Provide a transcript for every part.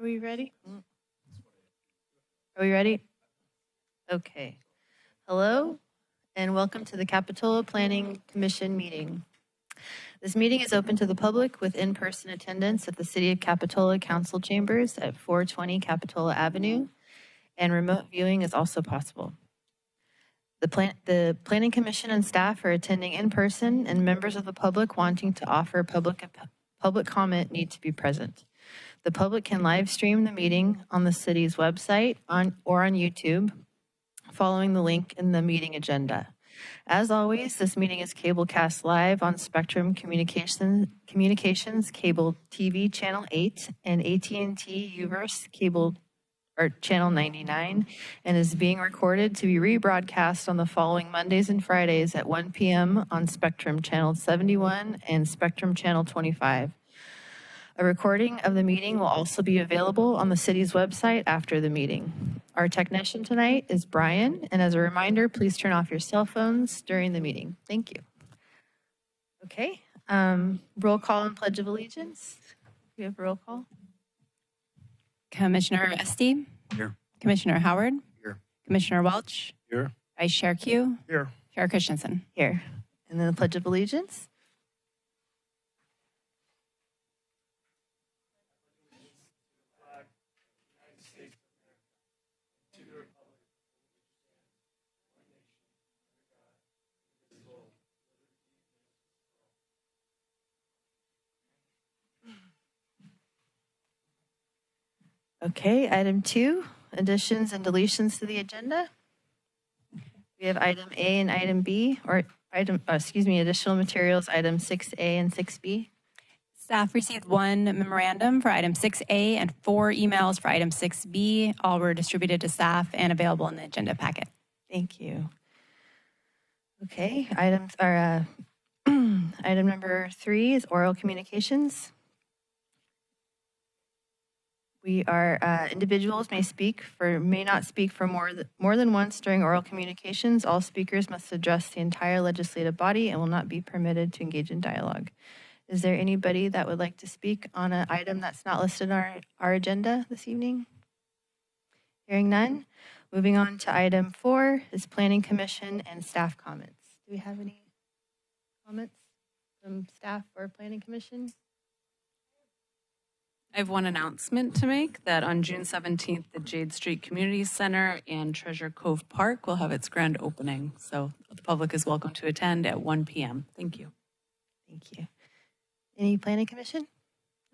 we ready? Are we ready? Okay. Hello, and welcome to the Capitola Planning Commission meeting. This meeting is open to the public with in-person attendance at the City of Capitola Council Chambers at 420 Capitola Avenue, and remote viewing is also possible. The Planning Commission and staff are attending in person, and members of the public wanting to offer public comment need to be present. The public can live stream the meeting on the city's website or on YouTube, following the link in the meeting agenda. As always, this meeting is cablecast live on Spectrum Communications Cable TV Channel 8 and AT&T Uverse Cable or Channel 99, and is being recorded to be rebroadcast on the following Mondays and Fridays at 1 p.m. on Spectrum Channel 71 and Spectrum Channel 25. A recording of the meeting will also be available on the city's website after the meeting. Our technician tonight is Brian, and as a reminder, please turn off your cell phones during the meeting. Thank you. Okay, roll call and Pledge of Allegiance. We have roll call. Commissioner Estee? Here. Commissioner Howard? Here. Commissioner Welch? Here. Vice Chair Q? Here. Chair Christensen? Here. And then the Pledge of Allegiance. Okay, item 2, additions and deletions to the agenda. We have item A and item B, or additional materials, item 6A and 6B. Staff received one memorandum for item 6A and 4 emails for item 6B. All were distributed to staff and available in the agenda packet. Thank you. Okay, items are item number 3 is oral communications. We are individuals may not speak for more than once during oral communications. All speakers must address the entire legislative body and will not be permitted to engage in dialogue. Is there anybody that would like to speak on an item that's not listed on our agenda this evening? Hearing none. Moving on to item 4 is Planning Commission and staff comments. Do we have any comments from staff or Planning Commission? I have one announcement to make that on June 17th, the Jade Street Community Center and Treasure Cove Park will have its grand opening. So the public is welcome to attend at 1 p.m. Thank you. Thank you. Any Planning Commission?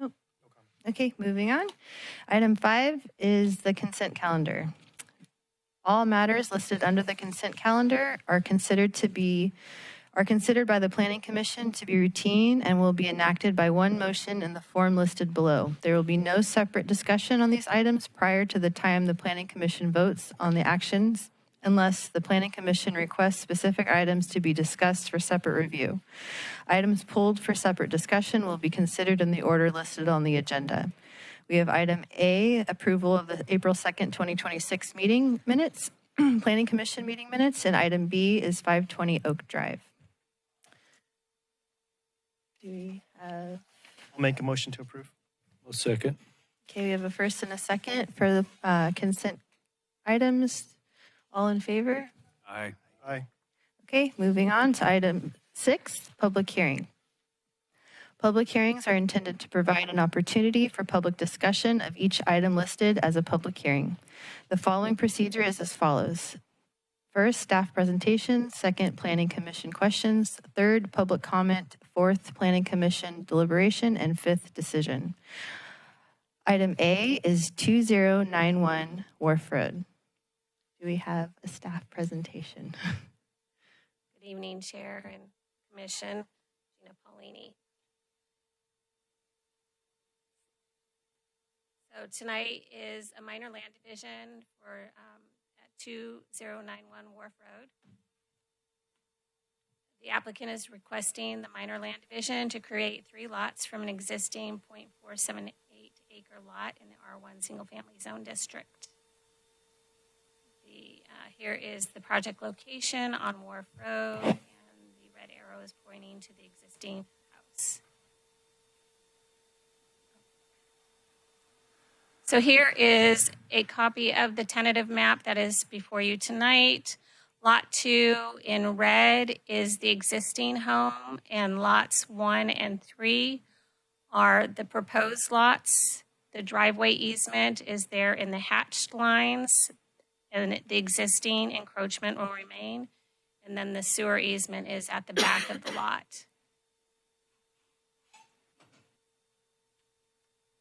Nope. Okay, moving on. Item 5 is the consent calendar. All matters listed under the consent calendar are considered by the Planning Commission to be routine and will be enacted by one motion in the form listed below. There will be no separate discussion on these items prior to the time the Planning Commission votes on the actions, unless the Planning Commission requests specific items to be discussed for separate review. Items pulled for separate discussion will be considered in the order listed on the agenda. We have item A, approval of the April 2nd, 2026 meeting minutes, Planning Commission meeting minutes, and item B is 520 Oak Drive. Do we have? I'll make a motion to approve. I'll second. Okay, we have a first and a second for the consent items. All in favor? Aye. Aye. Okay, moving on to item 6, public hearing. Public hearings are intended to provide an opportunity for public discussion of each item listed as a public hearing. The following procedure is as follows. First, staff presentation. Second, Planning Commission questions. Third, public comment. Fourth, Planning Commission deliberation. And fifth, decision. Item A is 2091 Wharf Road. Do we have a staff presentation? Good evening, Chair and Commission. Gina Paulini. So tonight is a minor land division for at 2091 Wharf Road. The applicant is requesting the minor land division to create 3 lots from an existing 0.478 acre lot in the R1 single family zone district. Here is the project location on Wharf Road, and the red arrow is pointing to the existing house. So here is a copy of the tentative map that is before you tonight. Lot 2 in red is the existing home, and lots 1 and 3 are the proposed lots. The driveway easement is there in the hatched lines, and the existing encroachment will remain. And then the sewer easement is at the back of the lot.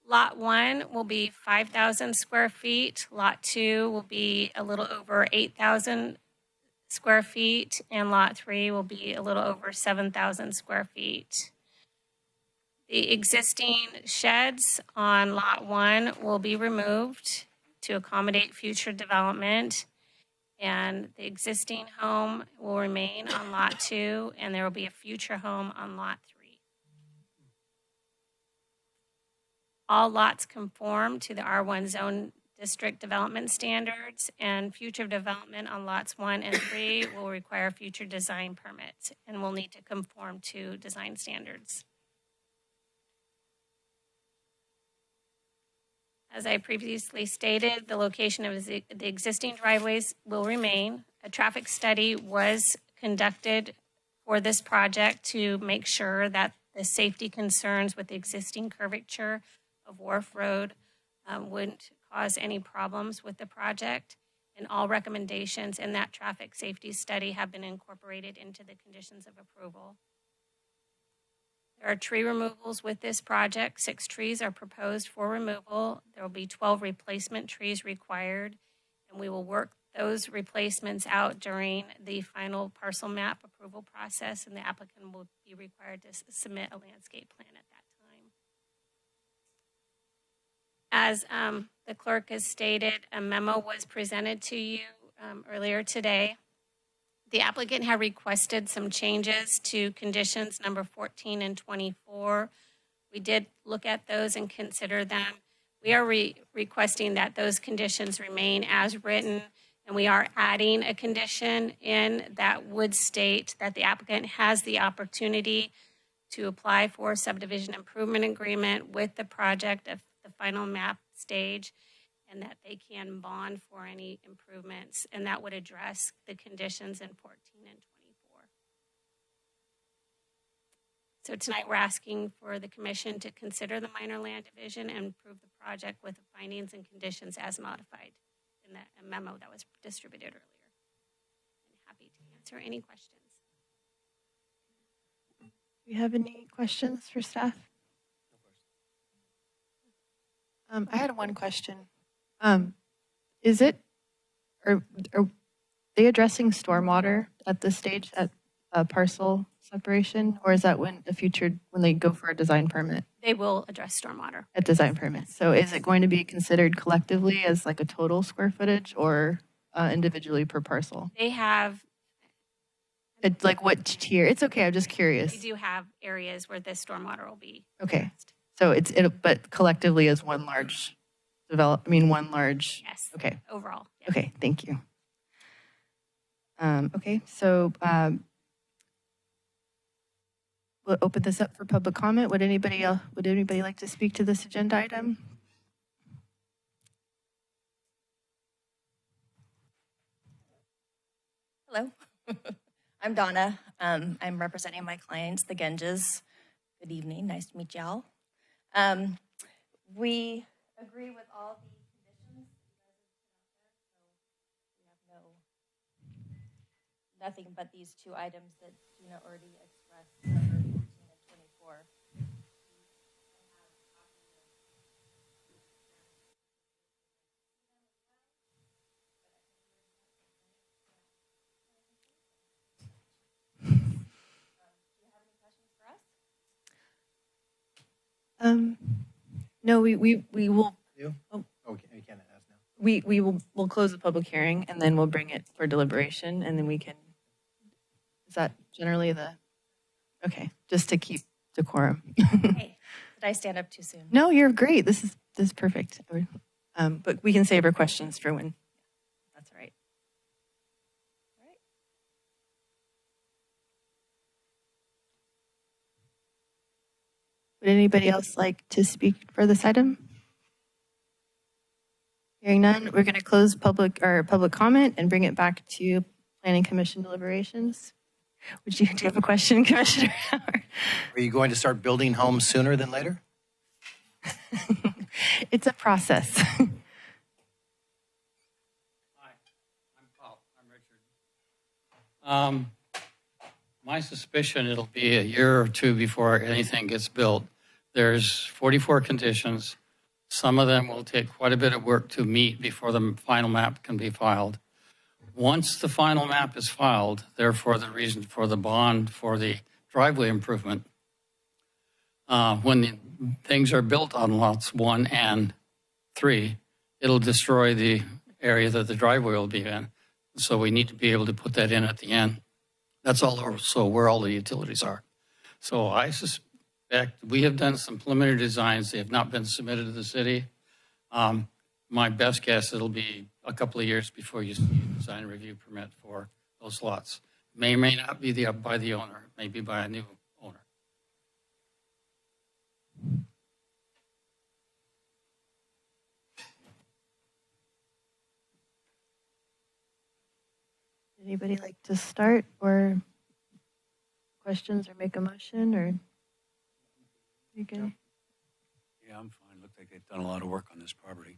Lot 1 will be 5,000 square feet. Lot 2 will be a little over 8,000 square feet, and Lot 3 will be a little over 7,000 square feet. The existing sheds on Lot 1 will be removed to accommodate future development, and the existing home will remain on Lot 2, and there will be a future home on Lot 3. All lots conform to the R1 zone district development standards, and future development on lots 1 and 3 will require future design permits and will need to conform to design standards. As I previously stated, the location of the existing driveways will remain. A traffic study was conducted for this project to make sure that the safety concerns with the existing curvature of Wharf Road wouldn't cause any problems with the project. And all recommendations in that traffic safety study have been incorporated into the conditions of approval. There are tree removals with this project. 6 trees are proposed for removal. There will be 12 replacement trees required, and we will work those replacements out during the final parcel map approval process, and the applicant will be required to submit a landscape plan at that time. As the clerk has stated, a memo was presented to you earlier today. The applicant had requested some changes to conditions number 14 and 24. We did look at those and consider them. We are requesting that those conditions remain as written, and we are adding a condition in that would state that the applicant has the opportunity to apply for a subdivision improvement agreement with the project at the final map stage, and that they can bond for any improvements, and that would address the conditions in 14 and 24. So tonight we're asking for the commission to consider the minor land division and approve the project with the findings and conditions as modified in the memo that was distributed earlier. I'm happy to answer any questions. Do you have any questions for staff? I had one question. Is it, are they addressing stormwater at this stage at parcel separation, or is that when they go for a design permit? They will address stormwater. At design permit. So is it going to be considered collectively as like a total square footage or individually per parcel? They have, It's like what tier? It's okay. I'm just they curious. do have areas where this stormwater will be. Okay. addressed. So but collectively as one large one large. Yes. Okay. Overall. Yeah. Okay. Thank you. Okay. So we'll open this up for public comment. Would anybody like to speak to this agenda item? Hello, I'm Donna. I'm representing my clients, the Genges. Good evening, nice to meet y'all. We agree with all the conditions you guys have put out there, so we have nothing but these 2 items that Gina already expressed, number 15 and 24. No, we will. You? Oh. Okay, you can't ask now. We'll close the public hearing and then we'll bring it for deliberation and then we can, is that generally okay, just to keep decorum. Hey, did I stand up too soon? No, you're great. This is perfect. But we can save our questions for when. That's all right. Would anybody else like to speak for this item? Hearing none, we're going to close public comment and bring it back to Planning Commission deliberations. Do you have a question, Commissioner Howard? Are you going to start building homes sooner than later? It's a process. Hi, I'm Paul. I'm Richard. My suspicion it'll be a year or two before anything gets built. There's 44 conditions. Some of them will take quite a bit of work to meet before the final map can be filed. Once the final map is filed, therefore the reason for the bond for the driveway improvement, when the things are built on lots 1 and 3, it'll destroy the area that the driveway will be in. So we need to be able to put that in at the end. That's also where all the utilities are. So I suspect we have done some preliminary designs. They have not been submitted to the city. My best guess, it'll be a couple of years before you see a design review permit for those lots. May or may not be by the owner, maybe by a new owner. Anybody like to start or questions or make a motion or you good? Yeah, I'm fine. Looks like they've done a lot of work on this property.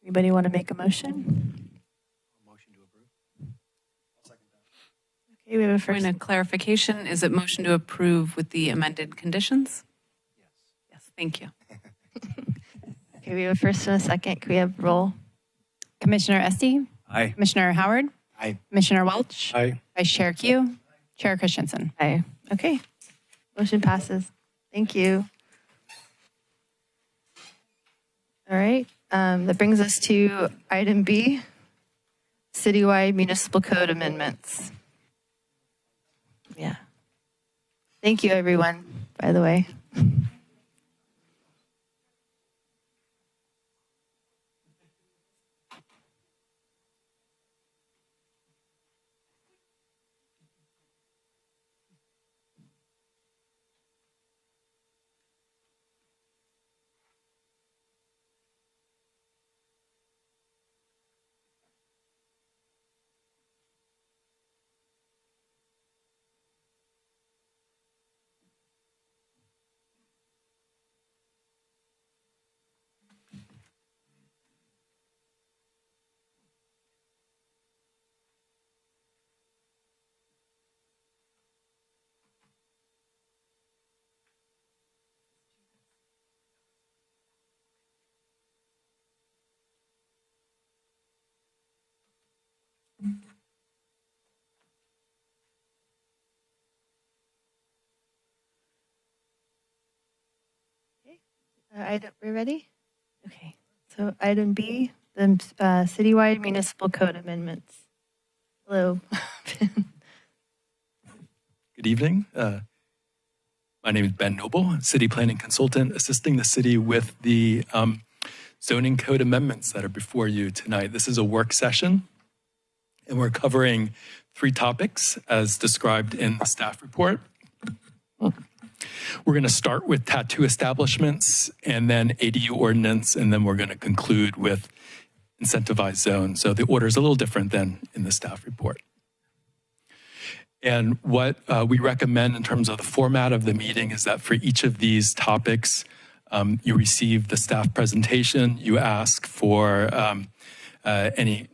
Anybody want to make a motion? Motion to approve. I'll second that. Okay, we have a first. Point of clarification, is it motion to approve with the amended conditions? Yes. Yes, thank you. Okay, we have a first and a second. Can we have roll? Commissioner Estee, Aye. Commissioner Howard, Aye. Commissioner Welch, Aye. Vice Chair Q, Chair Christensen. Aye. Okay. Motion passes. Thank you. All right. That brings us to item B, citywide municipal code amendments. Yeah. Thank you, everyone, by the way. We're ready? Okay. So item B, the citywide municipal code amendments. Hello. Good evening. My name is Ben Noble, city planning consultant, assisting the city with the zoning code amendments that are before you tonight. This is a work session, and we're covering 3 topics as described in the staff report. We're going to start with tattoo establishments and then ADU ordinance, and then we're going to conclude with incentivized zones. So the order is a little different than in the staff report. And what we recommend in terms of the format of the meeting is that for each of these topics, you receive the staff presentation, you ask for any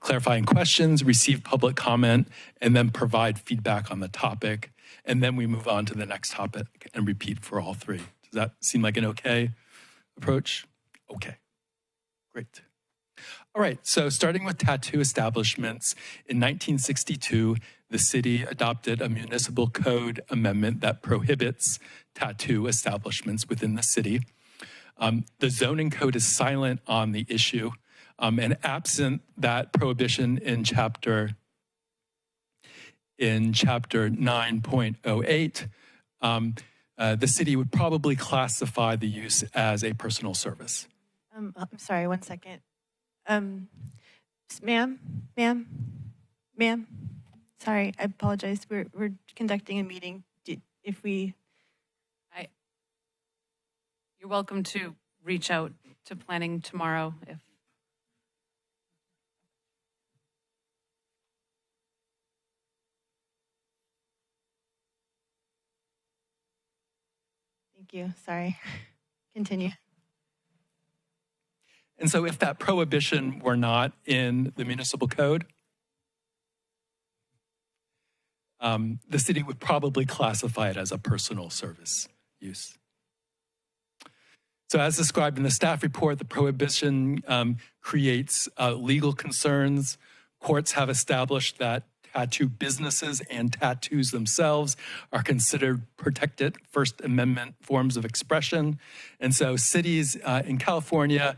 clarifying questions, receive public comment, and then provide feedback on the topic. And then we move on to the next topic and repeat for all 3. Does that seem like an okay approach? Okay, great. All right, so starting with tattoo establishments, in 1962, the city adopted a municipal code amendment that prohibits tattoo establishments within the city. The zoning code is silent on the issue, and absent that prohibition in chapter 9.08, the city would probably classify the use as a personal service. I'm sorry, one second. Ma'am, sorry, I apologize. We're conducting a meeting. You're welcome to reach out to planning tomorrow if. Thank you. Sorry. Continue. And so if that prohibition were not in the municipal code, the city would probably classify it as a personal service use. So as described in the staff report, the prohibition creates legal concerns. Courts have established that tattoo businesses and tattoos themselves are considered protected First Amendment forms of expression. And so cities in California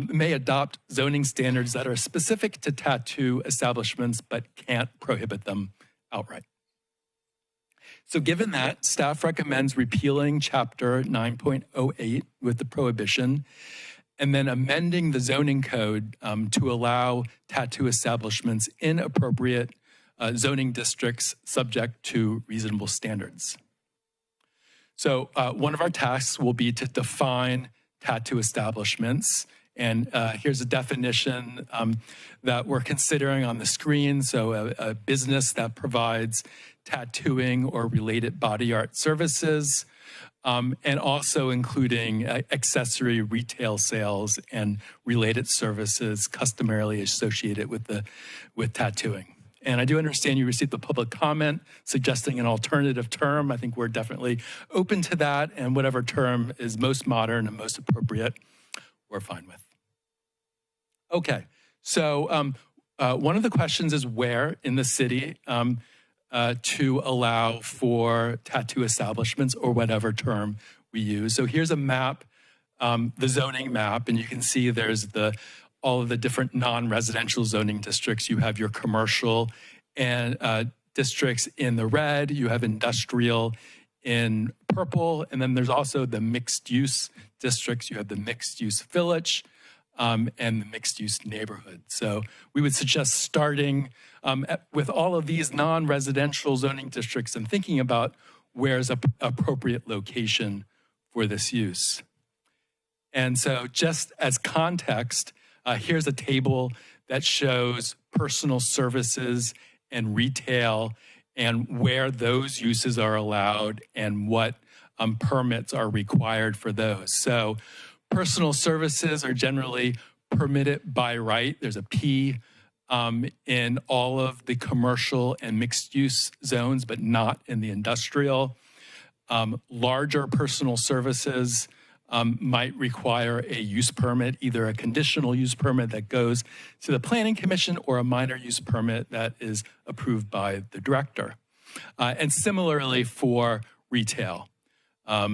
may adopt zoning standards that are specific to tattoo establishments but can't prohibit them outright. So given that, staff recommends repealing Chapter 9.08 with the prohibition and then amending the zoning code to allow tattoo establishments in appropriate zoning districts subject to reasonable standards. So one of our tasks will be to define tattoo establishments. And here's a definition that we're considering on the screen. So a business that provides tattooing or related body art services, and also including accessory retail sales and related services customarily associated with tattooing. And I do understand you received the public comment suggesting an alternative term. I think we're definitely open to that, and whatever term is most modern and most appropriate, we're fine with. Okay, so one of the questions is where in the city to allow for tattoo establishments or whatever term we use. So here's a map, the zoning map, and you can see there's all of the different non-residential zoning districts. You have your commercial and districts in the red, you have industrial in purple, and then there's also the mixed use districts. You have the mixed use village and the mixed use neighborhood. So we would suggest starting with all of these non-residential zoning districts and thinking about where's an appropriate location for this use. And so just as context, here's a table that shows personal services and retail and where those uses are allowed and what permits are required for those. So personal services are generally permitted by right. There's a P in all of the commercial and mixed use zones, but not in the industrial. Larger personal services might require a use permit, either a conditional use permit that goes to the Planning Commission or a minor use permit that is approved by the director. And similarly for retail.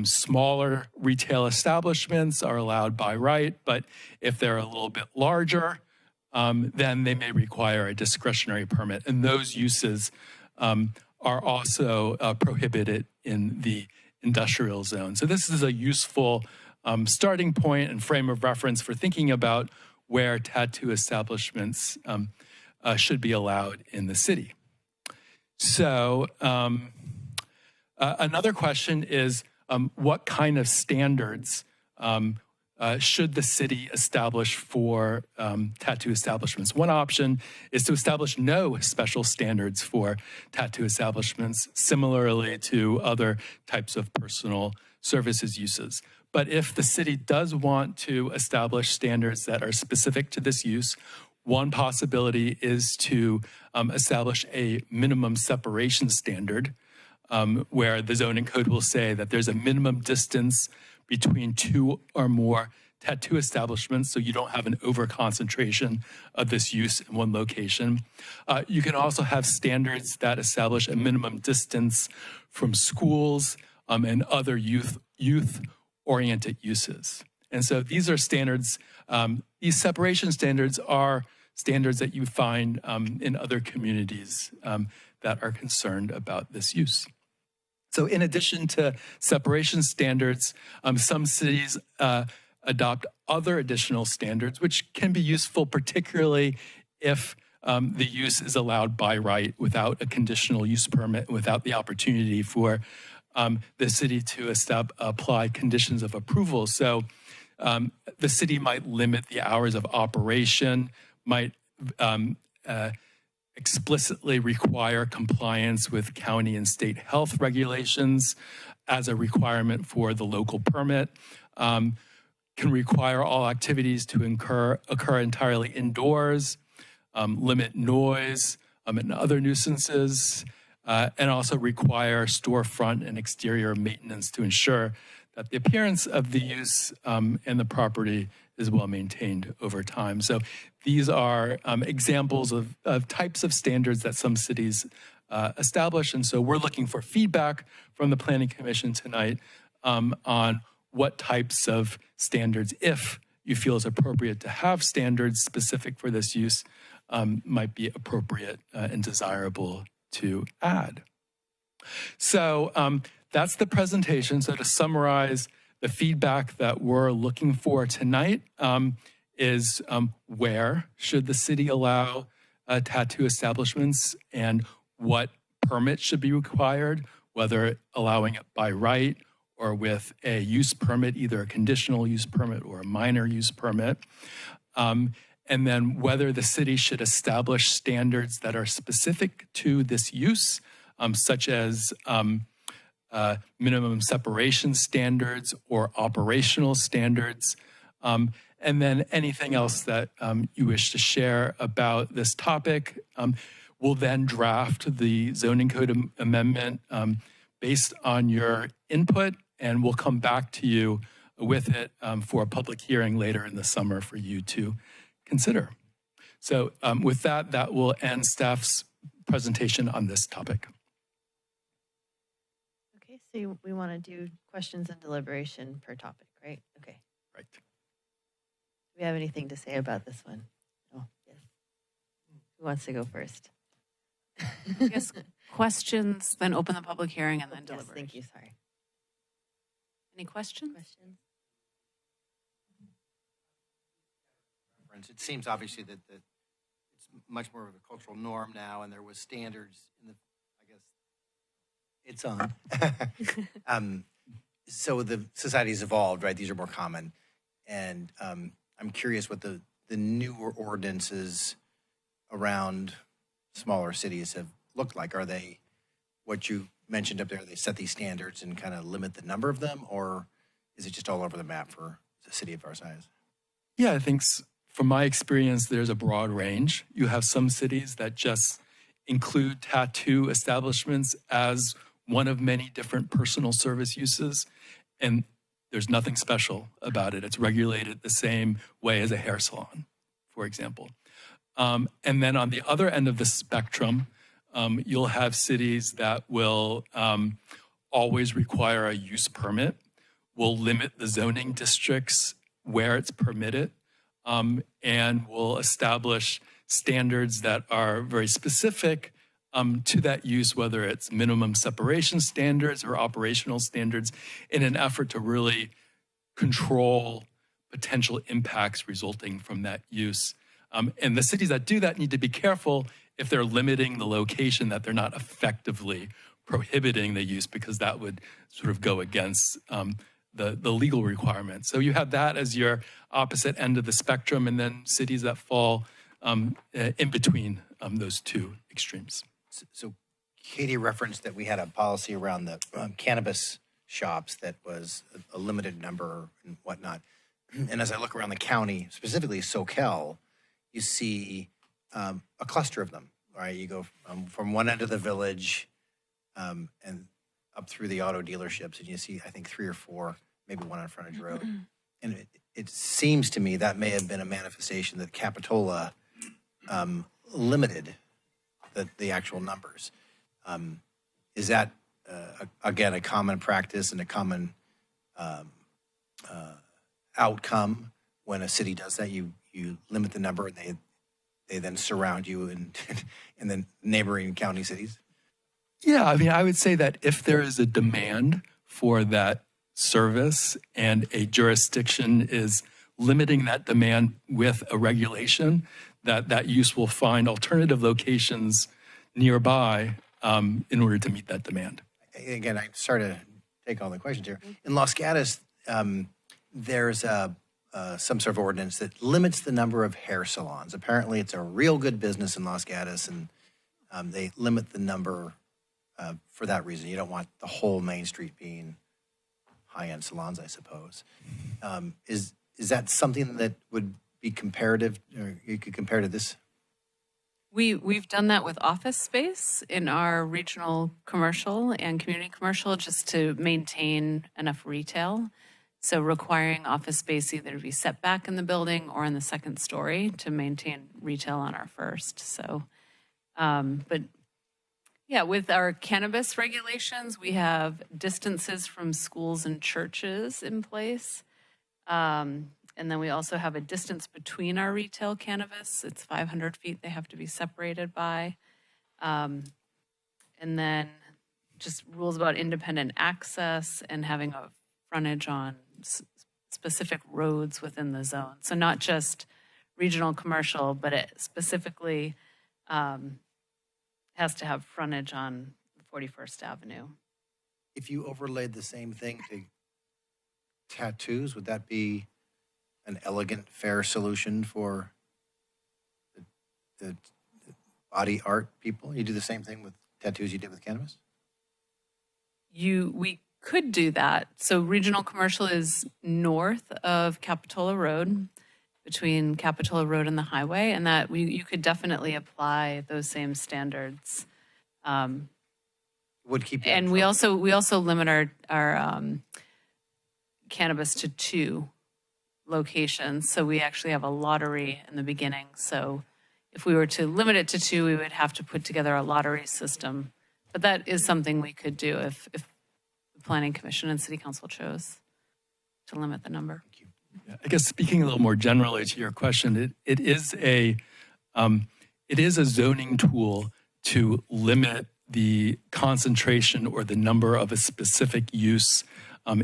Smaller retail establishments are allowed by right, but if they're a little bit larger, then they may require a discretionary permit. And those uses are also prohibited in the industrial zone. So this is a useful starting point and frame of reference for thinking about where tattoo establishments should be allowed in the city. So another question is, what kind of standards should the city establish for tattoo establishments? One option is to establish no special standards for tattoo establishments, similarly to other types of personal services uses. But if the city does want to establish standards that are specific to this use, one possibility is to establish a minimum separation standard where the zoning code will say that there's a minimum distance between two or more tattoo establishments, so you don't have an overconcentration of this use in one location. You can also have standards that establish a minimum distance from schools and other youth-oriented uses. And so these are standards, these separation standards are standards that you find in other communities that are concerned about this use. So in addition to separation standards, some cities adopt other additional standards, which can be useful, particularly if the use is allowed by right without a conditional use permit, without the opportunity for the city to apply conditions of approval. So The city might limit the hours of operation, might explicitly require compliance with county and state health regulations as a requirement for the local permit, can require all activities to occur entirely indoors, limit noise and other nuisances, and also require storefront and exterior maintenance to ensure that the appearance of the use and the property is well maintained over time. So these are examples of types of standards that some cities establish. And so we're looking for feedback from the Planning Commission tonight on what types of standards, if you feel is appropriate to have standards specific for this use, might be appropriate and desirable to add. So that's the presentation. So to summarize, the feedback that we're looking for tonight is where should the city allow tattoo establishments and what permits should be required, whether allowing it by right or with a use permit, either a conditional use permit or a minor use permit. And then whether the city should establish standards that are specific to this use, such as minimum separation standards or operational standards, and then anything else that you wish to share about this topic. We'll then draft the zoning code amendment based on your input, and we'll come back to you with it for a public hearing later in the summer for you to consider. So with that, that will end staff's presentation on this topic. Okay, so we want to do questions and deliberation per topic, right? Okay. Right. Do we have anything to say about this one? Oh, yes. Who wants to go first? Yes, questions, then open the public hearing and then Yes, deliberation. thank you, sorry. Any questions? Questions? It seems obviously that it's much more of a cultural norm now, and there was standards in the, I guess, it's on. So the society's evolved, right? These are more common. And I'm curious what the newer ordinances around smaller cities have looked like. Are they, what you mentioned up there, they set these standards and kind of limit the number of them, or is it just all over the map for a city of our size? Yeah, I think from my experience, there's a broad range. You have some cities that just include tattoo establishments as one of many different personal service uses, and there's nothing special about it. It's regulated the same way as a hair salon, for example. And then on the other end of the spectrum, you'll have cities that will always require a use permit, will limit the zoning districts where it's permitted, and will establish standards that are very specific to that use, whether it's minimum separation standards or operational standards, in an effort to really control potential impacts resulting from that use. And the cities that do that need to be careful if they're limiting the location, that they're not effectively prohibiting the use, because that would sort of go against the legal requirements. So you have that as your opposite end of the spectrum, and then cities that fall in between those two extremes. So Katie referenced that we had a policy around the cannabis shops that was a limited number and whatnot. And as I look around the county, specifically SoCal, you see a cluster of them, right? You go from one end of the village and up through the auto dealerships, and you see, I think, 3 or 4, maybe one on frontage road. And it seems to me that may have been a manifestation that Capitola limited the actual numbers. Is that, again, a common practice and a common outcome when a city does that? You limit the number, and they then surround you in the neighboring county cities? Yeah, I mean, I would say that if there is a demand for that service and a jurisdiction is limiting that demand with a regulation, that use will find alternative locations nearby in order to meet that demand. Again, I'm sorry to take all the questions here. In Los Gatos, there's a some sort of ordinance that limits the number of hair salons. Apparently, it's a real good business in Los Gatos, and they limit the number for that reason. You don't want the whole Main Street being high-end salons, I suppose. Is that something that would be comparative, or you could compare to this? We've done that with office space in our regional commercial and community commercial just to maintain enough retail. So requiring office space either to be set back in the building or in the second story to maintain retail on our first. So, but yeah, with our cannabis regulations, we have distances from schools and churches in place. And then we also have a distance between our retail cannabis. It's 500 feet they have to be separated by. And then just rules about independent access and having a frontage on specific roads within the zone. So not just regional commercial, but it specifically has to have frontage on 41st Avenue. If you overlaid the same thing to tattoos, would that be an elegant, fair solution for the body art people? You do the same thing with tattoos you did with cannabis? We could do that. So regional commercial is north of Capitola Road, between Capitola Road and the highway, and that you could definitely apply those same standards. Would keep you And we also limit our cannabis to 2 locations. So we actually have a lottery in the beginning. So if we were to limit it to 2, we would have to put together a lottery system. But that is something we could do if the Planning Commission and City Council chose to limit the number. Yeah, I guess speaking a little more generally to your question, it is a zoning tool to limit the concentration or the number of a specific use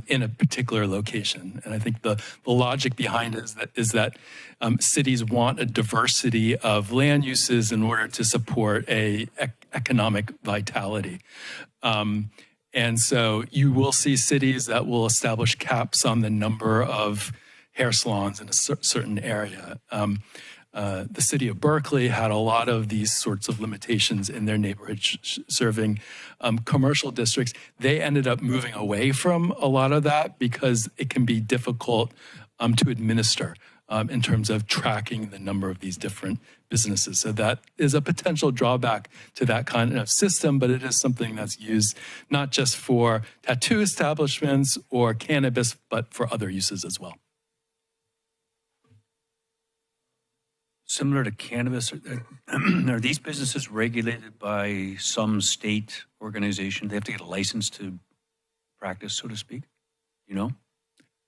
in a particular location. And I think the logic behind it is that cities want a diversity of land uses in order to support economic vitality. And so you will see cities that will establish caps on the number of hair salons in a certain area. The city of Berkeley had a lot of these sorts of limitations in their neighborhood serving commercial districts. They ended up moving away from a lot of that because it can be difficult to administer in terms of tracking the number of these different businesses. So that is a potential drawback to that kind of system, but it is something that's used not just for tattoo establishments or cannabis, but for other uses as well. Similar to cannabis, are these businesses regulated by some state organization? They have to get a license to practice, so to speak? You know?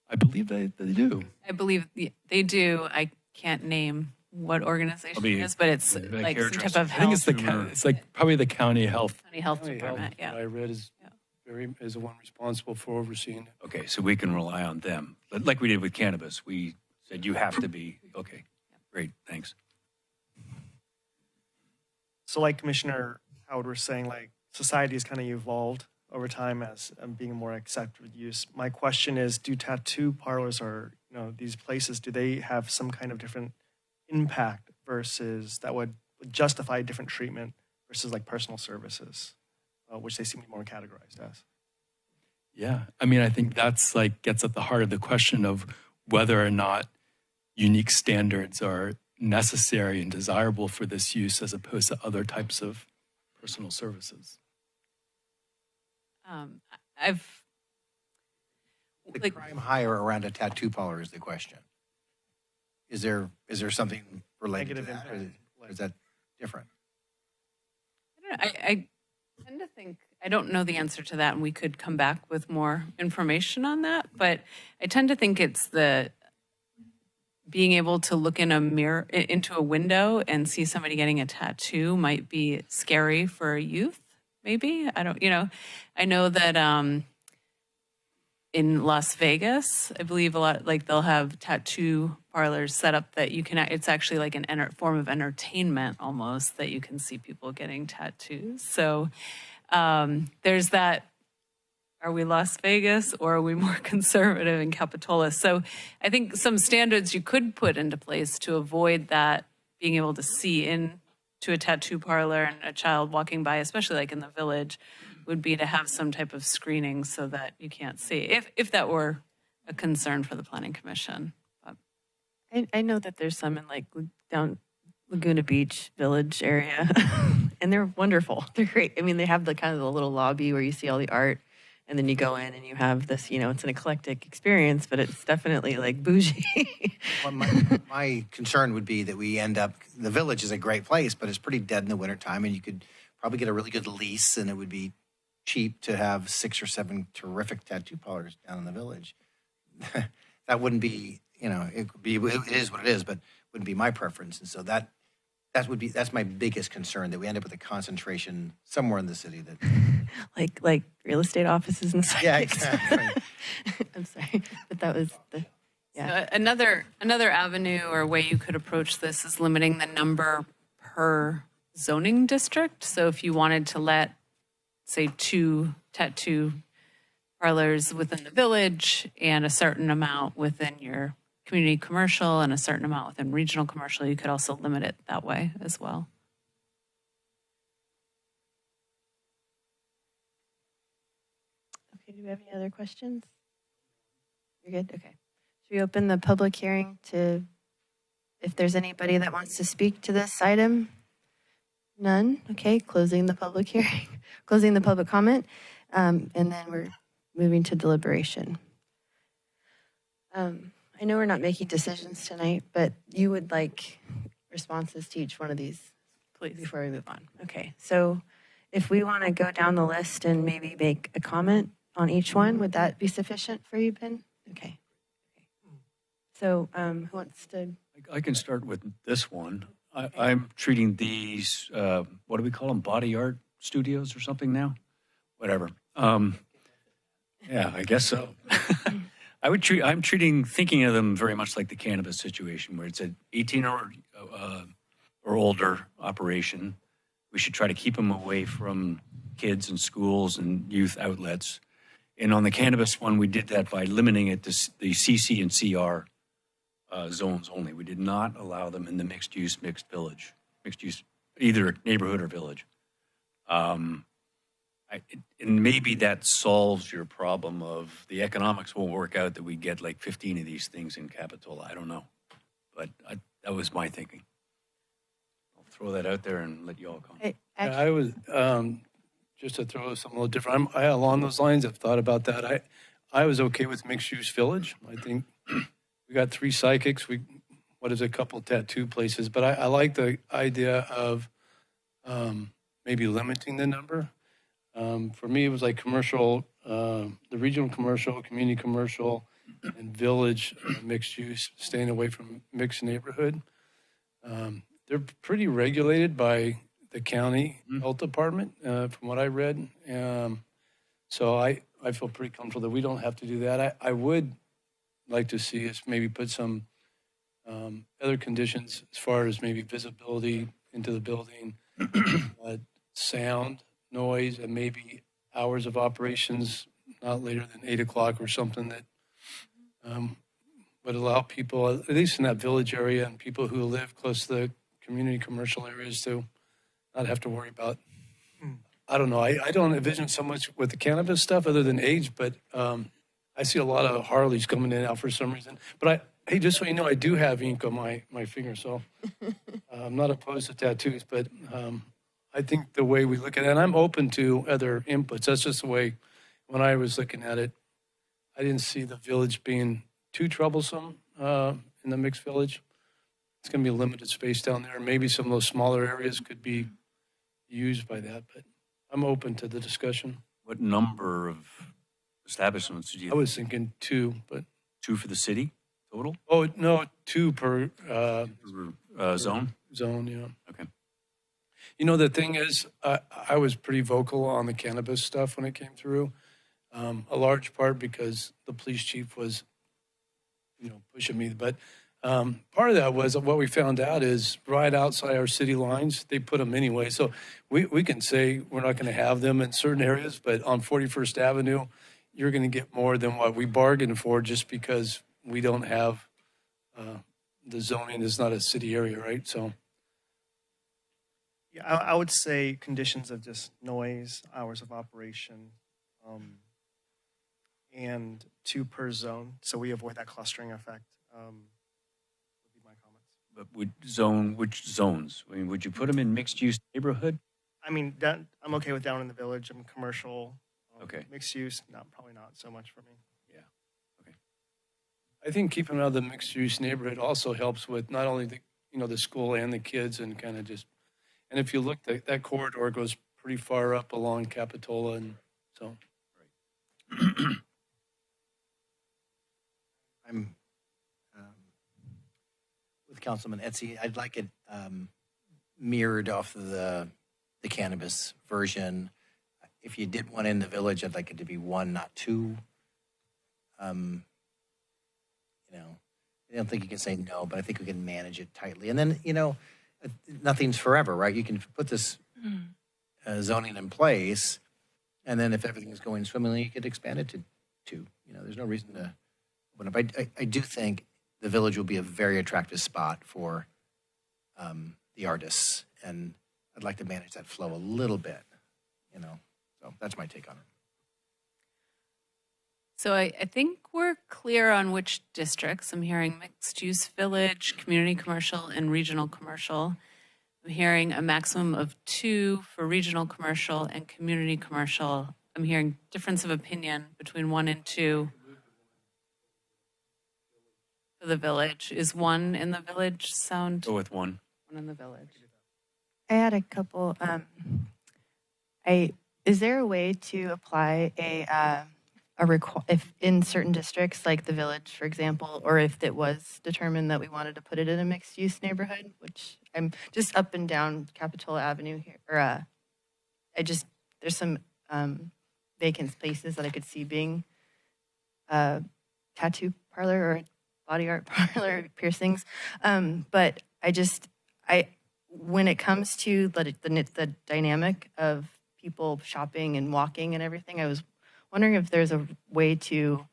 I believe they do. I believe they do. I can't name what organization it is, but it's like some type of I think health. it's like probably the county health. County Health County Department, Health, yeah. I read is is the one responsible for overseeing it. Okay, so we can rely on them. Like we did with cannabis, we said you have to be, okay, great, thanks. So like Commissioner Howard was saying, like society has kind of evolved over time as being a more accepted use. My question is, do tattoo parlors or these places, do they have some kind of different impact versus that would justify different treatment versus like personal services, which they seem to be more categorized as? Yeah, I mean, I think that's gets at the heart of the question of whether or not unique standards are necessary and desirable for this use as opposed to other types of personal services. The crime higher around a tattoo parlor is the question. Is there something related Negative to that, impact, or is that different? I tend to think, I don't know the answer to that, and we could come back with more information on that, but I tend to think it's the being able to look in a mirror, into a window and see somebody getting a tattoo might be scary for a youth, maybe. I know that in Las Vegas, I believe a lot, like they'll have tattoo parlors set up that you can, it's actually like an form of entertainment almost, that you can see people getting tattoos. So there's that Are we Las Vegas or are we more conservative in Capitola? So I think some standards you could put into place to avoid that being able to see into a tattoo parlor and a child walking by, especially like in the village, would be to have some type of screening so that you can't see, if that were a concern for the Planning Commission. But I know that there's some in like down Laguna Beach Village area, and they're wonderful. They're great. I mean, they have the kind of the little lobby where you see all the art, and then you go in and you have this, it's an eclectic experience, but it's definitely like bougie. Well, my concern would be that we end up, the village is a great place, but it's pretty dead in the wintertime, and you could probably get a really good lease, and it would be cheap to have 6 or 7 terrific tattoo parlors down in the village. That wouldn't be, it is what it is, but wouldn't be my preference. And so that's my biggest concern, that we end up with a concentration somewhere in the city that. like real estate offices and stuff. Yeah, exactly. I'm sorry, but that was yeah. So another avenue or way you could approach this is limiting the number per zoning district. So if you wanted to let, say, 2 tattoo parlors within the village and a certain amount within your community commercial and a certain amount within regional commercial, you could also limit it that way as well. Okay, do we have any other questions? You're good? Okay. Should we open the public hearing to, if there's anybody that wants to speak to this item? None? Okay, closing the public hearing, closing the public comment, and then we're moving to deliberation. I know we're not making decisions tonight, but you would like responses to each one of these, please, before we move on. Okay, so if we want to go down the list and maybe make a comment on each one, would that be sufficient for you, Ben? Okay. So who wants to? I can start with this one. I'm treating these, what do we call them, body art studios or something now? Whatever. Yeah, I guess so. I'm thinking of them very much like the cannabis situation, where it's an 18 or older operation. We should try to keep them away from kids and schools and youth outlets. And on the cannabis one, we did that by limiting it to the CC and CR zones only. We did not allow them in the mixed use, either neighborhood or village. And maybe that solves your problem of the economics won't work out that we get like 15 of these things in Capitola. I don't know. But that was my thinking. I'll throw that out there and let you all comment. I was, just to throw something a little different, I along those lines, I've thought about that. I was okay with mixed-use village. I think we got 3 psychics, a couple tattoo places, but I like the idea of maybe limiting the number. For me, it was like commercial, the regional commercial, community commercial, and village mixed use, staying away from mixed neighborhood. They're pretty regulated by the county health department, from what I read. So I feel pretty comfortable that we don't have to do that. I would like to see us maybe put some other conditions as far as maybe visibility into the building, sound, noise, and maybe hours of operations not later than 8 o'clock or something that would allow people, at least in that village area, and people who live close to the community commercial areas to not have to worry about, I don't know, I don't envision so much with the cannabis stuff other than age, but I see a lot of Harleys coming in and out for some reason. But hey, just so you know, I do have ink on my finger, so I'm not opposed to tattoos, but I think the way we look at it, and I'm open to other inputs. That's just the way, when I was looking at it, I didn't see the village being too troublesome in the mixed village. It's going to be a limited space down there. Maybe some of those smaller areas could be used by that, but I'm open to the discussion. What number of establishments did you? I was thinking 2, but 2 for the city total? Oh, no, 2 per zone? Zone, yeah. Okay. You know, the thing is, I was pretty vocal on the cannabis stuff when it came through. A large part because the police chief was, pushing me. But part of that was what we found out is right outside our city lines, they put them anyway. So we can say we're not going to have them in certain areas, but on 41st Avenue, you're going to get more than what we bargained for just because we don't have, the zoning is not a city area, right? So, Yeah, I would say conditions of just noise, hours of operation, and 2 per zone, so we avoid that clustering effect. Would be my comments. But which zones? I mean, would you put them in mixed-use neighborhood? I mean, I'm okay with down in the village. I'm commercial. Okay. Mixed use, probably not so much for me. Yeah. Okay. I think keeping out of the mixed-use neighborhood also helps with not only the, the school and the kids and kind of just, and if you look, that corridor goes pretty far up along Capitola, and so. I'm with Councilman Etzi. I'd like it mirrored off of the cannabis version. If you did one in the village, I'd like it to be 1, not 2. I don't think you can say no, but I think we can manage it tightly. And then, nothing's forever, right? You can put this zoning in place, and then if everything's going swimmingly, you could expand it to 2. There's no reason to open up. I do think the village will be a very attractive spot for the artists, and I'd like to manage that flow a little bit, So that's my take on it. So I think we're clear on which districts. I'm hearing mixed use village, community commercial, and regional commercial. I'm hearing a maximum of 2 for regional commercial and community commercial. I'm hearing difference of opinion between 1 and 2 for the village. Is 1 in the village sound? Go with 1. 1 in the village. I had a couple. Is there a way to apply if in certain districts, like the village, for example, or if it was determined that we wanted to put it in a mixed-use neighborhood, which I'm just up and down Capitola Avenue here, or there's some vacant spaces that I could see being a tattoo parlor or body art parlor, piercings, but when it comes to the dynamic of people shopping and walking and everything, I was wondering if there's a way to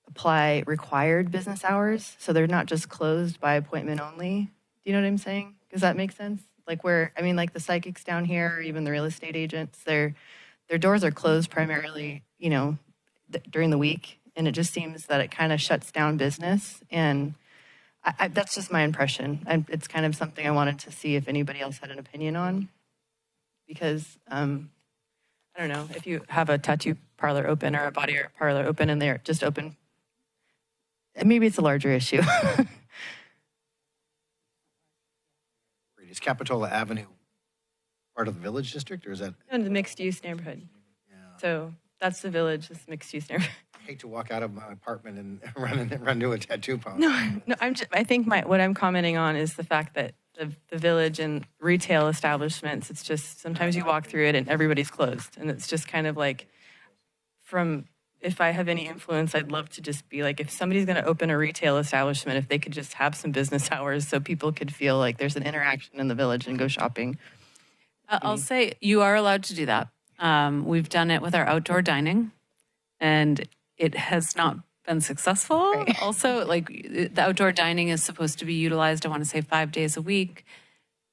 apply required business hours so they're not just closed by appointment only. Do you know what I'm saying? Does that make sense? Like like the psychics down here, or even the real estate agents, their doors are closed primarily, during the week, and it just seems that it kind of shuts down business. And that's just my impression. It's kind of something I wanted to see if anybody else had an opinion on, because I don't know, if you have a tattoo parlor open or a body art parlor open and they're just open, maybe it's a larger issue. Is Capitola Avenue part of the village district, or is that? In the mixed-use neighborhood. Yeah. So that's the village, this mixed-use neighborhood. I hate to walk out of my apartment and run to a tattoo parlor. No, I think what I'm commenting on is the fact that the village and retail establishments, it's just sometimes you walk through it and everybody's closed, and it's just kind of like, if I have any influence, I'd love to just be like, if somebody's going to open a retail establishment, if they could just have some business hours so people could feel like there's an interaction in the village and go shopping. I'll say you are allowed to do that. We've done it with our outdoor dining, and it has not been successful. Right. Also, the outdoor dining is supposed to be utilized, I want to say 5 days a week,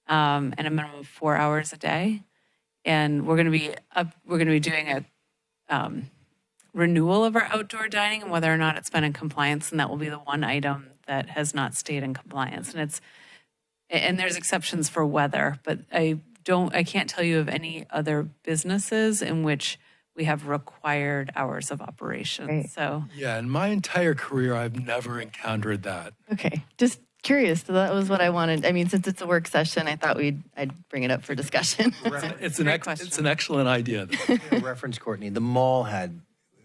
and a minimum of 4 hours a day. And we're going to be doing a renewal of our outdoor dining, and whether or not it's been in compliance, and that will be the one item that has not stayed in compliance. And there's exceptions for weather, but I can't tell you of any other businesses in which we have required hours of operation. Right. So Yeah, in my entire career, I've never encountered that. Okay, just curious. So that was what I wanted. I mean, since it's a work session, I thought I'd bring it up for discussion. It's an excellent idea. Reference, Courtney, the mall had,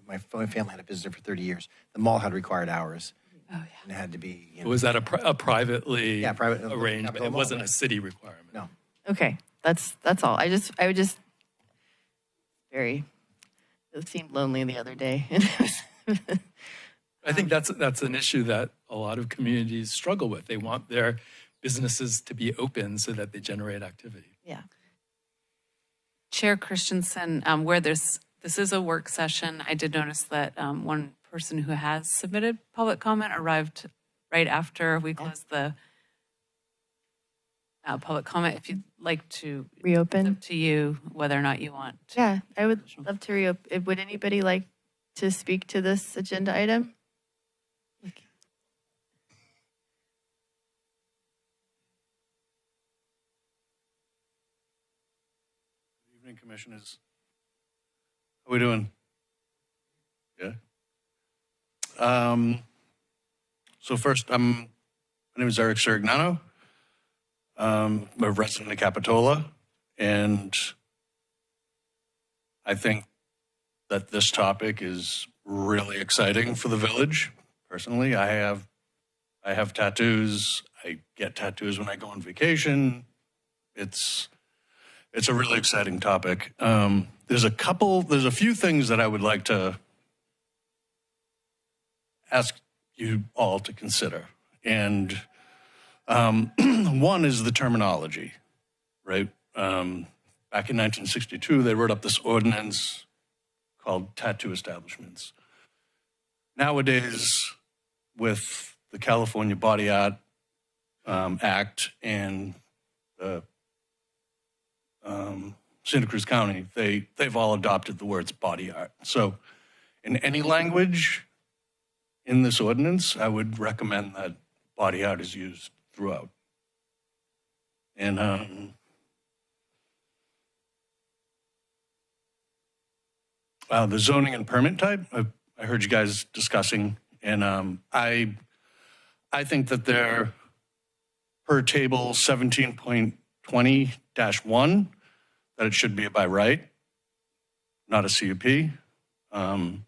my family had a business there for 30 years. The mall had required hours. Oh, yeah. And it had to be. Was that a privately private arrangement? Capitol It Mall, wasn't right. a city requirement. No. Okay, that's all. It seemed lonely the other day. I think that's an issue that a lot of communities struggle with. They want their businesses to be open so that they generate activity. Yeah. Chair Christensen, where there's this is a work session. I did notice that one person who has submitted public comment arrived right after we closed the public comment. If you'd like to Reopen? It's up to you whether or not you want. Yeah, I would love to reopen. Would anybody like to speak to this agenda item? Good evening, Commissioners. How we doing? Yeah. So first, my name is Eric Sirignano. I'm a resident of Capitola, and I think that this topic is really exciting for the village. Personally, I have tattoos. I get tattoos when I go on vacation. It's a really exciting topic. There's a few things that I would like to ask you all to consider. And one is the terminology, right? Back in 1962, they wrote up this ordinance called tattoo establishments. Nowadays, with the California Body Art Act and the Santa Cruz County, they've all adopted the words body art. So in any language in this ordinance, I would recommend that body art is used throughout. And the zoning and permit type, I heard you guys discussing, and I think that they're per table 17.20-1, that it should be a by right, not a CUP. I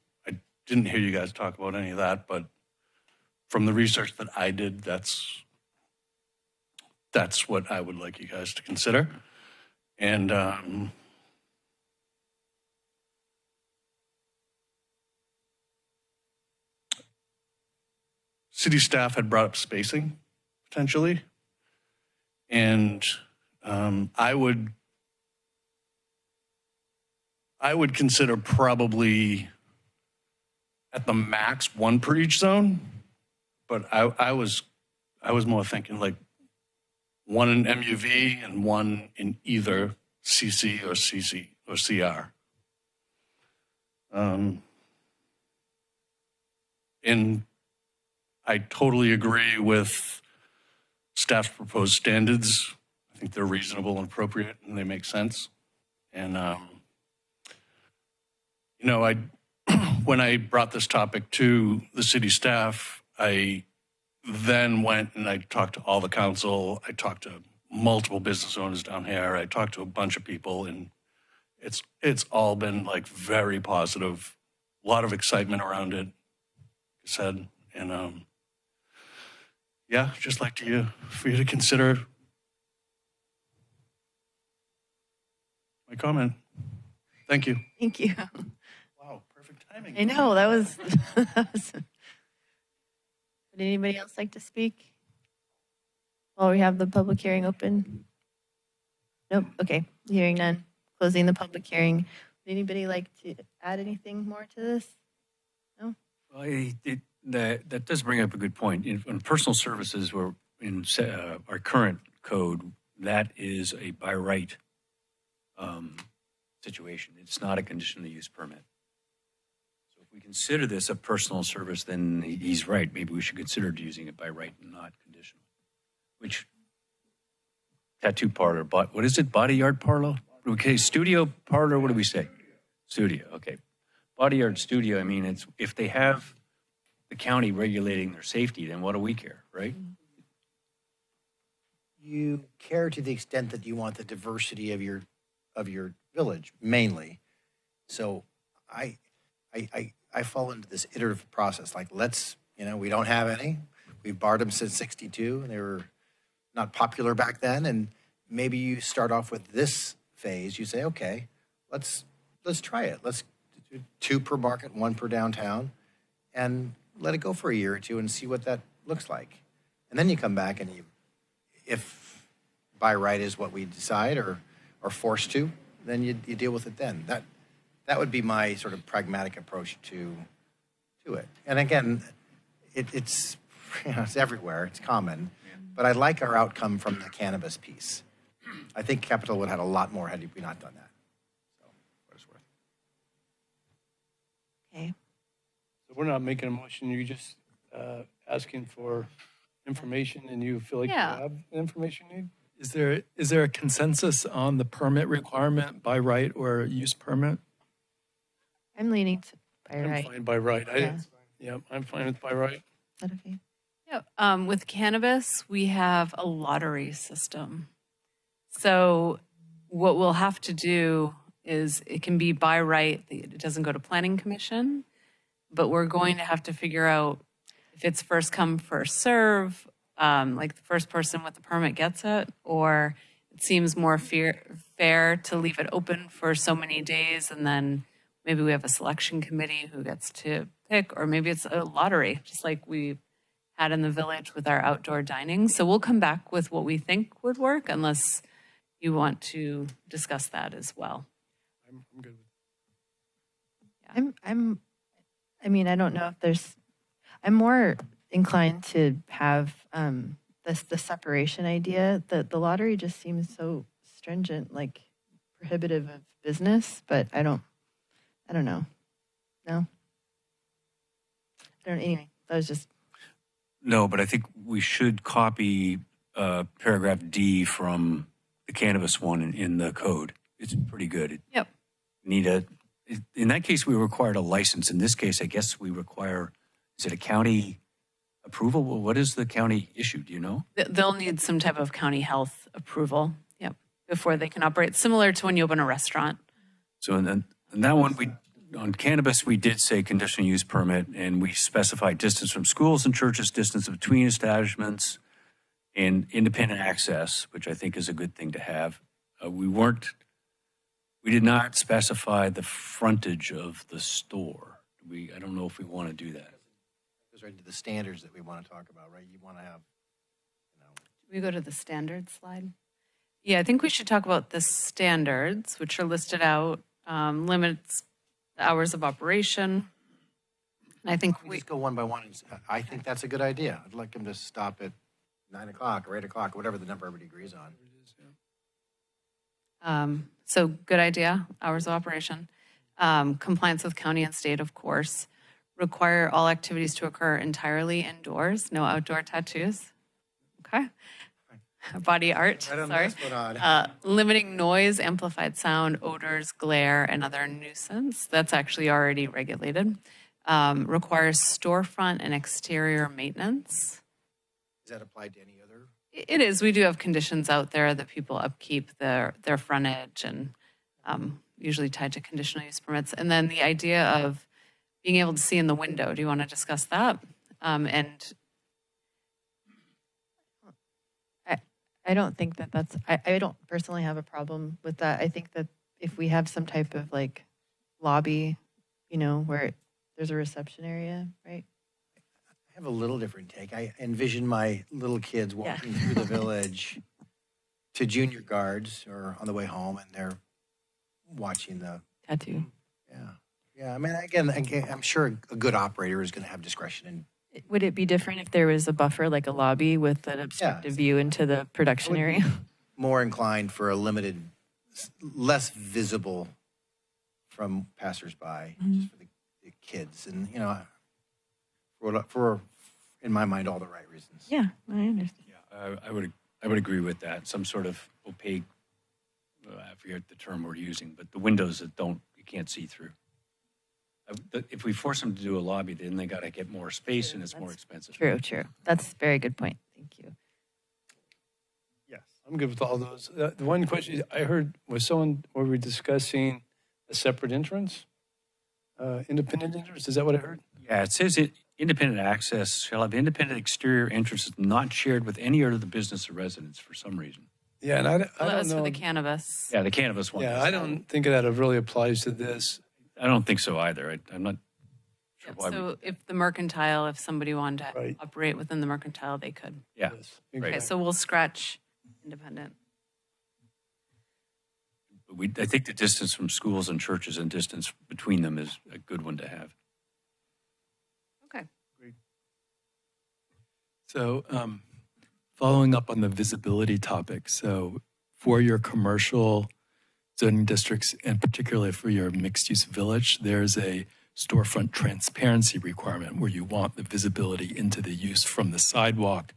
didn't hear you guys talk about any of that, but from the research that I did, that's what I would like you guys to consider. And city staff had brought up spacing, potentially. And I would consider probably at the max one per each zone, but I was more thinking like one in MUV and one in either CC or CR. And I totally agree with staff's proposed standards. I think they're reasonable and appropriate, and they make sense. And when I brought this topic to the city staff, I then went and I talked to all the council. I talked to multiple business owners down here. I talked to a bunch of people, and it's all been like very positive. A lot of excitement around it, like I said. And yeah, just like for you to consider my comment. Thank you. Thank you. Wow, perfect timing. I know, that was. Would anybody else like to speak? While we have the public hearing open? Nope, okay, hearing none. Closing the public hearing. Would anybody like to add anything more to this? No? Well, that does bring up a good point. In personal services, we're in our current code, that is a by right situation. It's not a conditional use permit. So if we consider this a personal service, then he's right. Maybe we should consider using it by right and not conditional. Which tattoo parlor, what is it? Body art parlor? Okay, studio parlor. What do we say? Studio. Okay, body art studio. I mean, it's if they have the county regulating their safety, then what do we care, right? You care to the extent that you want the diversity of your village, mainly. So I fall into this iterative process. Like, we don't have any. We've barred them since '62, and they were not popular back then. And maybe you start off with this phase. You say, okay, let's try it. Let's do 2 per market, 1 per downtown, and let it go for a year or 2 and see what that looks like. And then you come back and if by right is what we decide or are forced to, then you deal with it then. That would be my sort of pragmatic approach to it. And again, it's it's everywhere. It's common. But I like our outcome from the cannabis piece. I think Capitola would have had a lot more had we not done that. So, what it's worth. Okay. So we're not making a motion, you're just asking for information, and you feel like you Yeah. have the information you need? Is there a consensus on the permit requirement by right or use permit? I'm leaning to by I'm right. fine by right. Yeah. Yeah, I'm fine with by right. Is that okay? Yeah, with cannabis, we have a lottery system. So what we'll have to do is it can be by right, it doesn't go to planning commission, but we're going to have to figure out if it's first come, first serve, like the first person with the permit gets it, or it seems more fair to leave it open for so many days and then maybe we have a selection committee who gets to pick, or maybe it's a lottery, just like we had in the village with our outdoor dining. So we'll come back with what we think would work unless you want to discuss that as well. I'm good with I mean, I don't know if there's, I'm more inclined to have the separation idea. The lottery just seems so stringent, like prohibitive of business, but I don't know. No? Anyway, that was just, No, but I think we should copy paragraph D from the cannabis one in the code. It's pretty good. Yep. In that case, we required a license. In this case, I guess we require, is it a county approval? Well, what is the county issue? Do you know? They'll need some type of county health approval, yep, before they can operate, similar to when you open a restaurant. So in that one, on cannabis, we did say conditional use permit, and we specified distance from schools and churches, distance between establishments, and independent access, which I think is a good thing to have. We did not specify the frontage of the store. I don't know if we want to do that. Goes right into the standards that we want to talk about, right? You want to have, We go to the standards slide. Yeah, I think we should talk about the standards, which are listed out, limits the hours of operation. And I think we just go one by one. I think that's a good idea. I'd like them to stop at 9 o'clock or 8 o'clock, or whatever the number everybody agrees on. So good idea, hours of operation. Compliance with county and state, of course. Require all activities to occur entirely indoors, no outdoor tattoos. Okay. Body art, Right on sorry. this one. Limiting noise, amplified sound, odors, glare, and other nuisance. That's actually already regulated. Requires storefront and exterior maintenance. Is that applied to any other? It is. We do have conditions out there that people upkeep their frontage and usually tied to conditional use permits. And then the idea of being able to see in the window. Do you want to discuss that? And I don't think that's, I don't personally have a problem with that. I think that if we have some type of like lobby, where there's a reception area, right? I have a little different take. I envision my little kids walking through the village to junior guards or on the way home, and they're watching the Tattoo. Yeah. I mean, again, I'm sure a good operator is going to have discretion. And Would it be different if there was a buffer, like a lobby with an obstructive view into the production area? more inclined for a limited, less visible from passersby, just for the kids, and for in my mind, all the right reasons. Yeah, I understand. Yeah, I would agree with that. Some sort of opaque, I forget the term we're using, but the windows that you can't see through. If we force them to do a lobby, then they got to get more space and it's more expensive. True. That's a very good point. Thank you. Yes, I'm good with all those. The one question I heard was we were discussing a separate entrance, independent entrance. Is that what I heard? Yeah, it says independent access shall have independent exterior entrances not shared with any other business or residence for some reason. Yeah, and I that don't was know. for the cannabis. Yeah, the cannabis one. Yeah, I don't think that really applies to this. I don't think so either. I'm not sure why. So if somebody wanted to operate within the mercantile, they could. Yeah. Yes, Okay, exactly. so we'll scratch independent. But I think the distance from schools and churches and distance between them is a good one to have. Okay. So following up on the visibility topic, so for your commercial zoning districts and particularly for your mixed-use village, there's a storefront transparency requirement where you want the visibility into the use from the sidewalk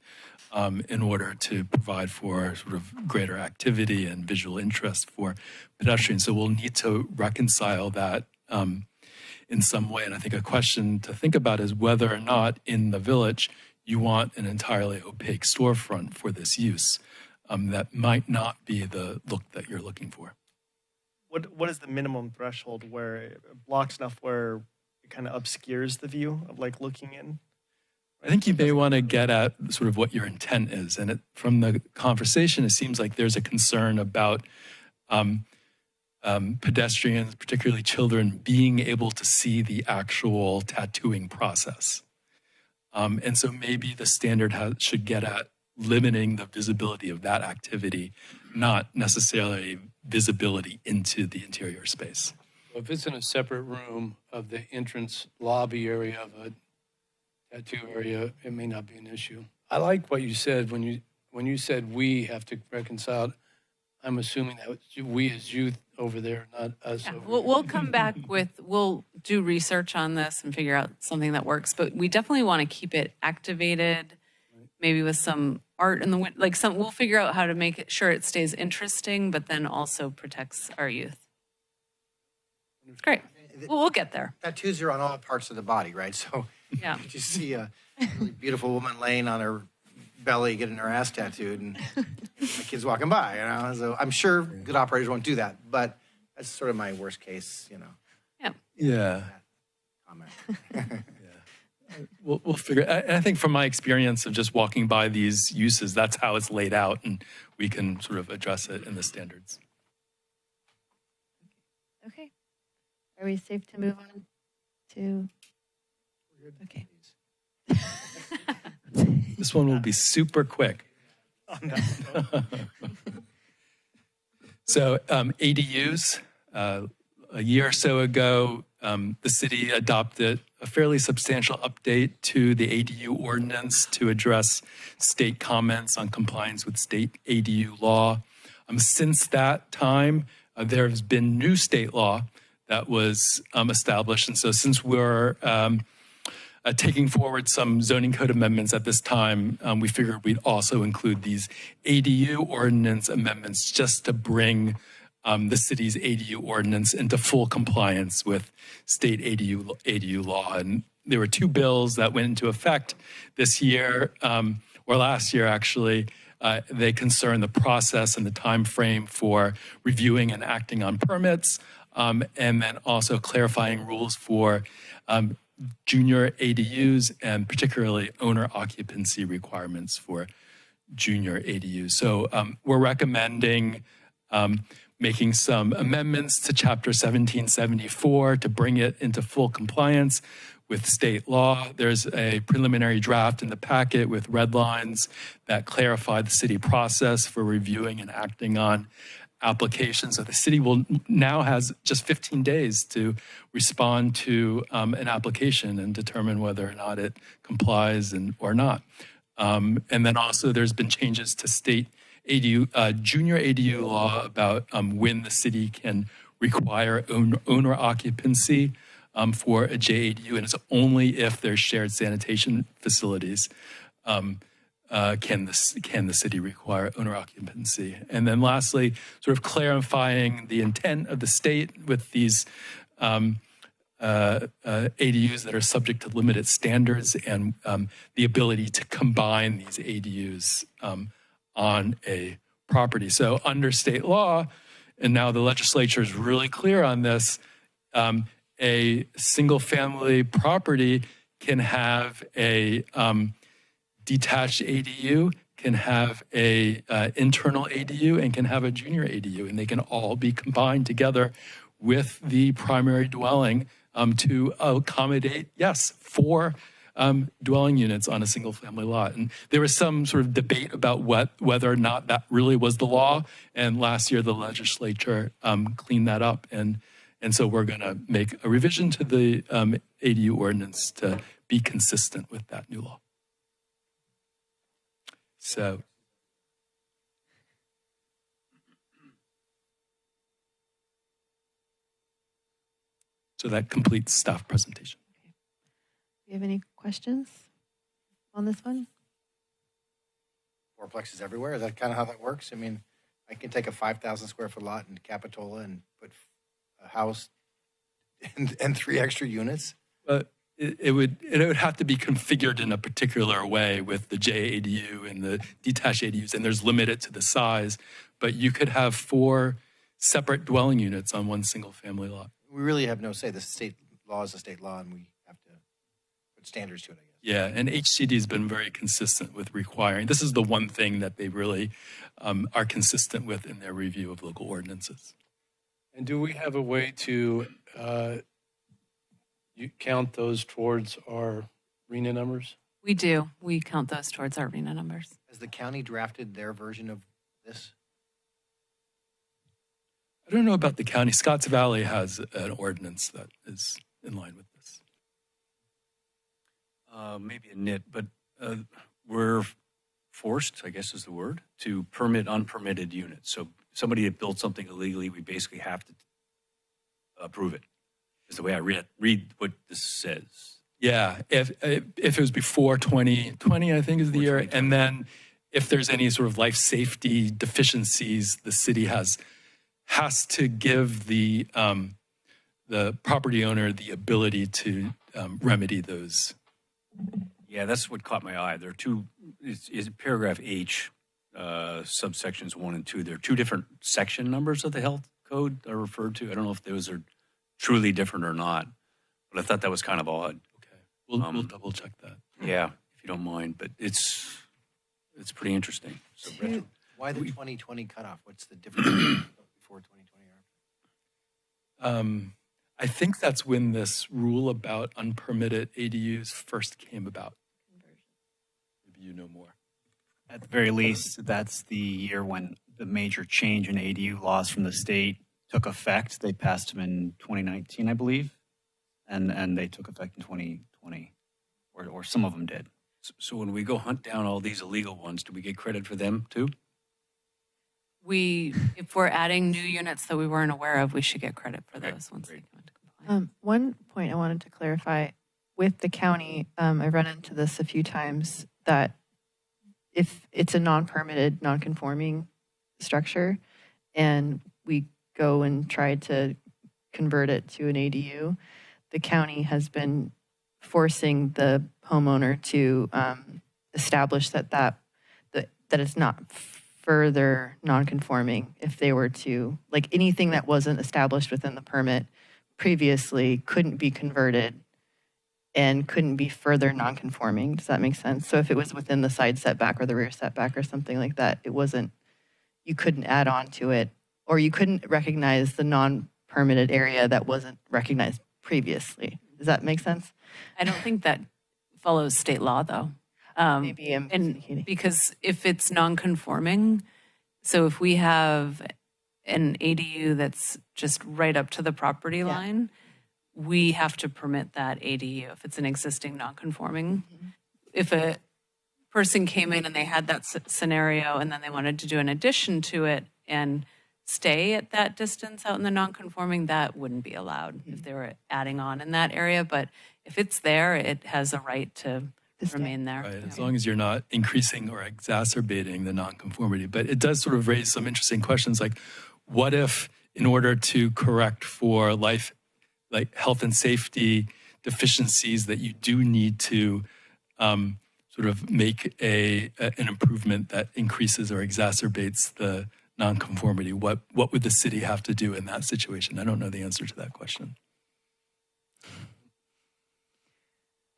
in order to provide for sort of greater activity and visual interest for pedestrians. So we'll need to reconcile that in some way. And I think a question to think about is whether or not in the village you want an entirely opaque storefront for this use. That might not be the look that you're looking for. What is the minimum threshold where it blocks enough where it kind of obscures the view of like looking in? I think you may want to get at sort of what your intent is. And from the conversation, it seems like there's a concern about pedestrians, particularly children, being able to see the actual tattooing process. And so maybe the standard should get at limiting the visibility of that activity, not necessarily visibility into the interior space. If it's in a separate room of the entrance lobby area of a tattoo area, it may not be an issue. I like what you said when you said we have to reconcile. I'm assuming that we as youth over there, not us Yeah, over we'll come back we'll do research on this and figure out something that works, but we definitely want to keep it activated, maybe with some art in the window, we'll figure out how to make it sure it stays interesting, but then also protects our youth. It's great. We'll get there. Tattoos are on all parts of the body, right? So Yeah. you just see a really beautiful woman laying on her belly getting her ass tattooed and the kids walking by, you know? So I'm sure good operators won't do that, but that's sort of my worst case, you know. Yeah. Comment. We'll figure. I think from my experience of just walking by these uses, that's how it's laid out, and we can sort of address it in the standards. Okay. Are we safe to move on to? Okay. This one will be super quick. So ADUs, a year or so ago, the city adopted a fairly substantial update to the ADU ordinance to address state comments on compliance with state ADU law. Since that time, there has been new state law that was established. And so since we're taking forward some zoning code amendments at this time, we figured we'd also include these ADU ordinance amendments just to bring the city's ADU ordinance into full compliance with state ADU law. And there were two bills that went into effect this year, or last year actually. They concern the process and the time frame for reviewing and acting on permits, and then also clarifying rules for junior ADUs and particularly owner occupancy requirements for junior ADUs. So we're recommending making some amendments to Chapter 1774 to bring it into full compliance with state law. There's a preliminary draft in the packet with red lines that clarify the city process for reviewing and acting on applications. So the city will now has just 15 days to respond to an application and determine whether or not it complies or not. And then also there's been changes to state ADU, junior ADU law about when the city can require owner occupancy for a JADU, and it's only if there's shared sanitation facilities can the city require owner occupancy. And then lastly, sort of clarifying the intent of the state with these ADUs that are subject to limited standards and the ability to combine these ADUs on a property. So under state law, and now the legislature is really clear on this, a single family property can have a detached ADU, can have a internal ADU, and can have a junior ADU, and they can all be combined together with the primary dwelling to accommodate, yes, 4 dwelling units on a single family lot. And there was some sort of debate about whether or not that really was the law. And last year, the legislature cleaned that up. And so we're going to make a revision to the ADU ordinance to be consistent with that new law. So that completes staff presentation. Do you have any questions on this one? Fourplexes everywhere. Is that kind of how that works? I mean, I can take a 5,000 square foot lot in Capitola and put a house and 3 extra units. But it would have to be configured in a particular way with the JADU and the detached ADUs, and there's limited to the size. But you could have 4 separate dwelling units on one single family lot. We really have no say. The state law is a state law, and we have to put standards to it, I guess. Yeah, and HCD has been very consistent with requiring. This is the one thing that they really are consistent with in their review of local ordinances. And do we have a way to you count those towards our RENA numbers? We do. We count those towards our RENA numbers. Has the county drafted their version of this? I don't know about the county. Scotts Valley has an ordinance that is in line with this. Maybe a nit, but we're forced, I guess is the word, to permit unpermitted units. So somebody that built something illegally, we basically have to approve it, is the way I read what this says. Yeah, if it was before 2020, I think is the year, and then if there's any sort of life safety deficiencies, the city has to give the property owner the ability to remedy those. Yeah, that's what caught my eye. There are 2, is paragraph H, subsections 1 and 2. There are 2 different section numbers of the health code are referred to. I don't know if those are truly different or not, but I thought that was kind of odd. Okay, we'll double check that. Yeah, if you don't mind, but it's pretty interesting. So, Why the 2020 cutoff? What's the difference before 2020 or after? I think that's when this rule about unpermitted ADUs first came about. Maybe you know more. At the very least, that's the year when the major change in ADU laws from the state took effect. They passed them in 2019, I believe, and they took effect in 2020, or some of them did. So when we go hunt down all these illegal ones, do we get credit for them too? If we're adding new units that we weren't aware of, we should get credit for those once they come into compliance. One point I wanted to clarify with the county, I've run into this a few times, that if it's a non-permitted, non-conforming structure and we go and try to convert it to an ADU, the county has been forcing the homeowner to establish that it's not further non-conforming. If they were to, like, anything that wasn't established within the permit previously couldn't be converted and couldn't be further non-conforming. Does that make sense? So if it was within the side setback or the rear setback or something like that, you couldn't add on to it, or you couldn't recognize the non-permitted area that wasn't recognized previously. Does that make sense? I don't think that follows state law, though. Maybe I'm and thinking. because if it's non-conforming, so if we have an ADU that's just right up to the property line, we have to permit that ADU if it's an existing non-conforming. If a person came in and they had that scenario and then they wanted to do an addition to it and stay at that distance out in the non-conforming, that wouldn't be allowed if they were adding on in that area. But if it's there, it has a right to remain there. Right, as long as you're not increasing or exacerbating the nonconformity. But it does sort of raise some interesting questions, like what if, in order to correct for health and safety deficiencies, that you do need to sort of make an improvement that increases or exacerbates the nonconformity? What would the city have to do in that situation? I don't know the answer to that question.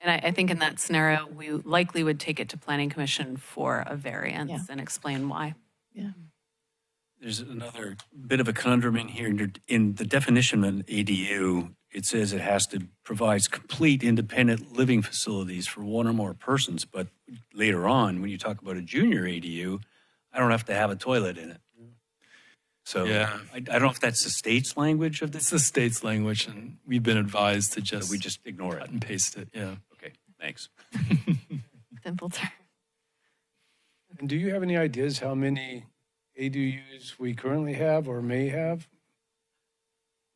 And I think in that scenario, we likely would take it to Planning Commission for a variance and explain why. Yeah. There's another bit of a conundrum in here. In the definition of an ADU, it says it has to provide complete independent living facilities for one or more persons. But later on, when you talk about a junior ADU, I don't have to have a toilet in it. So Yeah. I don't know if that's the state's language of It's this. the state's language, and we've been advised to just We just ignore it. cut and paste it. Yeah. Okay, thanks. Simple term. And do you have any ideas how many ADUs we currently have or may have,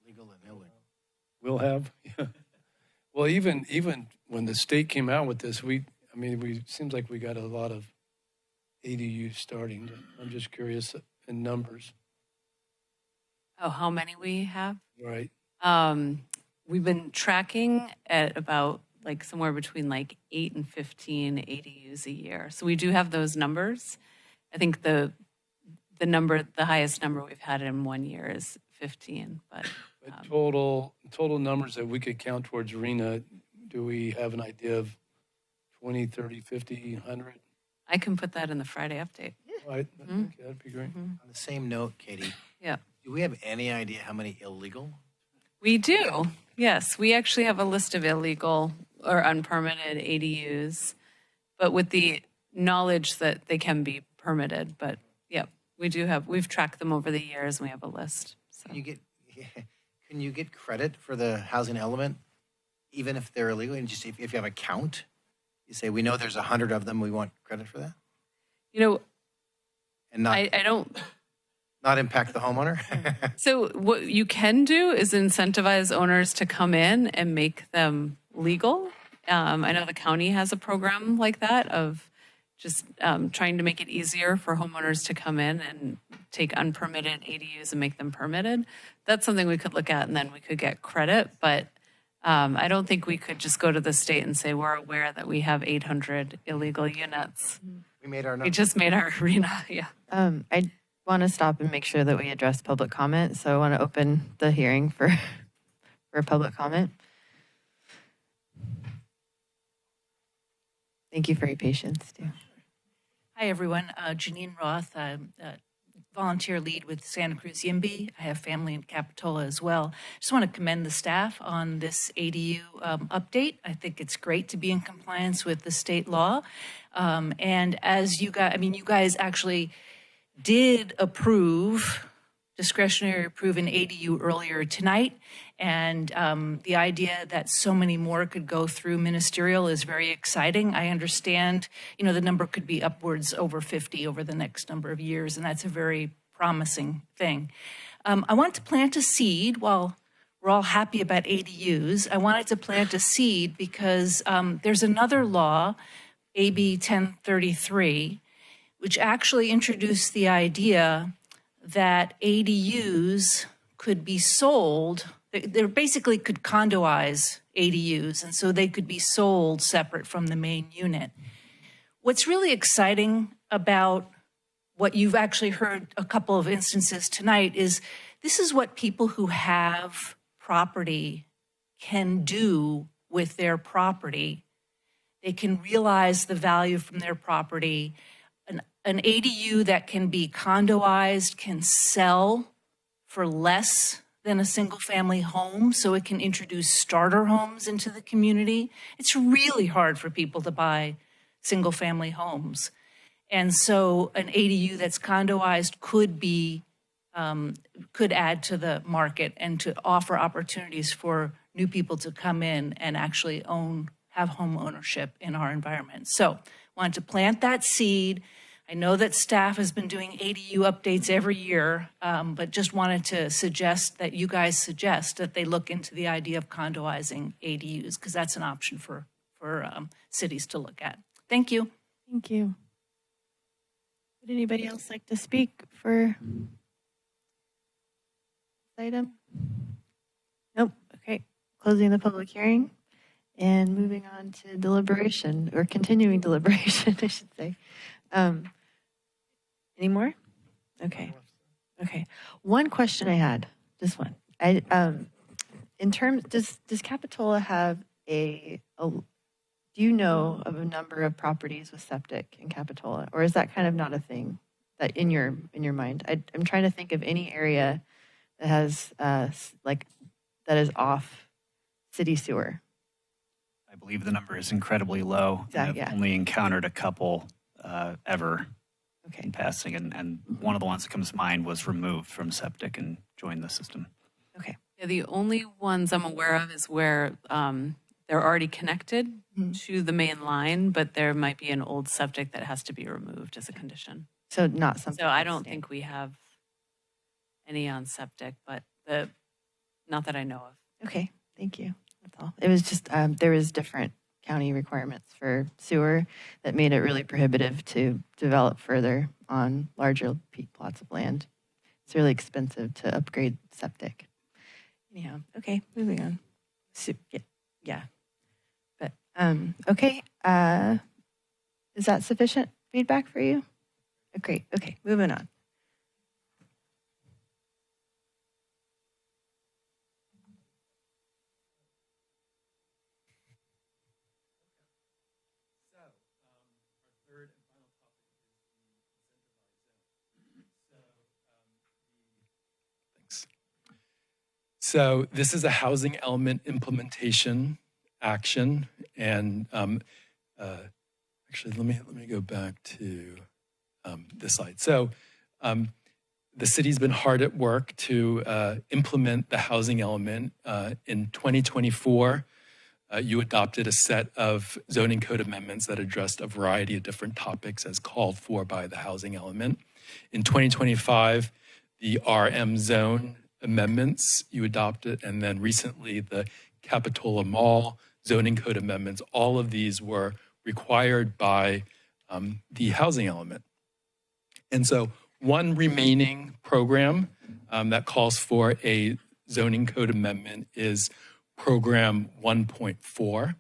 Legal and illegal. will have? Yeah. Well, even when the state came out with this, seems like we got a lot of ADUs starting. I'm just curious in numbers, Oh, how many we have? right? We've been tracking at about like somewhere between like 8 and 15 ADUs a year. So we do have those numbers. I think the highest number we've had in 1 year is 15. But But total numbers that we could count towards RENA, do we have an idea of 20, 30, 50, 100? I can put that in the Friday update. Right? Okay, that'd be great. On the same note, Katie, Yeah. do we have any idea how many illegal? We do. Yes, we actually have a list of illegal or unpermitted ADUs, but with the knowledge that they can be permitted. But yeah, we've tracked them over the years and we have a list. So. Can you get credit for the housing element, even if they're illegal? And just if you have a count, you say, we know there's 100 of them, we want credit for that? You know, And not, I don't. not impact the homeowner? So what you can do is incentivize owners to come in and make them legal. I know the county has a program like that of just trying to make it easier for homeowners to come in and take unpermitted ADUs and make them permitted. That's something we could look at and then we could get credit. But I don't think we could just go to the state and say, we're aware that we have 800 illegal units. We made our We numbers. just made our arena, yeah. I want to stop and make sure that we address public comment. So I want to open the hearing for public comment. Thank you for your patience, too. Hi, everyone. Janine Roth. I'm a volunteer lead with Santa Cruz YIMBY. I have family in Capitola as well. Just want to commend the staff on this ADU update. I think it's great to be in compliance with the state law. And as you guys actually did discretionary approve an ADU earlier tonight. And the idea that so many more could go through ministerial is very exciting. I understand, the number could be upwards over 50 over the next number of years, and that's a very promising thing. I want to plant a seed while we're all happy about ADUs. I wanted to plant a seed because there's another law, AB 1033, which actually introduced the idea that ADUs could be sold. They basically could condoize ADUs, and so they could be sold separate from the main unit. What's really exciting about what you've actually heard a couple of instances tonight is this is what people who have property can do with their property. They can realize the value from their property. An ADU that can be condoized can sell for less than a single-family home, so it can introduce starter homes into the community. It's really hard for people to buy single-family homes. And so an ADU that's condoized could add to the market and to offer opportunities for new people to come in and actually have home ownership in our environment. So wanted to plant that seed. I know that staff has been doing ADU updates every year, but just wanted to suggest that you guys suggest that they look into the idea of condoizing ADUs, because that's an option for cities to look at. Thank you. Thank you. Would anybody else like to speak for this item? Nope. Okay. Closing the public hearing and moving on to deliberation, or continuing deliberation, I should say. Any more? Okay. Okay. One question I had, just one. In terms, does Capitola have do you know of a number of properties with septic in Capitola, or is that kind of not a thing that in your mind? I'm trying to think of any area that has that is off city sewer? I believe the number is incredibly low. I've Yeah. only encountered a couple ever Okay. in passing, and one of the ones that comes to mind was removed from septic and joined the system. Okay. Yeah, the only ones I'm aware of is where they're already connected to the main line, but there might be an old septic that has to be removed as a condition. So not something. So I that's don't standard. think we have any on septic, but not that I know of. Okay, thank you. That's all. It was just, there was different county requirements for sewer that made it really prohibitive to develop further on larger plots of land. It's really expensive to upgrade septic. Anyhow, okay, moving on. Yeah. But, okay, is that sufficient feedback for you? Great, okay, moving on. So this is a housing element implementation action, and actually, let me go back to this slide. So the city's been hard at work to implement the housing element. In 2024, you adopted a set of zoning code amendments that addressed a variety of different topics as called for by the housing element. In 2025, the RM zone amendments you adopted, and then recently the Capitola Mall zoning code amendments, all of these were required by the housing element. And so one remaining program that calls for a zoning code amendment is program 1.4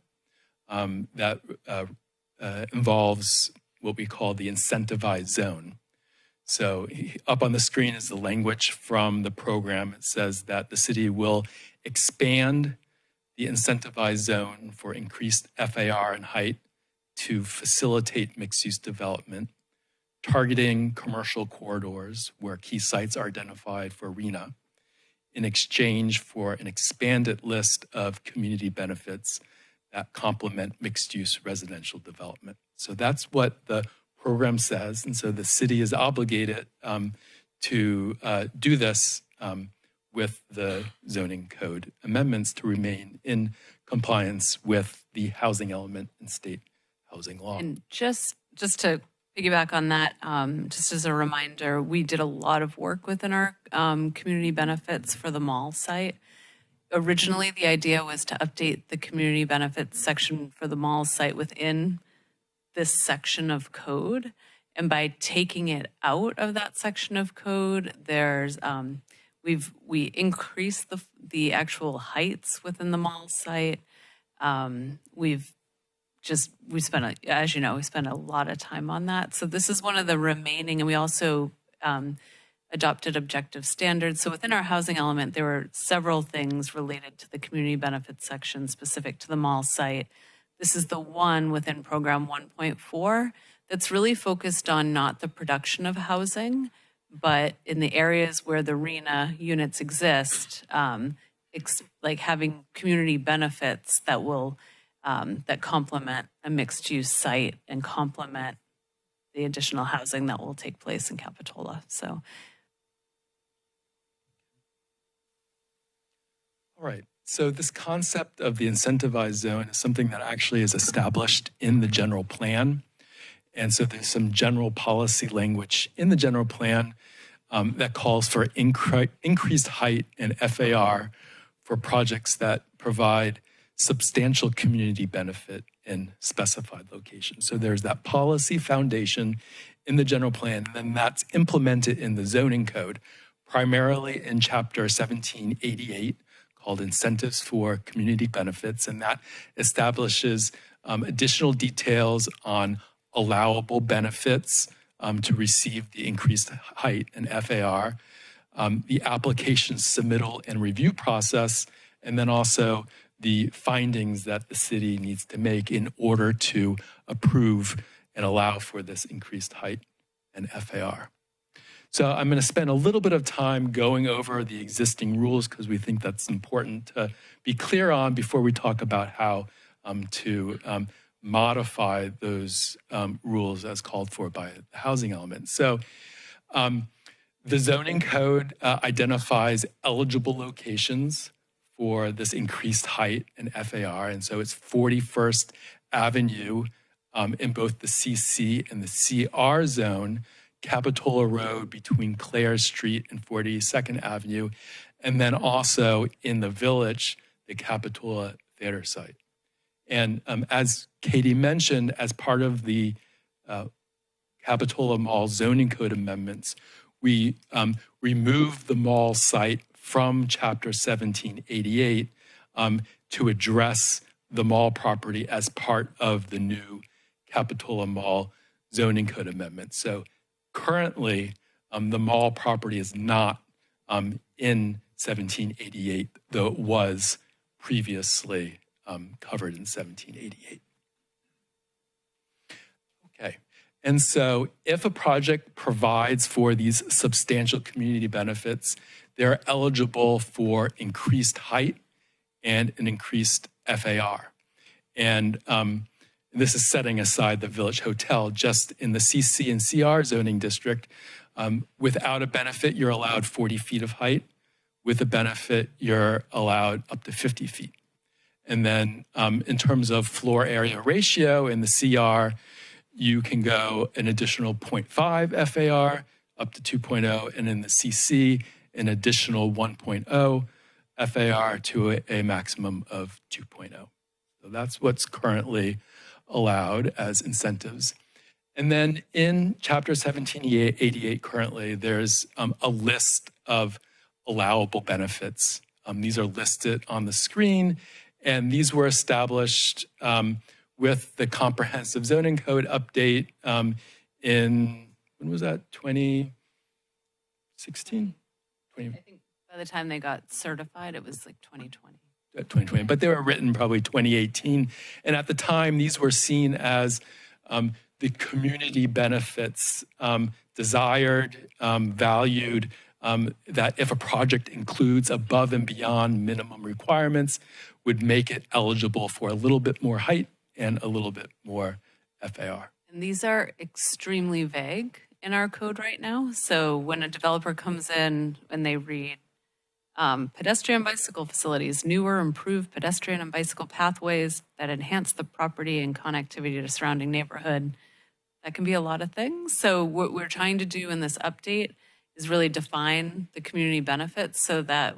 that involves what we call the incentivized zone. So up on the screen is the language from the program. It says that the city will expand the incentivized zone for increased FAR and height to facilitate mixed-use development, targeting commercial corridors where key sites are identified for RENA in exchange for an expanded list of community benefits that complement mixed-use residential development. So that's what the program says, and so the city is obligated to do this with the zoning code amendments to remain in compliance with the housing element and state housing law. And just to piggyback on that, just as a reminder, we did a lot of work within our community benefits for the mall site. Originally, the idea was to update the community benefits section for the mall site within this section of code. And by taking it out of that section of code, there's we increased the actual heights within the mall site. We spent, as you know, we spent a lot of time on that. So this is one of the remaining, and we also adopted objective standards. So within our housing element, there were several things related to the community benefits section specific to the mall site. This is the one within program 1.4 that's really focused on not the production of housing, but in the areas where the RENA units exist, like having community benefits that will that complement a mixed-use site and complement the additional housing that will take place in Capitola. So, All right. So this concept of the incentivized zone is something that actually is established in the general plan. And so there's some general policy language in the general plan that calls for increased height and FAR for projects that provide substantial community benefit in specified locations. So there's that policy foundation in the general plan, and then that's implemented in the zoning code, primarily in chapter 1788, called Incentives for Community Benefits, and that establishes additional details on allowable benefits to receive the increased height and FAR, the application submittal and review process, and then also the findings that the city needs to make in order to approve and allow for this increased height and FAR. So I'm going to spend a little bit of time going over the existing rules because we think that's important to be clear on before we talk about how to modify those rules as called for by the housing element. So the zoning code identifies eligible locations for this increased height and FAR. And so it's 41st Avenue in both the CC and the CR zone, Capitola Road between Clare Street and 42nd Avenue, and then also in the Village, the Capitola Theater site. And as Katie mentioned, as part of the Capitola Mall zoning code amendments, we removed the mall site from Chapter 1788 to address the mall property as part of the new Capitola Mall zoning code amendment. So currently, the mall property is not in 1788, though it was previously covered in 1788. Okay, and so if a project provides for these substantial community benefits, they're eligible for increased height and an increased FAR. And this is setting aside the Village Hotel. Just in the CC and CR zoning district, without a benefit, you're allowed 40 feet of height. With a benefit, you're allowed up to 50 feet. And then in terms of floor area ratio in the CR, you can go an additional 0.5 FAR up to 2.0, and in the CC, an additional 1.0 FAR to a maximum of 2.0. So that's what's currently allowed as incentives. And then in Chapter 1788 currently, there's a list of allowable benefits. These are listed on the screen, and these were established with the comprehensive zoning code update in, when was that, 2016? I think by the time they got certified, it was like 2020. 2020, but they were written probably 2018. And at the time, these were seen as the community benefits desired, valued, that if a project includes above and beyond minimum requirements, would make it eligible for a little bit more height and a little bit more FAR. And these are extremely vague in our code right now. So when a developer comes in and they read pedestrian bicycle facilities, newer improved pedestrian and bicycle pathways that enhance the property and connectivity to surrounding neighborhood, that can be a lot of things. So what we're trying to do in this update is really define the community benefits so that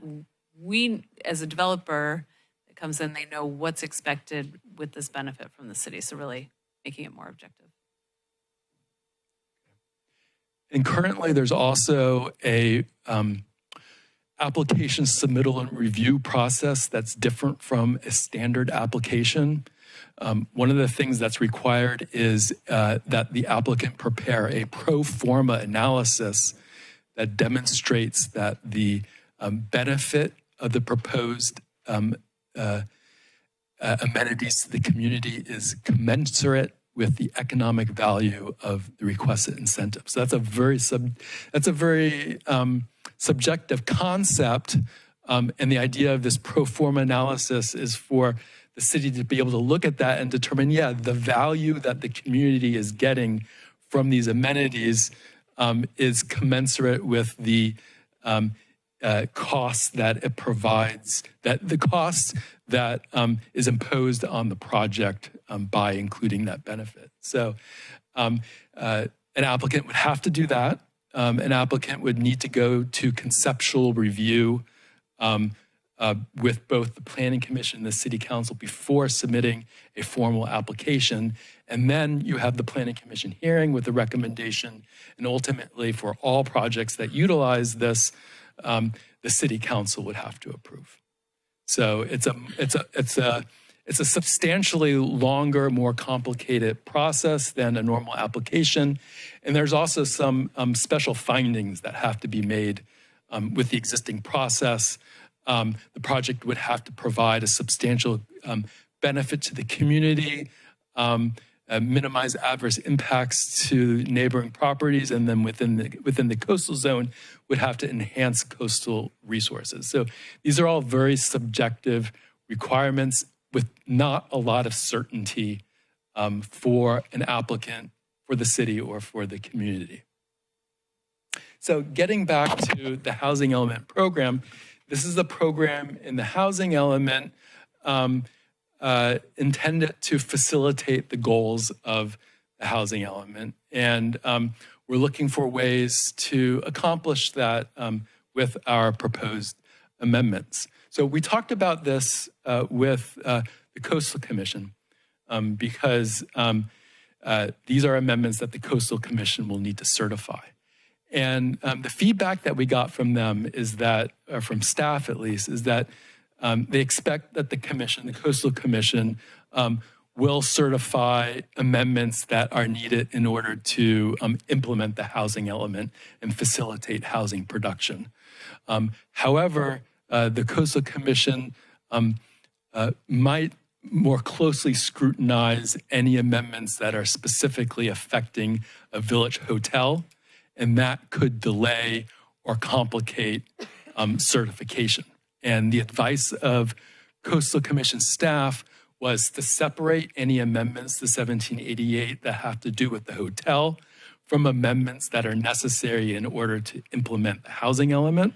we, as a developer that comes in, they know what's expected with this benefit from the city. So really making it more objective. And currently there's also a application submittal and review process that's different from a standard application. One of the things that's required is that the applicant prepare a pro forma analysis that demonstrates that the benefit of the proposed amenities to the community is commensurate with the economic value of the requested incentive. So that's a very subjective concept, and the idea of this pro forma analysis is for the city to be able to look at that and determine, yeah, the value that the community is getting from these amenities is commensurate with the costs that it provides, that the cost that is imposed on the project by including that benefit. So an applicant would have to do that. An applicant would need to go to conceptual review with both the Planning Commission and the City Council before submitting a formal application. And then you have the Planning Commission hearing with the recommendation. And ultimately, for all projects that utilize this, the City Council would have to approve. So it's a substantially longer, more complicated process than a normal application. And there's also some special findings that have to be made with the existing process. The project would have to provide a substantial benefit to the community. minimize adverse impacts to neighboring properties, and then within the coastal zone would have to enhance coastal resources. So these are all very subjective requirements with not a lot of certainty for an applicant, for the city, or for the community. So getting back to the housing element program, this is a program in the housing element intended to facilitate the goals of the housing element. And we're looking for ways to accomplish that with our proposed amendments. So we talked about this with the Coastal Commission because these are amendments that the Coastal Commission will need to certify. And the feedback that we got from them is that, or from staff at least, is that they expect that the commission, the Coastal Commission, will certify amendments that are needed in order to implement the housing element and facilitate housing production. However, the Coastal Commission might more closely scrutinize any amendments that are specifically affecting a village hotel, and that could delay or complicate certification. And the advice of Coastal Commission staff was to separate any amendments to 1788 that have to do with the hotel from amendments that are necessary in order to implement the housing element.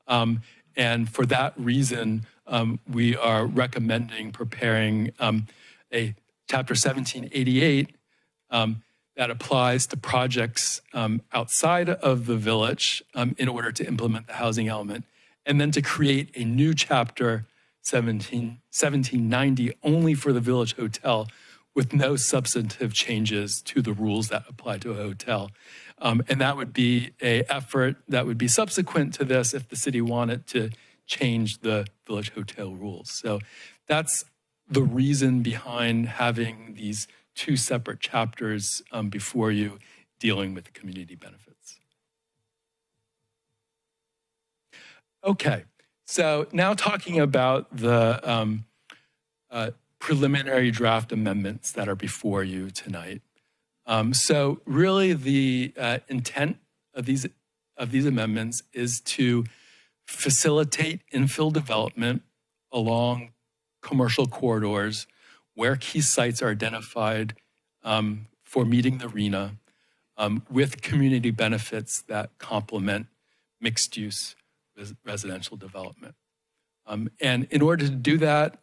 And for that reason, we are recommending preparing a Chapter 1788 that applies to projects outside of the village in order to implement the housing element, and then to create a new Chapter 1790 only for the village hotel with no substantive changes to the rules that apply to a hotel. And that would be an effort that would be subsequent to this if the city wanted to change the village hotel rules. So that's the reason behind having these two separate chapters before you dealing with community benefits. Okay, so now talking about the preliminary draft amendments that are before you tonight. So really the intent of these amendments is to facilitate infill development along commercial corridors where key sites are identified for meeting the RENA with community benefits that complement mixed use residential development. And in order to do that,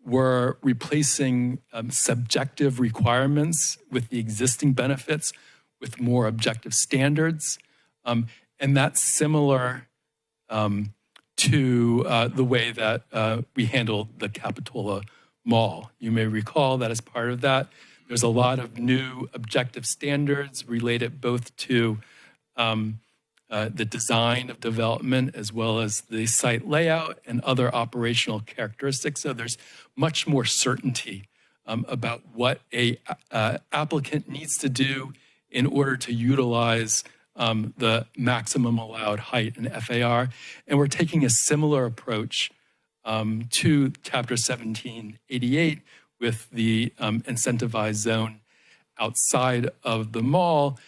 we're replacing subjective requirements with the existing benefits with more objective standards. And that's similar to the way that we handled the Capitola Mall. You may recall that as part of that, there's a lot of new objective standards related both to the design of development as well as the site layout and other operational characteristics. So there's much more certainty about what a applicant needs to do in order to utilize the maximum allowed height in FAR. And we're taking a similar approach to Chapter 1788 with the incentivized zone outside of the mall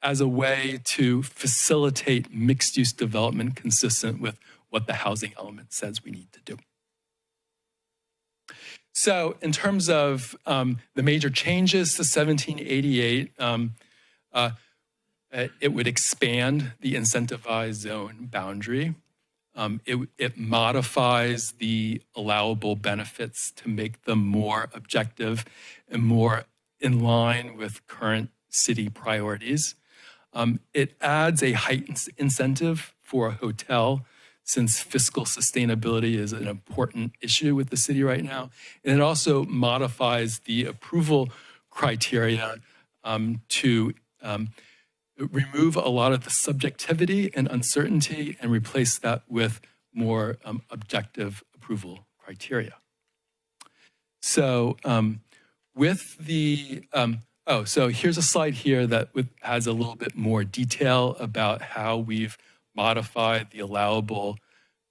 as a way to facilitate mixed-use development consistent with what the housing element says we need to do. So in terms of the major changes to 1788, it would expand the incentivized zone boundary. It modifies the allowable benefits to make them more objective and more in line with current city priorities. It adds a heightened incentive for a hotel since fiscal sustainability is an important issue with the city right now. And it also modifies the approval criteria to remove a lot of the subjectivity and uncertainty and replace that with more objective approval criteria. So with the, so here's a slide here that has a little bit more detail about how we've modified the allowable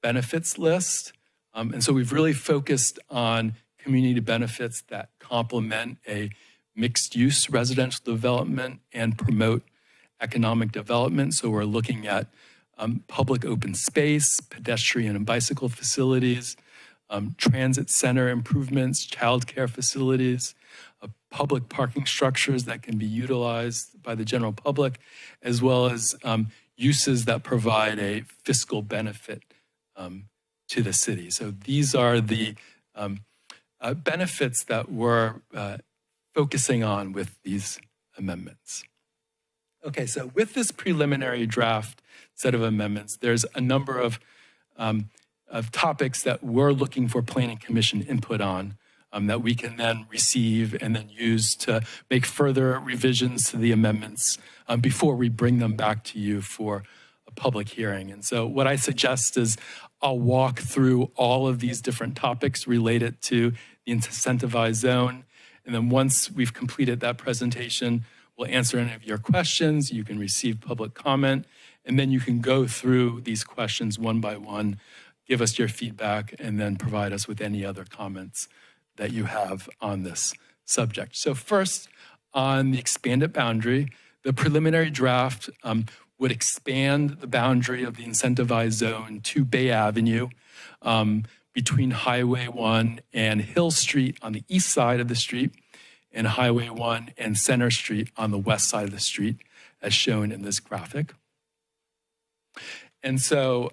benefits list. And so we've really focused on community benefits that complement a mixed-use residential development and promote economic development. So we're looking at public open space, pedestrian and bicycle facilities, transit center improvements, childcare facilities, public parking structures that can be utilized by the general public, as well as uses that provide a fiscal benefit to the city. So these are the benefits that we're focusing on with these amendments. Okay, so with this preliminary draft set of amendments, there's a number of topics that we're looking for Planning Commission input on that we can then receive and then use to make further revisions to the amendments before we bring them back to you for a public hearing. And so what I suggest is I'll walk through all of these different topics related to the incentivized zone. And then once we've completed that presentation, we'll answer any of your questions. You can receive public comment, and then you can go through these questions one by one, give us your feedback, and then provide us with any other comments that you have on this subject. So first, on the expanded boundary, the preliminary draft would expand the boundary of the incentivized zone to Bay Avenue between Highway 1 and Hill Street on the east side of the street, and Highway 1 and Center Street on the west side of the street, as shown in this graphic. And so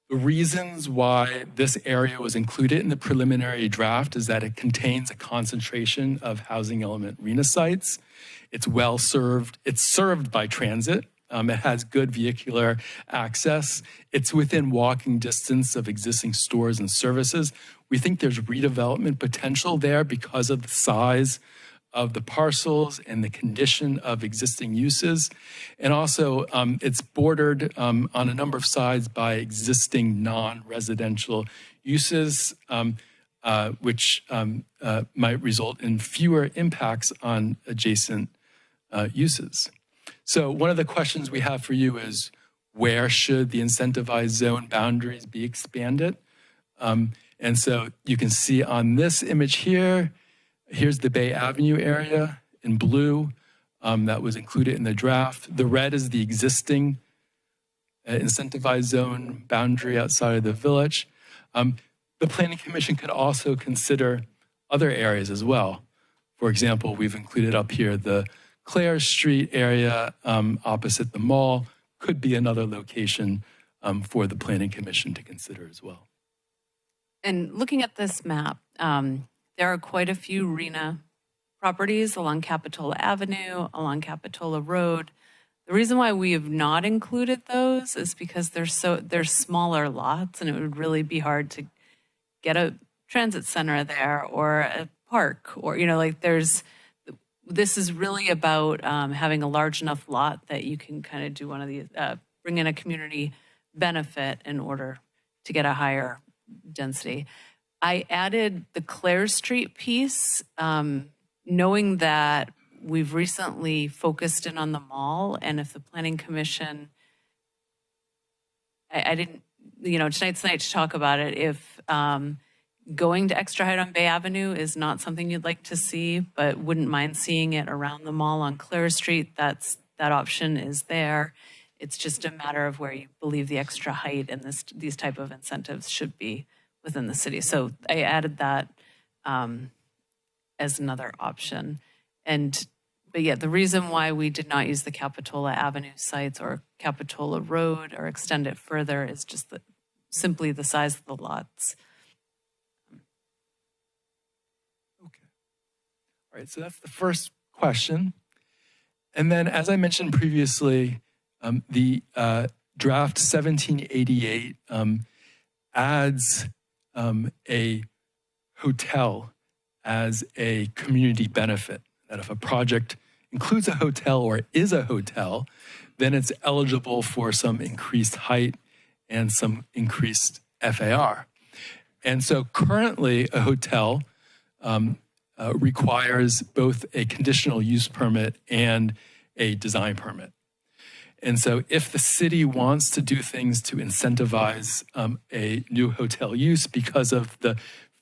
the reasons why this area was included in the preliminary draft is that it contains a concentration of housing element RHNA sites. It's well served. It's served by transit. It has good vehicular access. It's within walking distance of existing stores and services. We think there's redevelopment potential there because of the size of the parcels and the condition of existing uses. And also, it's bordered on a number of sides by existing non-residential uses, which might result in fewer impacts on adjacent uses. So one of the questions we have for you is, where should the incentivized zone boundaries be expanded? And so you can see on this image here, here's the Bay Avenue area in blue that was included in the draft. The red is the existing incentivized zone boundary outside of the village. The Planning Commission could also consider other areas as well. For example, we've included up here the Clare Street area opposite the mall could be another location for the Planning Commission to consider as well. And looking at this map, there are quite a few RHNA properties along Capitola Avenue, along Capitola Road. The reason why we have not included those is because they're smaller lots, and it would really be hard to get a transit center there or a park, or this is really about having a large enough lot that you can kind of do one of these, bring in a community benefit in order to get a higher density. I added the Clare Street piece, knowing that we've recently focused in on the mall, and if the Planning Commission, I didn't, tonight's the night to talk about it. If going to Extra Height on Bay Avenue is not something you'd like to see, but wouldn't mind seeing it around the mall on Clare Street, that option is there. It's just a matter of where you believe the extra height and these type of incentives should be within the city. So I added that as another option. But yeah, the reason why we did not use the Capitola Avenue sites or Capitola Road or extend it further is just simply the size of the lots. Okay. All right, so that's the first question. And then, as I mentioned previously, the draft 1788 adds a hotel as a community benefit. That if a project includes a hotel or is a hotel, then it's eligible for some increased height and some increased FAR. And so currently a hotel requires both a conditional use permit and a design permit. And so if the city wants to do things to incentivize a new hotel use because of the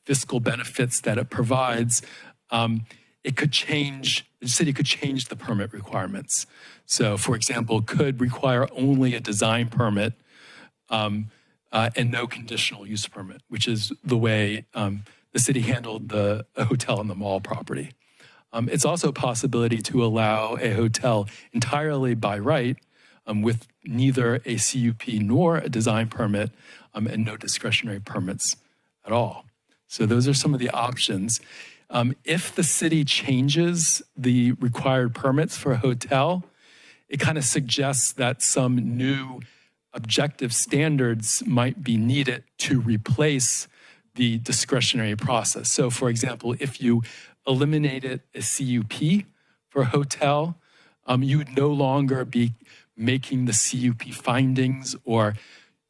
fiscal benefits that it provides, it could change, the city could change the permit requirements. So, for example, could require only a design permit and no conditional use permit, which is the way the city handled the hotel on the mall property. It's also a possibility to allow a hotel entirely by right with neither a CUP nor a design permit and no discretionary permits at all. So those are some of the options. If the city changes the required permits for a hotel, it kind of suggests that some new objective standards might be needed to replace the discretionary process. So for example, if you eliminated a CUP for a hotel, you would no longer be making the CUP findings or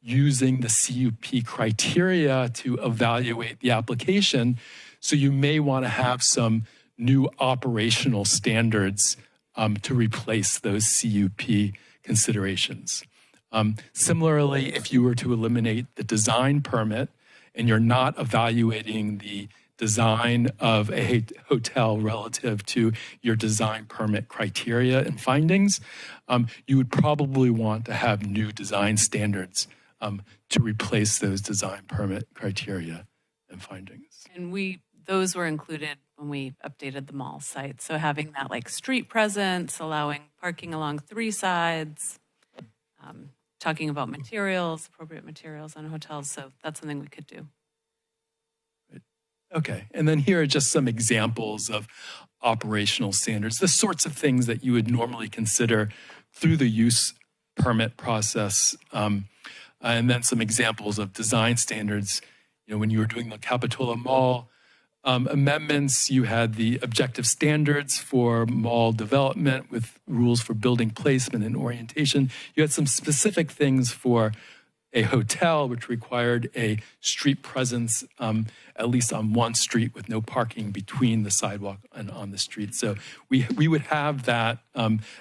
using the CUP criteria to evaluate the application. So you may want to have some new operational standards to replace those CUP considerations. Similarly, if you were to eliminate the design permit and you're not evaluating the design of a hotel relative to your design permit criteria and findings, you would probably want to have new design standards to replace those design permit criteria and findings. And those were included when we updated the mall site. So having that like street presence, allowing parking along 3 sides, talking about materials, appropriate materials on hotels. So that's something we could do. Okay, and then here are just some examples of operational standards, the sorts of things that you would normally consider through the use permit process, and then some examples of design standards. When you were doing the Capitola Mall amendments, you had the objective standards for mall development with rules for building placement and orientation. You had some specific things for a hotel, which required a street presence, at least on one street with no parking between the sidewalk and on the street. So we would have that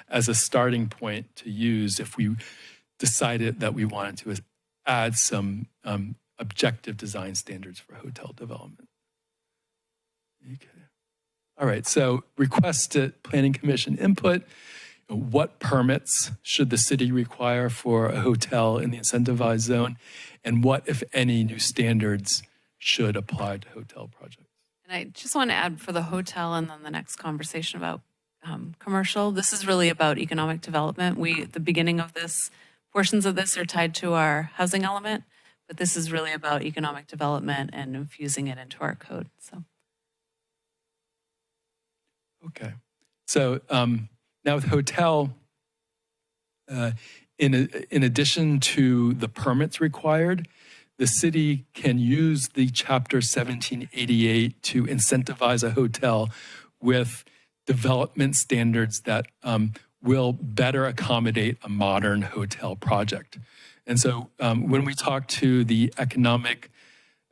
as a starting point to use if we decided that we wanted to add some objective design standards for hotel development. Okay. All right, so requested Planning Commission input. What permits should the city require for a hotel in the incentivized zone? And what, if any, new standards should apply to hotel projects? And I just want to add for the hotel and then the next conversation about commercial, this is really about economic development. The beginning of this, portions of this are tied to our housing element, but this is really about economic development and infusing it into our code. So. Okay. So now with hotel, in addition to the permits required, the city can use the Chapter 1788 to incentivize a hotel with development standards that will better accommodate a modern hotel project. And so when we talk to the economic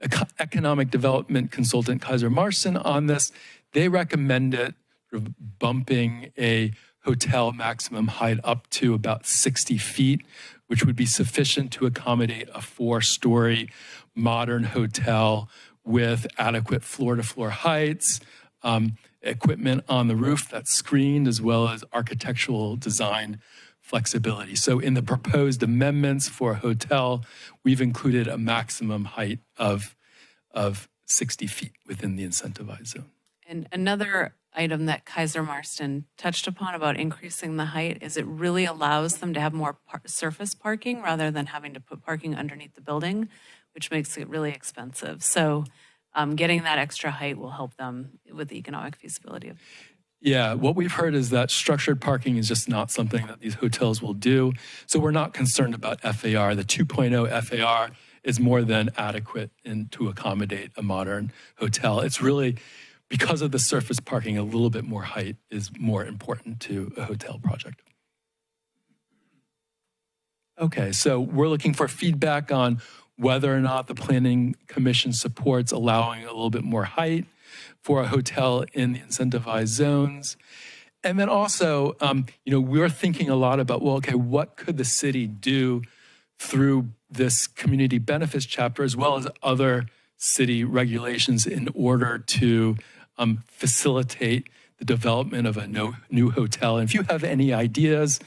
development consultant Kaiser Marston on this, they recommended sort of bumping a hotel maximum height up to about 60 feet, which would be sufficient to accommodate a 4-story modern hotel with adequate floor-to-floor heights, equipment on the roof that's screened, as well as architectural design flexibility. So in the proposed amendments for a hotel, we've included a maximum height of 60 feet within the incentivized zone. And another item that Kaiser Marston touched upon about increasing the height is it really allows them to have more surface parking rather than having to put parking underneath the building, which makes it really expensive. So getting that extra height will help them with the economic feasibility of it. Yeah, what we've heard is that structured parking is just not something that these hotels will do. So we're not concerned about FAR. The 2.0 FAR is more than adequate to accommodate a modern hotel. It's really, because of the surface parking, a little bit more height is more important to a hotel project. Okay, so we're looking for feedback on whether or not the Planning Commission supports allowing a little bit more height for a hotel in the incentivized zones. And then also, we're thinking a lot about, well, okay, what could the city do through this community benefits chapter, as well as other city regulations, in order to facilitate the development of a new hotel. And if you have any ideas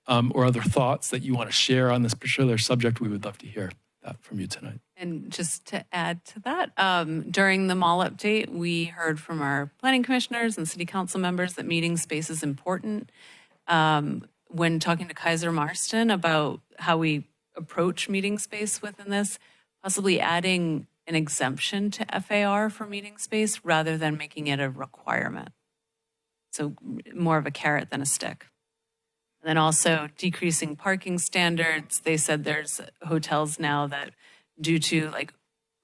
or other thoughts that you want to share on this particular subject, we would love to hear that from you tonight. And just to add to that, during the mall update, we heard from our planning commissioners and city council members that meeting space is important. When talking to Kaiser Marston about how we approach meeting space within this, possibly adding an exemption to FAR for meeting space rather than making it a requirement. So more of a carrot than a stick. And then also decreasing parking standards. They said there's hotels now that, due to like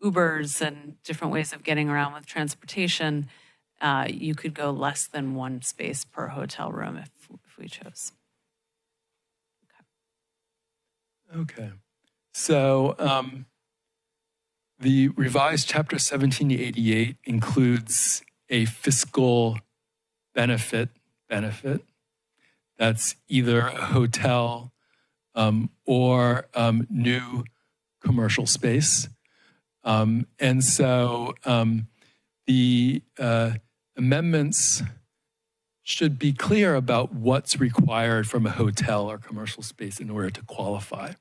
Ubers and different ways of getting around with transportation, you could go less than one space per hotel room if we chose. Okay. So the revised Chapter 1788 includes a fiscal benefit that's either a hotel or new commercial space. And so the amendments should be clear about what's required from a hotel or commercial space in order to qualify.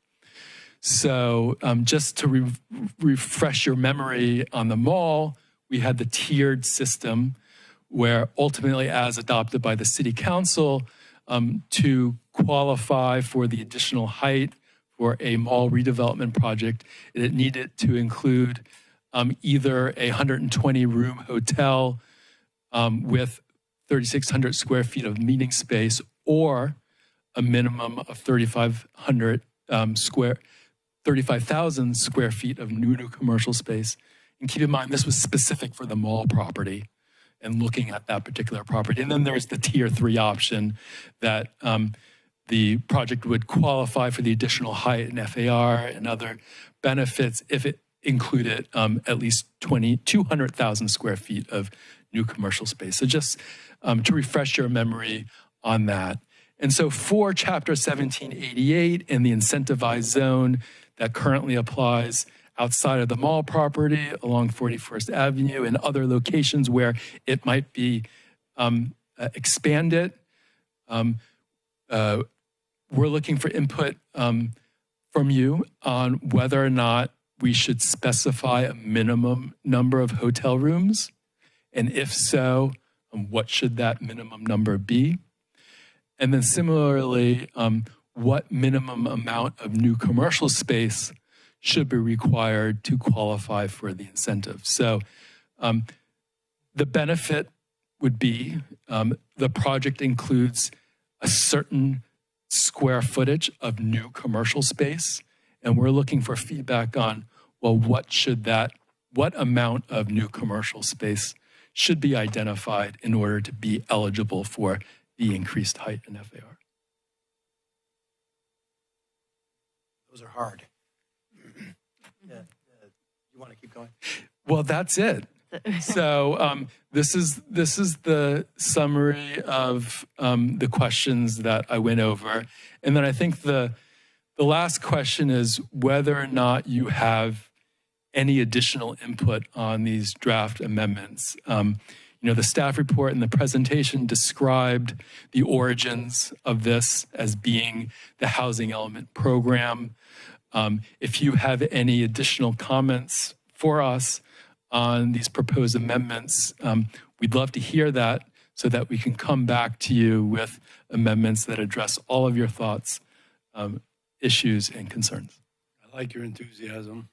So just to refresh your memory on the mall, we had the tiered system where ultimately, as adopted by the city council, to qualify for the additional height for a mall redevelopment project, it needed to include either a 120-room hotel with 3,600 square feet of meeting space, or a minimum of 35,000 square feet of new commercial space. And keep in mind, this was specific for the mall property and looking at that particular property. And then there's the tier 3 option that the project would qualify for the additional height and FAR and other benefits if it included at least 200,000 square feet of new commercial space. So just to refresh your memory on that. And so for Chapter 1788 and the incentivized zone that currently applies outside of the mall property along 41st Avenue and other locations where it might be expanded, we're looking for input from you on whether or not we should specify a minimum number of hotel rooms, and if so, what should that minimum number be? And then similarly, what minimum amount of new commercial space should be required to qualify for the incentive? So the benefit would be the project includes a certain square footage of new commercial space, and we're looking for feedback on, well, what amount of new commercial space should be identified in order to be eligible for the increased height in FAR. Those are hard. You want to keep going? Well, that's it. So this is the summary of the questions that I went over. And then I think the last question is whether or not you have any additional input on these draft amendments. The staff report and the presentation described the origins of this as being the housing element program. If you have any additional comments for us on these proposed amendments, we'd love to hear that so that we can come back to you with amendments that address all of your thoughts, issues, and concerns. I like your enthusiasm.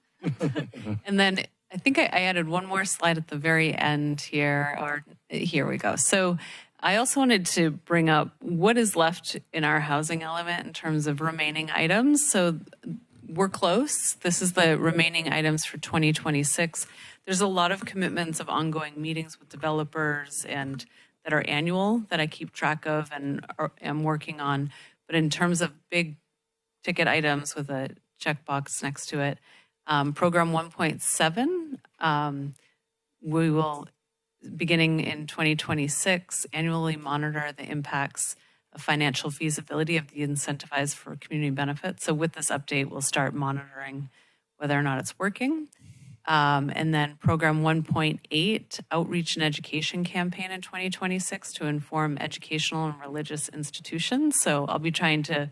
And then I think I added one more slide at the very end here, or here we go. So I also wanted to bring up what is left in our housing element in terms of remaining items. So we're close. This is the remaining items for 2026. There's a lot of commitments of ongoing meetings with developers and that are annual that I keep track of and am working on. But in terms of big ticket items with a checkbox next to it, Program 1.7, we will, beginning in 2026, annually monitor the impacts of financial feasibility of the incentivized for community benefits. So with this update, we'll start monitoring whether or not it's working. And then program 1.8, outreach and education campaign in 2026 to inform educational and religious institutions. So I'll be trying to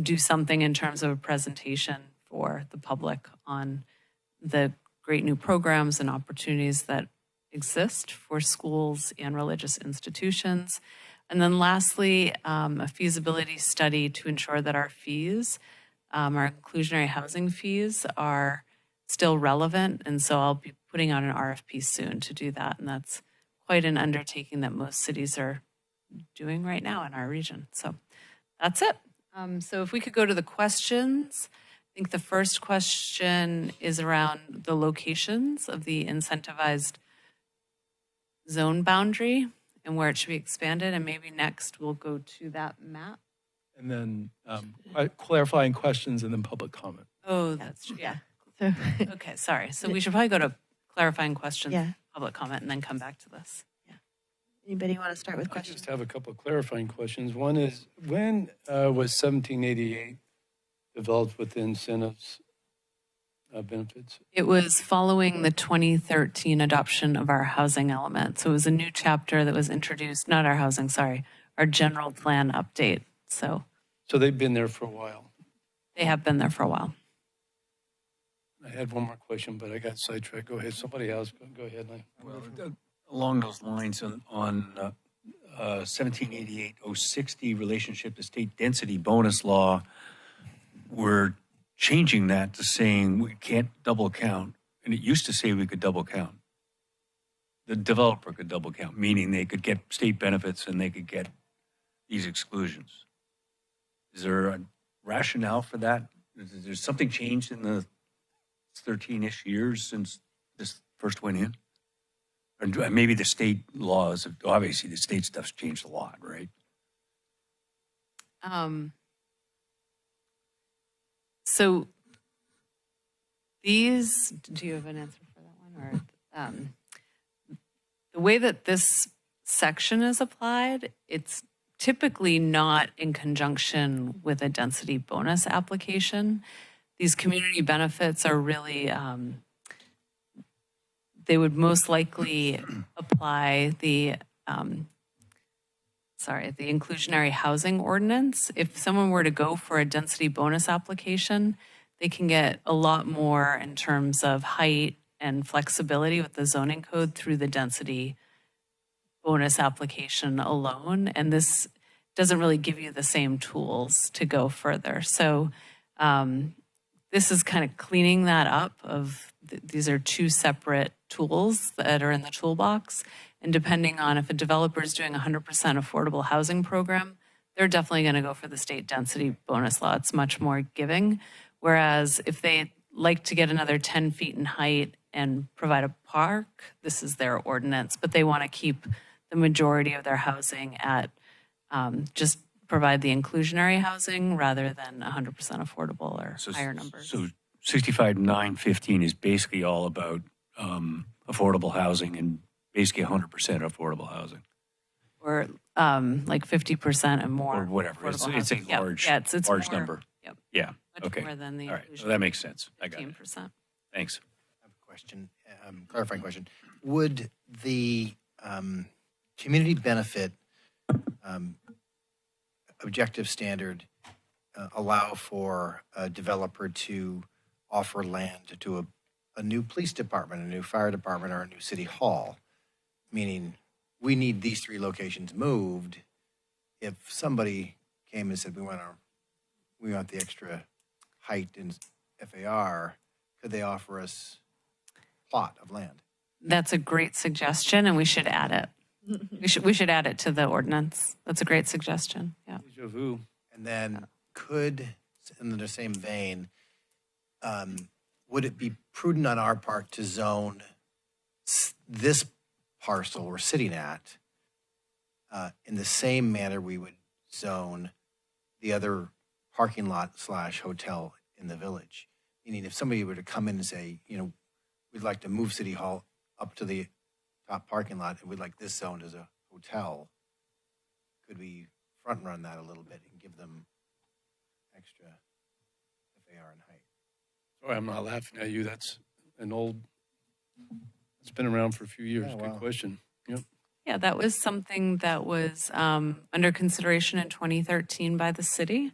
do something in terms of a presentation for the public on the great new programs and opportunities that exist for schools and religious institutions. And then lastly, a feasibility study to ensure that our fees, our inclusionary housing fees, are still relevant. And so I'll be putting out an RFP soon to do that. And that's quite an undertaking that most cities are doing right now in our region. So that's it. So if we could go to the questions. I think the first question is around the locations of the incentivized zone boundary and where it should be expanded. And maybe next we'll go to that map. And then clarifying questions and then public comment. Oh, that's true. Yeah. So, Okay, sorry. So we should probably go to clarifying questions, Yeah. public comment, and then come back to this. anybody want to start with I questions? just have a couple of clarifying questions. One is, when was 1788 developed with the incentives benefits? It was following the 2013 adoption of our housing element. So it was a new chapter that was introduced, not our housing, sorry, our general plan update. So So they've been there for a while. they have been there for a while. I had one more question, but I got sidetracked. Go ahead. Somebody else, go ahead. Well, along those lines, on 1788-060 relationship to state density bonus law, we're changing that to saying we can't double count. And it used to say we could double count. The developer could double count, meaning they could get state benefits and they could get these exclusions. Is there a rationale for that? Is there something changed in the 13-ish years since this first went in? Or maybe the state laws, obviously the state stuff's changed a lot, right? So these, do you have an answer for that one? Or the way that this section is applied, it's typically not in conjunction with a density bonus application. These community benefits are really, they would most likely apply the inclusionary housing ordinance. If someone were to go for a density bonus application, they can get a lot more in terms of height and flexibility with the zoning code through the density bonus application alone. And this doesn't really give you the same tools to go further. So this is kind of cleaning that up of these are two separate tools that are in the toolbox. And depending on if a developer is doing 100% affordable housing program, they're definitely going to go for the state density bonus law. It's much more giving. Whereas if they like to get another 10 feet in height and provide a park, this is their ordinance, but they want to keep the majority of their housing at just provide the inclusionary housing rather than 100% affordable or higher numbers. So 65-915 is basically all about affordable housing and basically 100% affordable housing. Or like 50% and more. Or whatever. It's a large, it's large more, number. Yep. Yeah. Much Okay. more than the All right. inclusion. So that makes sense. I got it. 15%. Thanks. I have a question, clarifying question. Would the community benefit objective standard allow for a developer to offer land to a new police department, a new fire department, or a new city hall? Meaning, we need these 3 locations moved. If somebody came and said, we want the extra height in FAR, could they offer us a plot of land? That's a great suggestion, and we should add it. We should add it to the ordinance. That's a great suggestion. Yeah. Deja vu. And then could, in the same vein, would it be prudent on our part to zone this parcel we're sitting at in the same manner we would zone the other parking lot / hotel in the village? Meaning if somebody were to come in and say, we'd like to move City Hall up to the top parking lot and we'd like this zoned as a hotel, could we front run that a little bit and give them extra FAR and height? Sorry, I'm not laughing at you. That's an old, it's been around for a few years. Oh, Good wow. question. Yep. Yeah, that was something that was under consideration in 2013 by the city.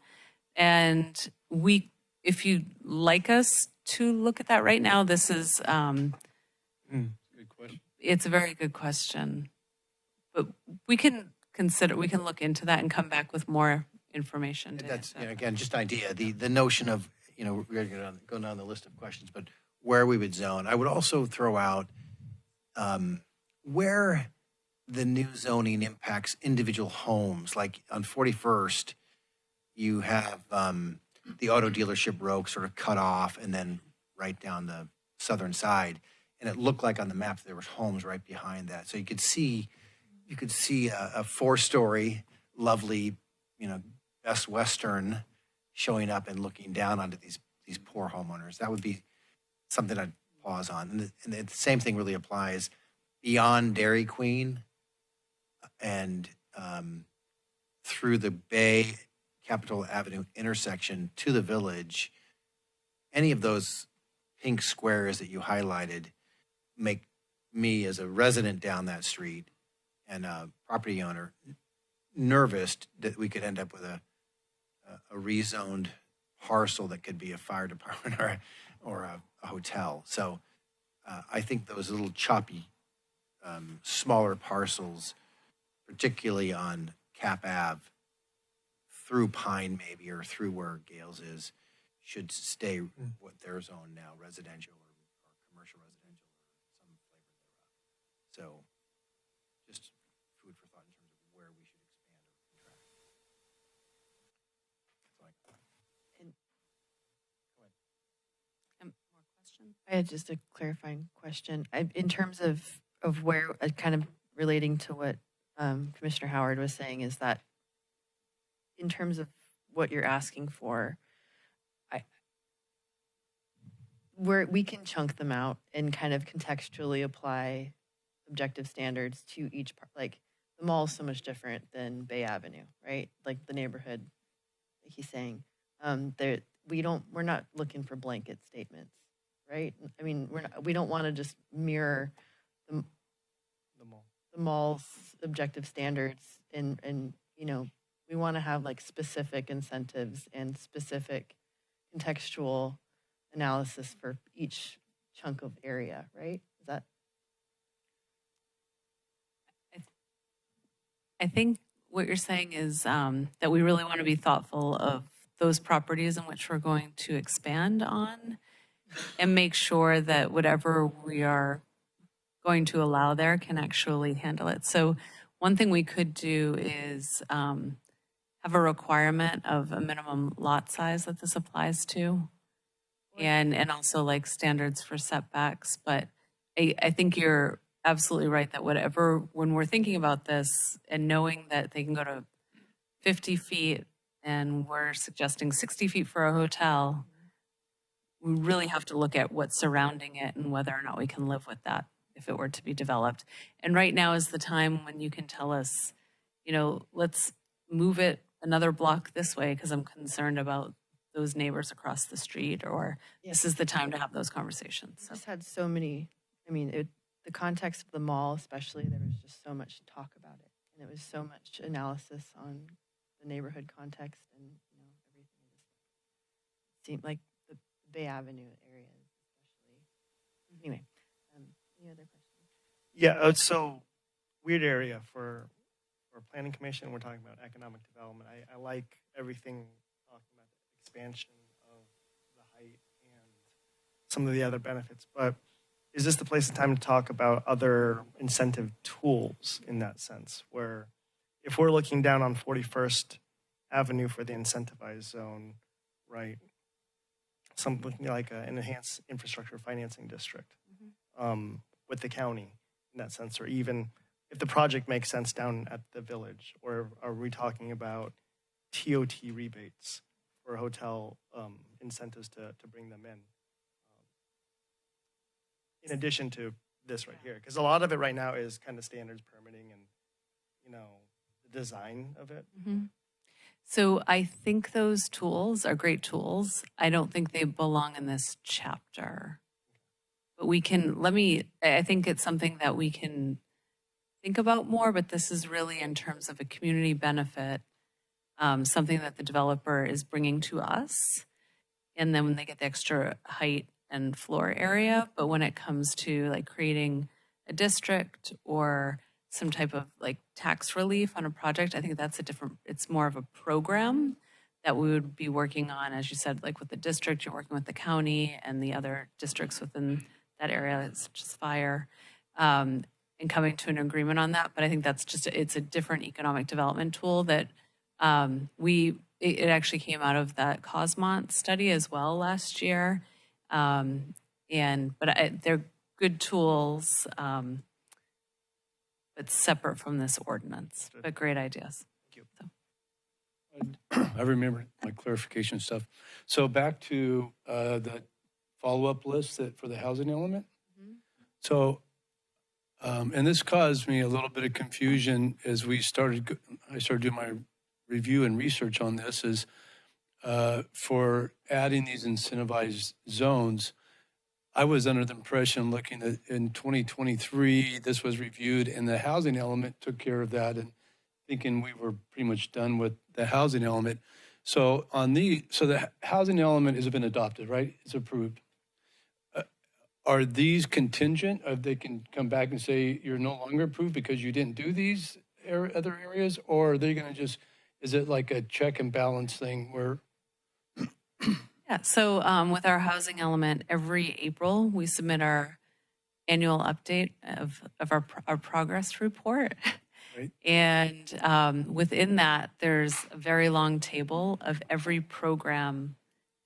And we, if you'd like us to look at that right now, this is, Good question. it's a very good question. But we can consider, we can look into that and come back with more information. to That's, answer that. again, just an idea. The notion of, we're going to go down the list of questions, but where we would zone. I would also throw out where the new zoning impacts individual homes. Like on 41st, you have the auto dealership row sort of cut off and then right down the southern side. And it looked like on the map there was homes right behind that. So you could see a 4-story, lovely, Best Western showing up and looking down onto these poor homeowners. That would be something I'd pause on. And the same thing really applies beyond Dairy Queen and through the Bay Capitola Avenue intersection to the village. Any of those pink squares that you highlighted make me, as a resident down that street and a property owner, nervous that we could end up with a rezoned parcel that could be a fire department or a hotel. So I think those little choppy, smaller parcels, particularly on Cap Ave, through Pine maybe, or through where Gales is, should stay what their zone now, residential or commercial residential, or some flavor thereof. So just food for thought in terms of where we should expand or contract. More questions? I had just a clarifying question. In terms of where, kind of relating to what Commissioner Howard was saying, is that in terms of what you're asking for, we can chunk them out and kind of contextually apply objective standards to each part. Like the mall is so much different than Bay Avenue, right? Like the neighborhood, like he's saying, we're not looking for blanket statements, right? I mean, we don't want to just mirror the mall's objective standards and we want to have like specific incentives and specific contextual analysis for each chunk of area, right? Is that? I think what you're saying is that we really want to be thoughtful of those properties in which we're going to expand on and make sure that whatever we are going to allow there can actually handle it. So one thing we could do is have a requirement of a minimum lot size that this applies to, and also like standards for setbacks. But I think you're absolutely right that when we're thinking about this and knowing that they can go to 50 feet and we're suggesting 60 feet for a hotel, we really have to look at what's surrounding it and whether or not we can live with that if it were to be developed. And right now is the time when you can tell us, let's move it another block this way because I'm concerned about those neighbors across the street, or this is the time to have those conversations. We just had so many, the context of the mall especially, there was just so much talk about it. And it was so much analysis on the neighborhood context and everything. It seemed like the Bay Avenue area especially. Anyway, any other questions? Yeah, so weird area for planning commission. We're talking about economic development. I like everything talking about the expansion of the height and some of the other benefits, but is this the place and time to talk about other incentive tools in that sense, where if we're looking down on 41st Avenue for the incentivized zone, right, something like an enhanced infrastructure financing district with the county in that sense, or even if the project makes sense down at the village, or are we talking about TOT rebates for hotel incentives to bring them in addition to this right here? Because a lot of it right now is kind of standards permitting and, the design of it. Mm-hmm. So I think those tools are great tools. I don't think they belong in this chapter. But I think it's something that we can think about more, but this is really in terms of a community benefit, something that the developer is bringing to us. And then when they get the extra height and floor area, but when it comes to like creating a district or some type of like tax relief on a project, I think that's it's more of a program that we would be working on, as you said, like with the district, you're working with the county and the other districts within that area, such as fire, and coming to an agreement on that. But I think it's a different economic development tool that it actually came out of that Cosmont study as well last year. They're good tools, but separate from this ordinance, but great ideas. I remember my clarification stuff. So back to the follow-up list for the housing element. So, and this caused me a little bit of confusion as I started doing my review and research on this, is for adding these incentivized zones. I was under the impression, looking at in 2023, this was reviewed and the housing element took care of that, and thinking we were pretty much done with the housing element. So the housing element has been adopted, right? It's approved. Are these contingent? They can come back and say you're no longer approved because you didn't do these other areas, or are they going to just? Is it like a check and balance thing where? Yeah. So with our housing element, every April we submit our annual update of our progress report. Right. And within that, there's a very long table of every program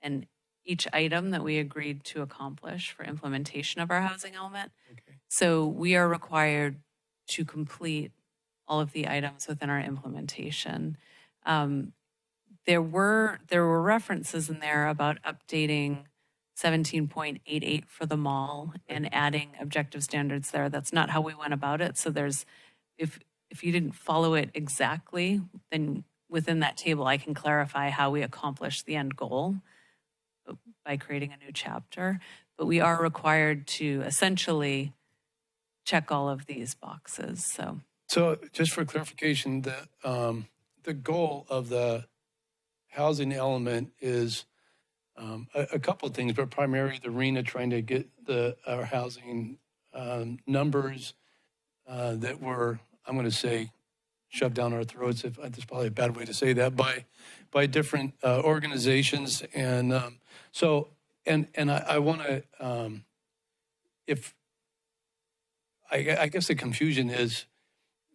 and each item that we agreed to accomplish for implementation of our housing element. Okay. So we are required to complete all of the items within our implementation. There were references in there about updating 17.88 for the mall and adding objective standards there. That's not how we went about it. So if you didn't follow it exactly, then within that table, I can clarify how we accomplished the end goal by creating a new chapter. But we are required to essentially check all of these boxes. So just for clarification, the goal of the housing element is a couple of things, but primarily the RENA trying to get our housing numbers that were, I'm going to say, shoved down our throats. That's probably a bad way to say that, by different organizations, and I want to, I guess the confusion is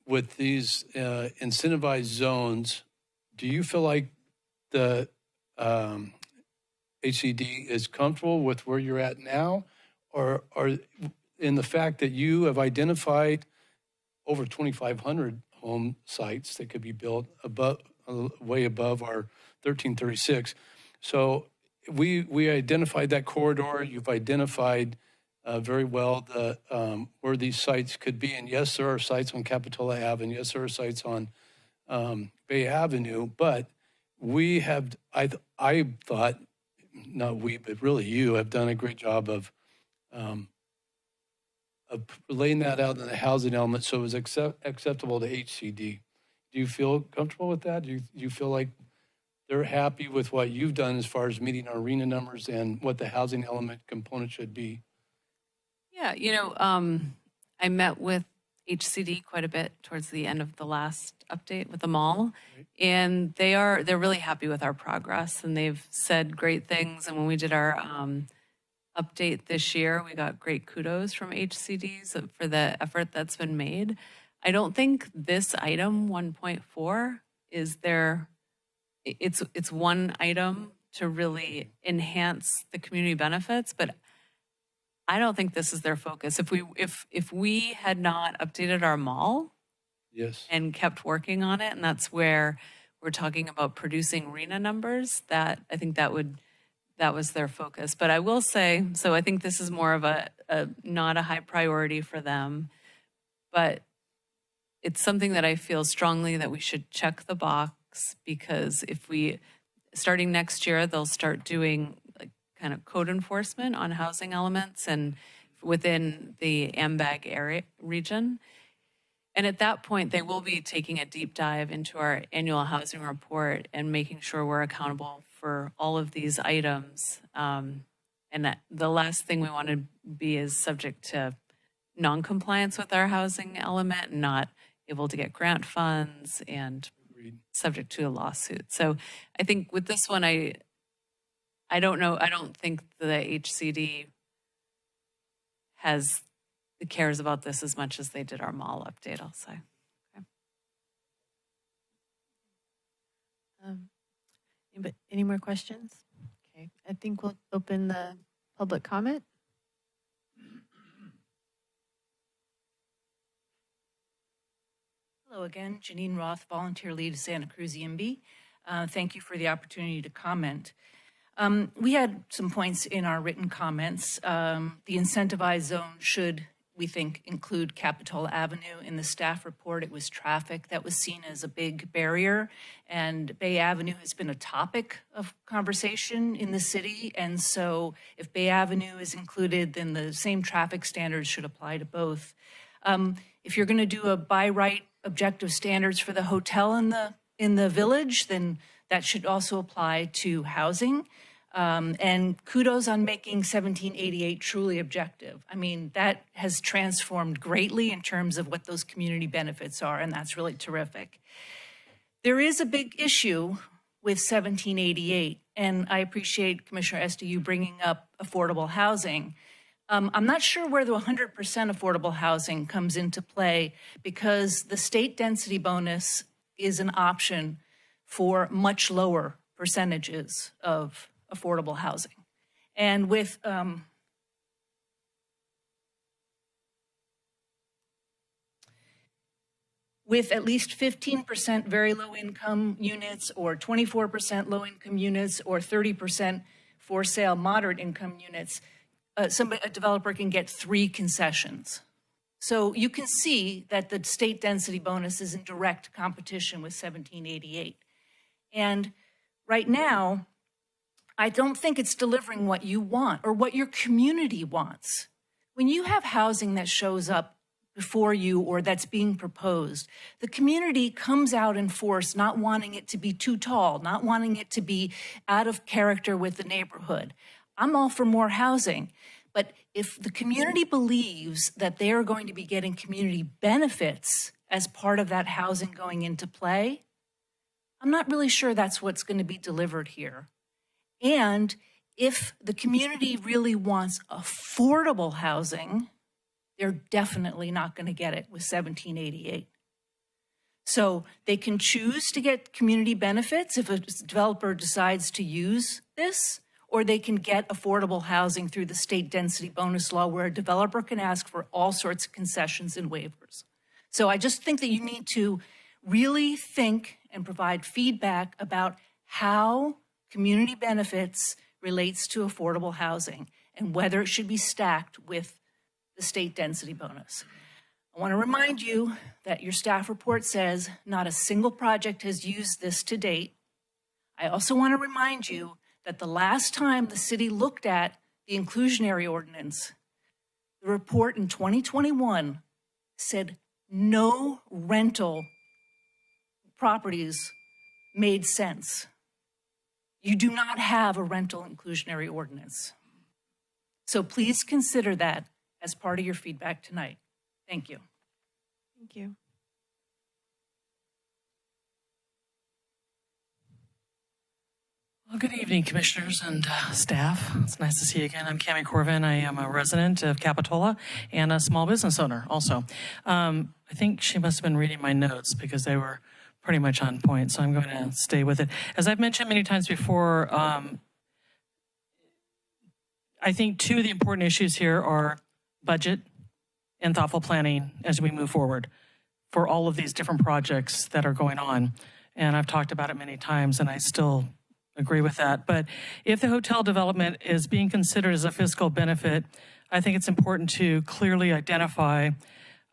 with these incentivized zones. Do you feel like the HCD is comfortable with where you're at now, or in the fact that you have identified over 2,500 home sites that could be built way above our 1336. So we identified that corridor. You've identified very well where these sites could be. And yes, there are sites on Capitola Ave, and yes, there are sites on Bay Avenue. But we have, I thought, not we, but really you have done a great job of laying that out in the housing element so it was acceptable to HCD. Do you feel comfortable with that? Do you feel like they're happy with what you've done as far as meeting our RENA numbers and what the housing element component should be? Yeah, I met with HCD quite a bit towards the end of the last update with the mall, and they're really happy with our progress, and they've said great things. And when we did our update this year, we got great kudos from HCDs for the effort that's been made. I don't think this item 1.4 is it's one item to really enhance the community benefits, but I don't think this is their focus. If we had not updated our mall, yes, and kept working on it, and that's where we're talking about producing RENA numbers, that I think that was their focus. But I will say, so I think this is more of a not a high priority for them, but it's something that I feel strongly that we should check the box, because starting next year, they'll start doing like kind of code enforcement on housing elements. And within the AMBAG area region. And at that point, they will be taking a deep dive into our annual housing report and making sure we're accountable for all of these items. And that the last thing we want to be is subject to non-compliance with our housing element, and not able to get grant funds and subject to a lawsuit. So I think with this one, I don't know, I don't think the HCD cares about this as much as they did our mall update, I'll say. Okay. Any more questions? Okay, I think we'll open the public comment. Hello again, Janine Roth, Volunteer Lead, Santa Cruz EMB. Thank you for the opportunity to comment. We had some points in our written comments. The incentivized zone should, we think, include Capitola Avenue. In the staff report, it was traffic that was seen as a big barrier, and Bay Avenue has been a topic of conversation in the city, and so if Bay Avenue is included, then the same traffic standards should apply to both. If you're going to do a by right objective standards for the hotel in the village, then that should also apply to housing. And kudos on making 1788 truly objective. I mean, that has transformed greatly in terms of what those community benefits are, and that's really terrific. There is a big issue with 1788, and I appreciate Commissioner Estee you bringing up affordable housing. I'm not sure where the 100% affordable housing comes into play, because the state density bonus is an option for much lower percentages of affordable housing. And with at least 15% very low income units, or 24% low income units, or 30% for sale moderate income units, a developer can get 3 concessions. So you can see that the state density bonus is in direct competition with 1788. And right now, I don't think it's delivering what you want or what your community wants. When you have housing that shows up before you or that's being proposed, the community comes out in force, not wanting it to be too tall, not wanting it to be out of character with the neighborhood. I'm all for more housing, but if the community believes that they are going to be getting community benefits as part of that housing going into play, I'm not really sure that's what's going to be delivered here. And if the community really wants affordable housing, they're definitely not going to get it with 1788. So they can choose to get community benefits if a developer decides to use this, or they can get affordable housing through the state density bonus law, where a developer can ask for all sorts of concessions and waivers. So I just think that you need to really think and provide feedback about how community benefits relates to affordable housing and whether it should be stacked with the state density bonus. I want to remind you that your staff report says not a single project has used this to date. I also want to remind you that the last time the city looked at the inclusionary ordinance, the report in 2021 said no rental properties made sense. You do not have a rental inclusionary ordinance. So please consider that as part of your feedback tonight. Thank you. Thank you. Well, good evening, commissioners and staff. It's nice to see you again. I'm Cammie Corvin. I am a resident of Capitola and a small business owner also. I think she must have been reading my notes because they were pretty much on point, so I'm going to stay with it. As I've mentioned many times before, I think 2 of the important issues here are budget and thoughtful planning as we move forward for all of these different projects that are going on. And I've talked about it many times, and I still agree with that. But if the hotel development is being considered as a fiscal benefit, I think it's important to clearly identify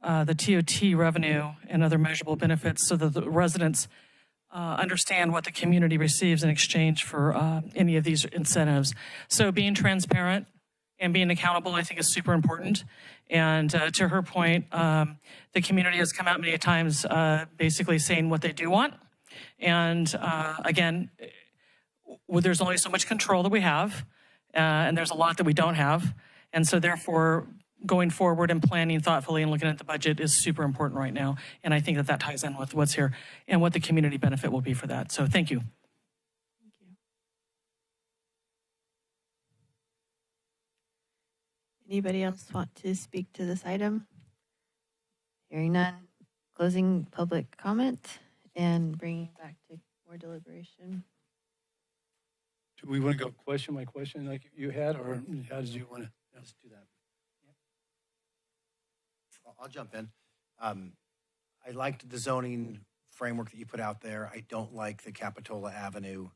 the TOT revenue and other measurable benefits so that the residents understand what the community receives in exchange for any of these incentives. So being transparent and being accountable, I think, is super important. And to her point, the community has come out many times basically saying what they do want. And again, there's only so much control that we have, and there's a lot that we don't have. And so therefore, going forward and planning thoughtfully and looking at the budget is super important right now. And I think that that ties in with what's here and what the community benefit will be for that. So thank you. Anybody else want to speak to this item? Hearing none, closing public comment and bringing back to more deliberation. Do we want to go question by question like you had, or how did you want to? Let's do that. I'll jump in. I liked the zoning framework that you put out there. I don't like the Capitola Avenue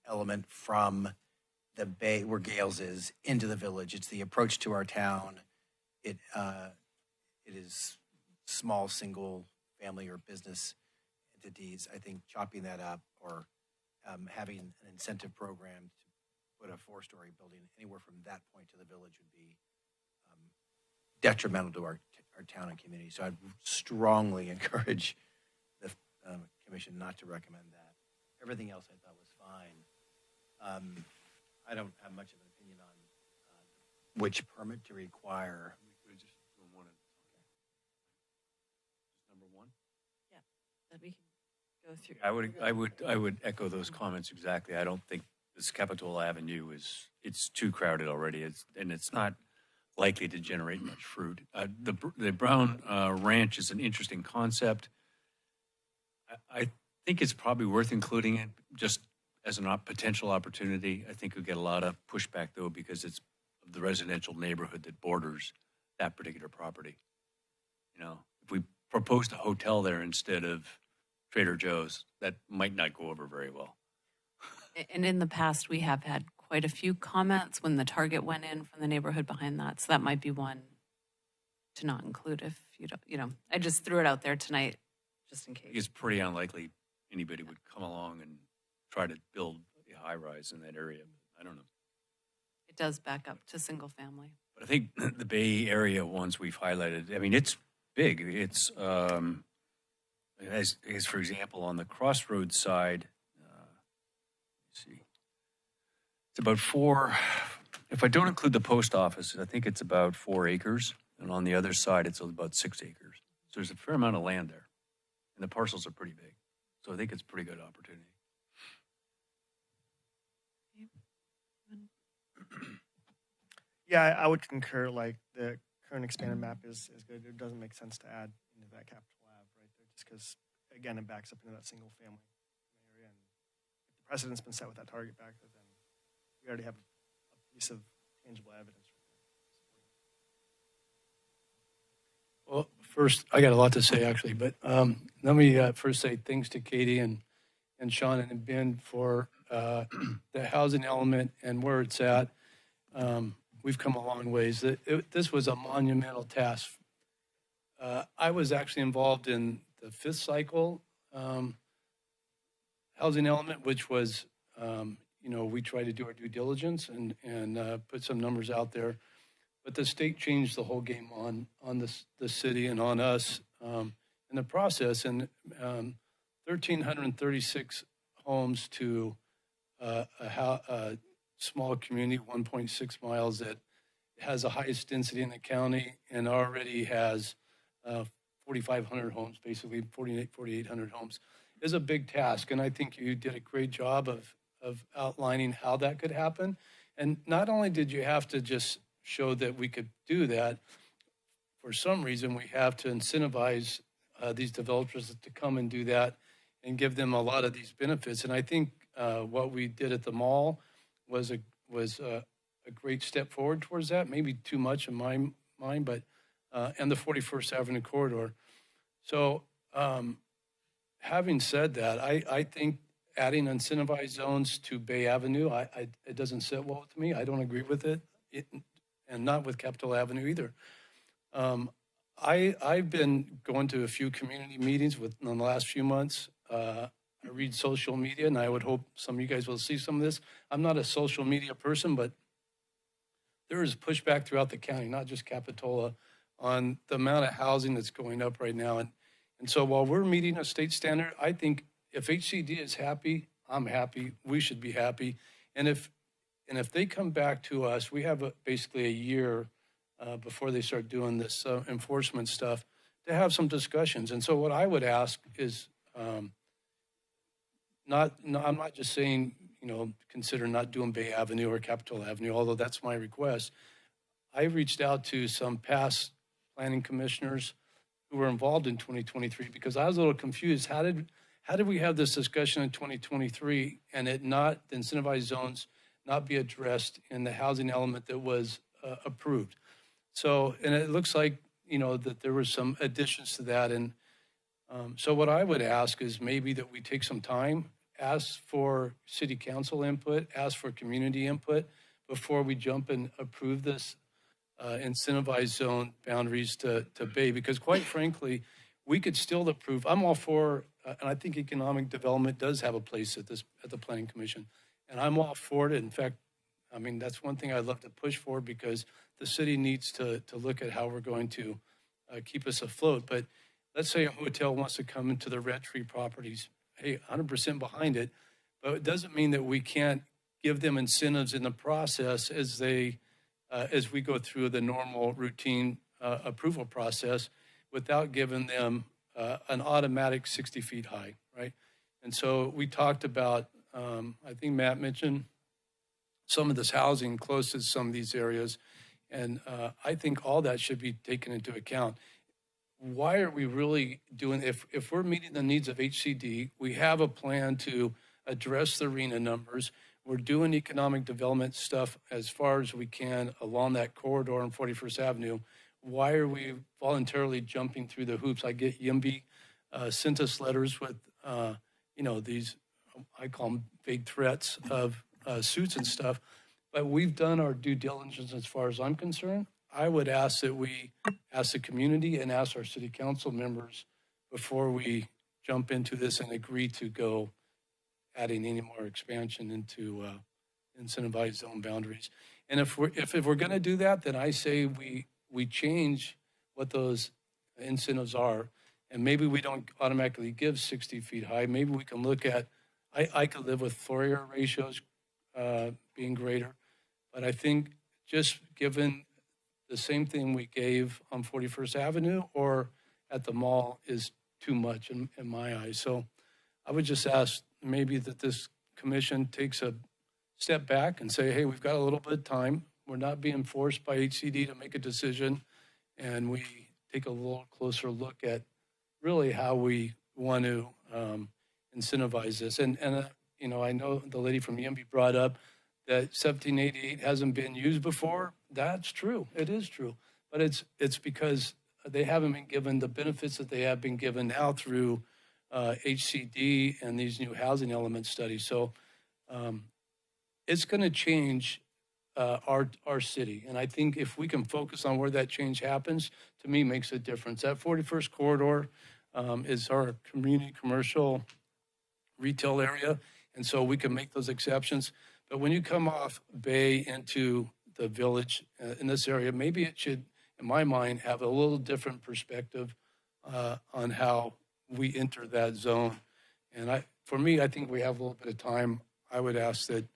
element from the bay where Gales is into the village. It's the approach to our town. It is small single family or business entities. I think chopping that up or having an incentive program to put a 4-story building anywhere from that point to the village would be detrimental to our town and community. So I'd strongly encourage the commission not to recommend that. Everything else I thought was fine. I don't have much of an opinion on which permit to require. Number one? That we can go through. I would echo those comments exactly. I don't think this Capitola Avenue it's too crowded already. It's not likely to generate much fruit. The Brown Ranch is an interesting concept. I think it's probably worth including it just as a potential opportunity. I think we'll get a lot of pushback though because it's the residential neighborhood that borders that particular property. You know, if we proposed a hotel there instead of Trader Joe's, that might not go over very well. And in the past, we have had quite a few comments when the Target went in from the neighborhood behind that. So that might be one to not include if you don't, I just threw it out there tonight just in case. It's pretty unlikely anybody would come along and try to build a high rise in that area. I don't know. It does back up to single family. But I think the Bay Area ones we've highlighted, I mean, it's big. It's, as for example, on the Crossroads side, let's see, it's about 4, if I don't include the post office, I think it's about 4 acres. And on the other side, it's about 6 acres. So there's a fair amount of land there. And the parcels are pretty big. So I think it's a pretty good opportunity. Yeah, I would concur. Like the current expanded map is good. It doesn't make sense to add into that Capitol Ave right there, just because again it backs up into that single family area, and if the precedent's been set with that target back there, then we already have a piece of tangible evidence. Well, first, I got a lot to say actually, but let me first say thanks to Katie and Sean and Ben for the housing element and where it's at. We've come a long ways. This was a monumental task. I was actually involved in the 5th cycle housing element, which was, we tried to do our due diligence and put some numbers out there. But the state changed the whole game on the city and on us in the process. And 1,336 homes to a small community, 1.6 miles, that has the highest density in the county and already has 4,500 homes, basically 4,800 homes, is a big task. And I think you did a great job of outlining how that could happen. And not only did you have to just show that we could do that, for some reason we have to incentivize these developers to come and do that and give them a lot of these benefits. And I think what we did at the mall was a great step forward towards that. Maybe too much in my mind, but and the 41st Avenue corridor. So having said that, I think adding incentivized zones to Bay Avenue, it doesn't sit well with me. I don't agree with it, and not with Capitol Avenue either. I've been going to a few community meetings in the last few months. I read social media, and I would hope some of you guys will see some of this. I'm not a social media person, but there is pushback throughout the county, not just Capitola, on the amount of housing that's going up right now. And so while we're meeting a state standard, I think if HCD is happy, I'm happy, we should be happy. And if they come back to us, we have basically a year before they start doing this enforcement stuff to have some discussions. And so what I would ask is, I'm not just saying, consider not doing Bay Avenue or Capitola Avenue, although that's my request. I reached out to some past planning commissioners who were involved in 2023 because I was a little confused. How did we have this discussion in 2023 and the incentivized zones not be addressed in the housing element that was approved? So, and it looks like, that there was some additions to that. And so what I would ask is maybe that we take some time, ask for city council input, ask for community input before we jump and approve this incentivized zone boundaries to Bay, because quite frankly, we could still approve. I'm all for, and I think economic development does have a place at the Planning Commission, and I'm all for it. In fact, I mean, that's one thing I'd love to push for because the city needs to look at how we're going to keep us afloat. But let's say a hotel wants to come into the Red Tree properties. Hey, 100% behind it, but it doesn't mean that we can't give them incentives in the process as we go through the normal routine approval process without giving them an automatic 60 feet high, right? And so we talked about, I think Matt mentioned some of this housing close to some of these areas. And I think all that should be taken into account. Why are we really doing, if we're meeting the needs of HCD, we have a plan to address the RENA numbers. We're doing economic development stuff as far as we can along that corridor on 41st Avenue. Why are we voluntarily jumping through the hoops? I get YIMBY sent us letters with, these, I call them vague threats of suits and stuff, but we've done our due diligence as far as I'm concerned. I would ask that we ask the community and ask our city council members before we jump into this and agree to go adding any more expansion into incentivized zone boundaries. And if we're going to do that, then I say we change what those incentives are, and maybe we don't automatically give 60 feet high. Maybe we can look at, I could live with floor area ratios being greater, but I think just given the same thing we gave on 41st Avenue or at the mall is too much in my eyes. So I would just ask maybe that this commission takes a step back and say, hey, we've got a little bit of time. We're not being forced by HCD to make a decision. And we take a little closer look at really how we want to incentivize this. And I know the lady from YIMBY brought up that 1788 hasn't been used before. That's true. It is true. But it's because they haven't been given the benefits that they have been given now through HCD and these new housing element studies. So it's going to change our city. And I think if we can focus on where that change happens, to me, makes a difference. That 41st corridor is our community commercial retail area. And so we can make those exceptions. But when you come off Bay into the village in this area, maybe it should, in my mind, have a little different perspective on how we enter that zone. And for me, I think we have a little bit of time. I would ask that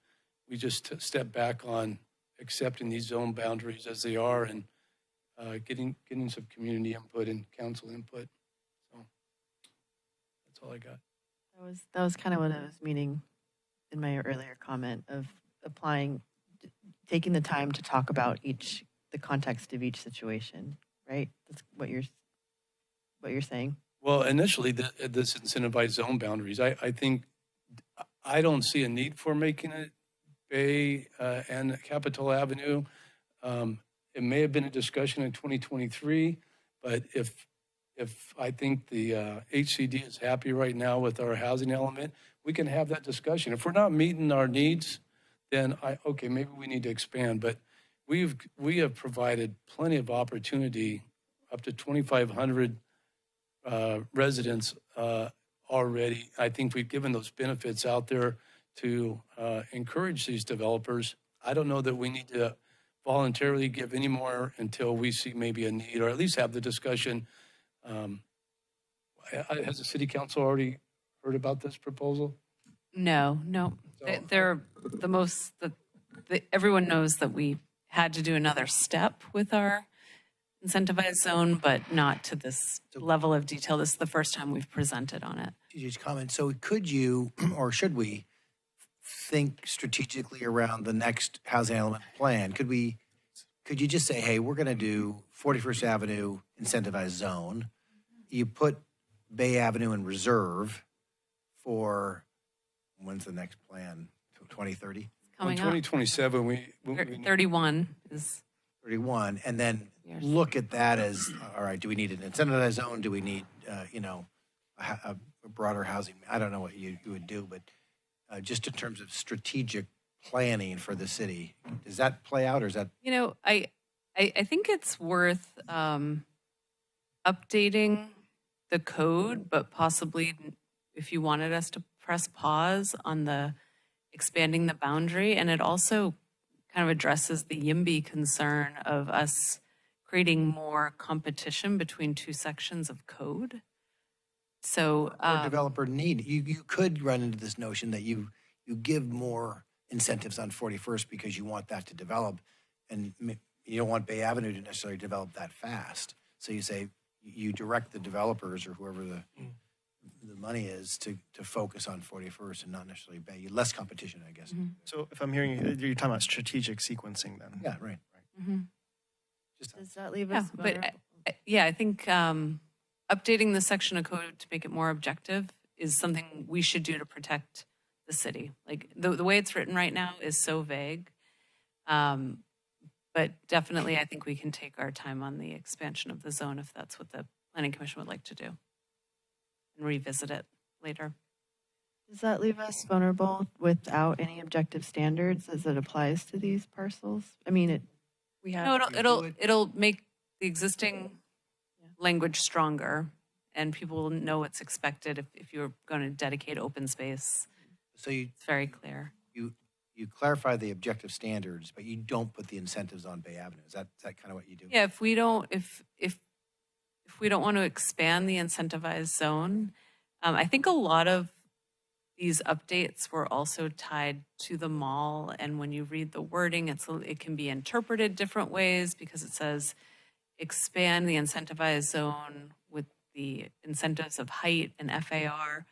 we just step back on accepting these zone boundaries as they are and getting some community input and council input. So that's all I got. That was kind of what I was meaning in my earlier comment of taking the time to talk about the context of each situation, right? That's what you're saying. Well, initially, this incentivized zone boundaries, I think, I don't see a need for making it Bay and Capitola Avenue. It may have been a discussion in 2023, but if I think the HCD is happy right now with our housing element, we can have that discussion. If we're not meeting our needs, then maybe we need to expand. But we have provided plenty of opportunity, up to 2,500 residents already. I think we've given those benefits out there to encourage these developers. I don't know that we need to voluntarily give any more until we see maybe a need, or at least have the discussion. Has the city council already heard about this proposal? No. They're everyone knows that we had to do another step with our incentivized zone, but not to this level of detail. This is the first time we've presented on it. TJ's comment. So could you, or should we, think strategically around the next housing element plan? Could you just say, hey, we're going to do 41st Avenue incentivized zone. You put Bay Avenue in reserve for, when's the next plan? 2030? Coming up. 2027, we 31 is 31, and then look at that as, all right, do we need an incentivized zone? Do we need, a broader housing? I don't know what you would do, but just in terms of strategic planning for the city, does that play out, or is that? I think it's worth updating the code, but possibly if you wanted us to press pause on the expanding the boundary. And it also kind of addresses the YIMBY concern of us creating more competition between two sections of code. So Developer need, you could run into this notion that you give more incentives on 41st because you want that to develop, and you don't want Bay Avenue to necessarily develop that fast. So you say, you direct the developers or whoever the money is to focus on 41st and not necessarily Bay. Less competition, I guess. Mm-hmm. So if I'm hearing you, you're talking about strategic sequencing then? Yeah, right. Mm-hmm. Does that leave us? I think updating the section of code to make it more objective is something we should do to protect the city. Like the way it's written right now is so vague. But definitely, I think we can take our time on the expansion of the zone if that's what the Planning Commission would like to do, and revisit it later. Does that leave us vulnerable without any objective standards as it applies to these parcels? I mean, it'll make the existing language stronger, and people will know what's expected if you're going to dedicate open space. So it's very clear. You clarify the objective standards, but you don't put the incentives on Bay Avenue. Is that kind of what you do? Yeah, if we don't want to expand the incentivized zone, I think a lot of these updates were also tied to the mall. And when you read the wording, it can be interpreted different ways because it says expand the incentivized zone with the incentives of height and FAR.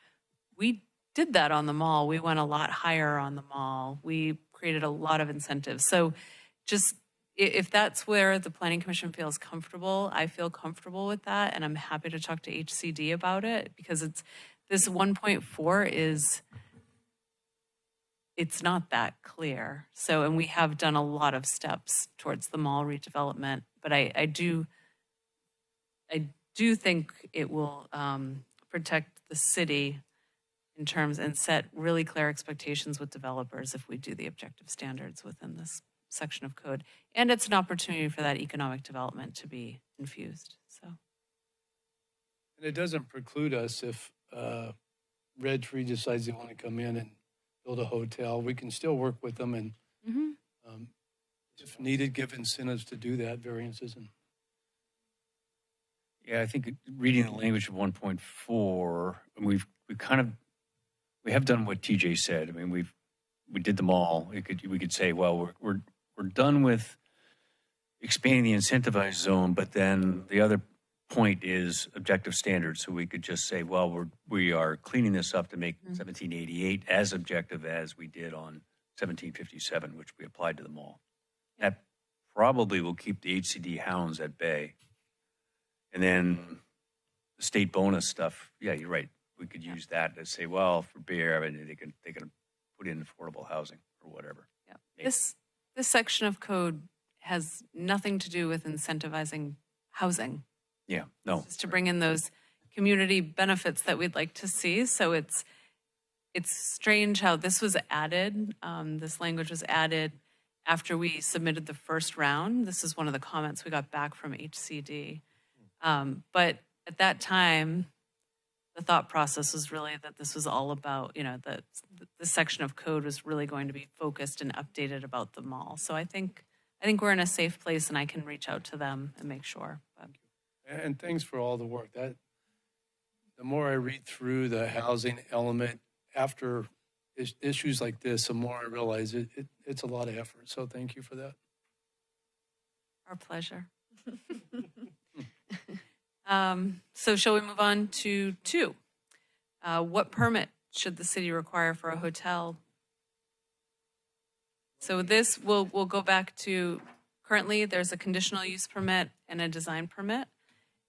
We did that on the mall. We went a lot higher on the mall. We created a lot of incentives. So just if that's where the Planning Commission feels comfortable, I feel comfortable with that. And I'm happy to talk to HCD about it because this 1.4 it's not that clear. So, and we have done a lot of steps towards the mall redevelopment, but I do think it will protect the city in terms and set really clear expectations with developers if we do the objective standards within this section of code. And it's an opportunity for that economic development to be infused. So, and it doesn't preclude us if Red Tree decides they want to come in and build a hotel. We can still work with them and if needed, give incentives to do that, variances. And yeah, I think reading the language of 1.4, we have done what TJ said. I mean, we did them all. We could say, well, we're done with expanding the incentivized zone, but then the other point is objective standards. So we could just say, well, we are cleaning this up to make 1788 as objective as we did on 1757, which we applied to the mall. That probably will keep the HCD hounds at bay. And then the state bonus stuff, yeah, you're right. We could use that to say, well, for Bay Avenue, they can put in affordable housing or whatever. Yeah. This section of code has nothing to do with incentivizing housing. Yeah, no. It's just to bring in those community benefits that we'd like to see. So it's strange how this was added. This language was added after we submitted the first round. This is one of the comments we got back from HCD. But at that time, the thought process was really that this was all about, that the section of code was really going to be focused and updated about the mall. So I think I think we're in a safe place and I can reach out to them and make sure. But And thanks for all the work. The more I read through the housing element after issues like this, the more I realize it's a lot of effort. So thank you for that. our pleasure. So shall we move on to 2? What permit should the city require for a hotel? So this we'll go back to, currently there's a conditional use permit and a design permit.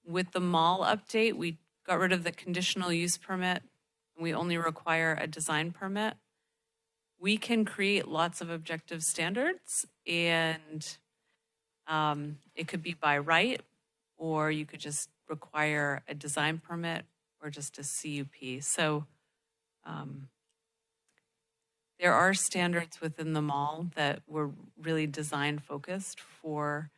With the mall update, we got rid of the conditional use permit and we only require a design permit. We can create lots of objective standards and it could be by right, or you could just require a design permit or just a CUP. So there are standards within the mall that were really design focused for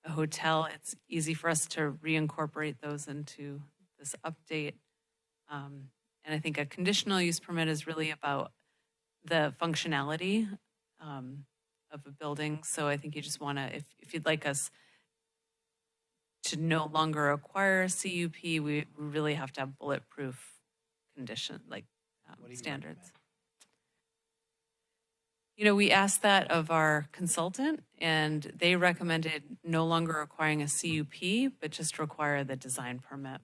a hotel. It's easy for us to reincorporate those into this update. And I think a conditional use permit is really about the functionality of a building. So I think you just want to, if you'd like us to no longer acquire a CUP, we really have to have bulletproof condition, like standards. You know, we asked that of our consultant and they recommended no longer requiring a CUP, but just require the design permit.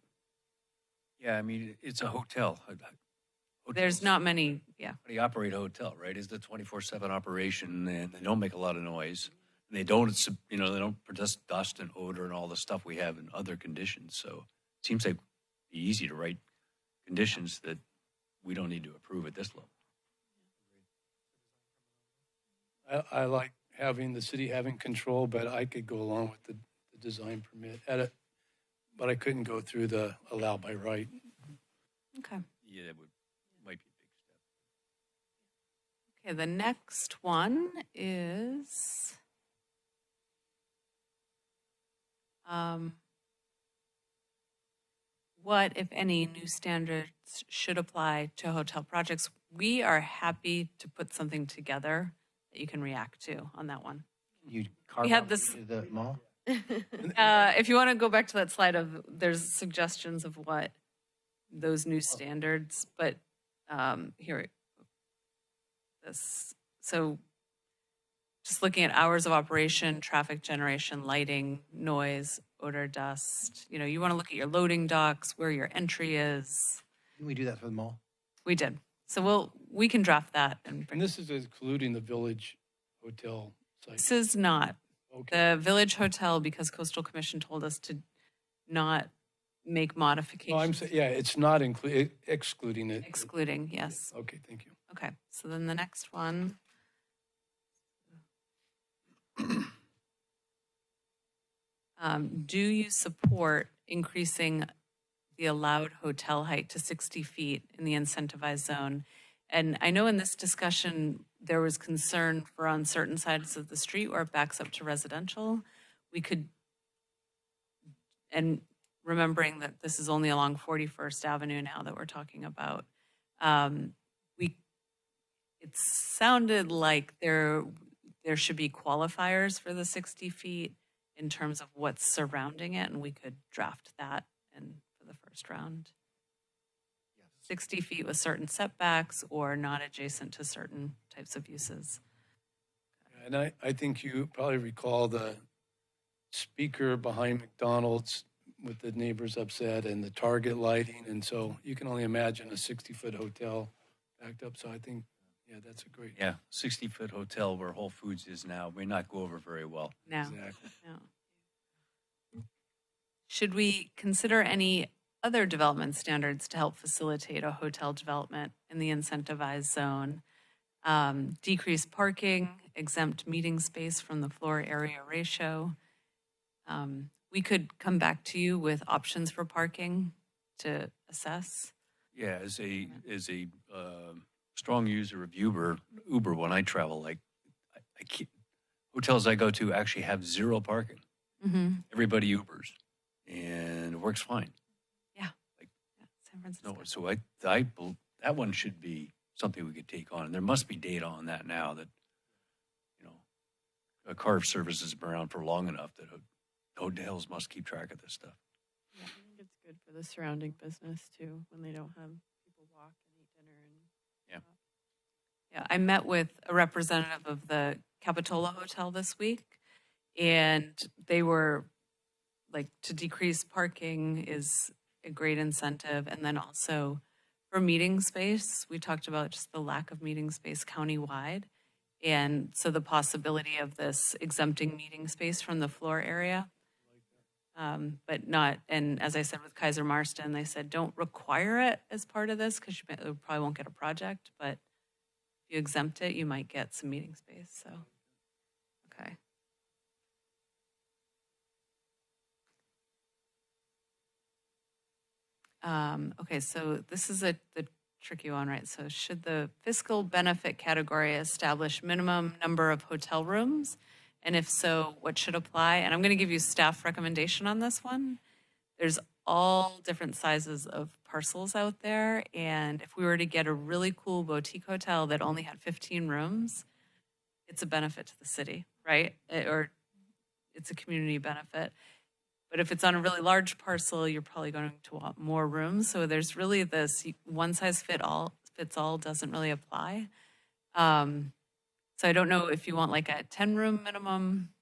Yeah, I mean, it's a hotel. There's not many, yeah. They operate a hotel, right? It's the 24/7 operation, and they don't make a lot of noise. And they don't, they don't produce dust and odor and all the stuff we have in other conditions. So it seems like it'd be easy to write conditions that we don't need to approve at this level. I like having the city having control, but I could go along with the design permit but I couldn't go through the allow by right. Okay. Yeah, that might be a big step. Okay, the next one is what, if any, new standards should apply to hotel projects? We are happy to put something together that you can react to on that one. You carve had out this- the mall? If you want to go back to that slide there's suggestions of what those new standards, but here, so just looking at hours of operation, traffic generation, lighting, noise, odor, dust, you want to look at your loading docks, where your entry is. Didn't we do that for the mall? We did. So we can draft that and bring. And this is including the village hotel site. This is not. Okay. The Village Hotel, because Coastal Commission told us to not make modifications. No, I'm saying, yeah, it's not excluding it. Excluding, yes. Okay, thank you. Okay, so then the next one. Do you support increasing the allowed hotel height to 60 feet in the incentivized zone? And I know in this discussion, there was concern for on certain sides of the street where it backs up to residential. We could, and remembering that this is only along 41st Avenue now that we're talking about, it sounded like there should be qualifiers for the 60 feet in terms of what's surrounding it, and we could draft that for the first round. 60 feet with certain setbacks or not adjacent to certain types of uses. And I think you probably recall the speaker behind McDonald's with the neighbors upset and the Target lighting. And so you can only imagine a 60-foot hotel backed up. So I think, yeah, that's a great. Yeah, 60-foot hotel where Whole Foods is now may not go over very well. No. Exactly. No. Should we consider any other development standards to help facilitate a hotel development in the incentivized zone? Decrease parking, exempt meeting space from the floor area ratio. We could come back to you with options for parking to assess. Yeah, as a strong user of Uber when I travel, like I can't, hotels I go to actually have zero parking. Mm-hmm. Everybody Ubers, and it works fine. San Francisco. No, so that one should be something we could take on, and there must be data on that now that, car service has been around for long enough that hotels must keep track of this stuff. Yeah, I think it's good for the surrounding business too, when they don't have people walk and eat dinner and. Yeah, I met with a representative of the Capitola Hotel this week, and they were like, to decrease parking is a great incentive. And then also for meeting space, we talked about just the lack of meeting space countywide. And so the possibility of this exempting meeting space from the floor area. But not, and as I said with Kaiser Marston, they said, don't require it as part of this because you probably won't get a project, but if you exempt it, you might get some meeting space, so, okay. Okay, so this is the tricky one, right? So should the fiscal benefit category establish minimum number of hotel rooms? And if so, what should apply? And I'm going to give you staff recommendation on this one. There's all different sizes of parcels out there. And if we were to get a really cool boutique hotel that only had 15 rooms, it's a benefit to the city, right? Or it's a community benefit. But if it's on a really large parcel, you're probably going to want more rooms. So there's really this one size fits all doesn't really apply. So I don't know if you want like a 10-room minimum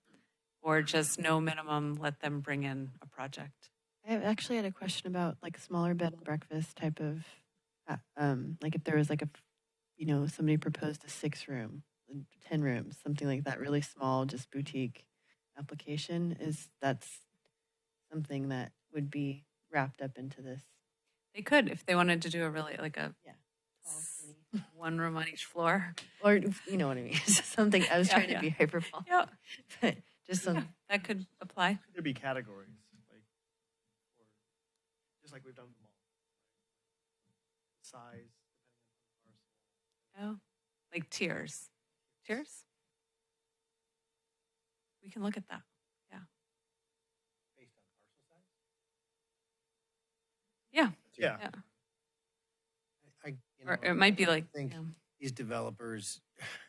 or just no minimum, let them bring in a project. I actually had a question about like a smaller bed and breakfast type of, like if there was like somebody proposed a 6-room, 10 rooms, something like that, really small, just boutique application. That's something that would be wrapped up into this. They could, if they wanted to do a really like a one room on each floor. Or you know what I mean. Something I was trying to be hyperbolic. Yeah. But just some that could apply. Could there be categories, like, or just like we've done with the mall, size, depending on the parcel? Oh, like tiers. Tiers? We can look at that. Yeah. Based on parcel size? Yeah. Yeah. Yeah. You know, Or it might be like, I think yeah. these developers,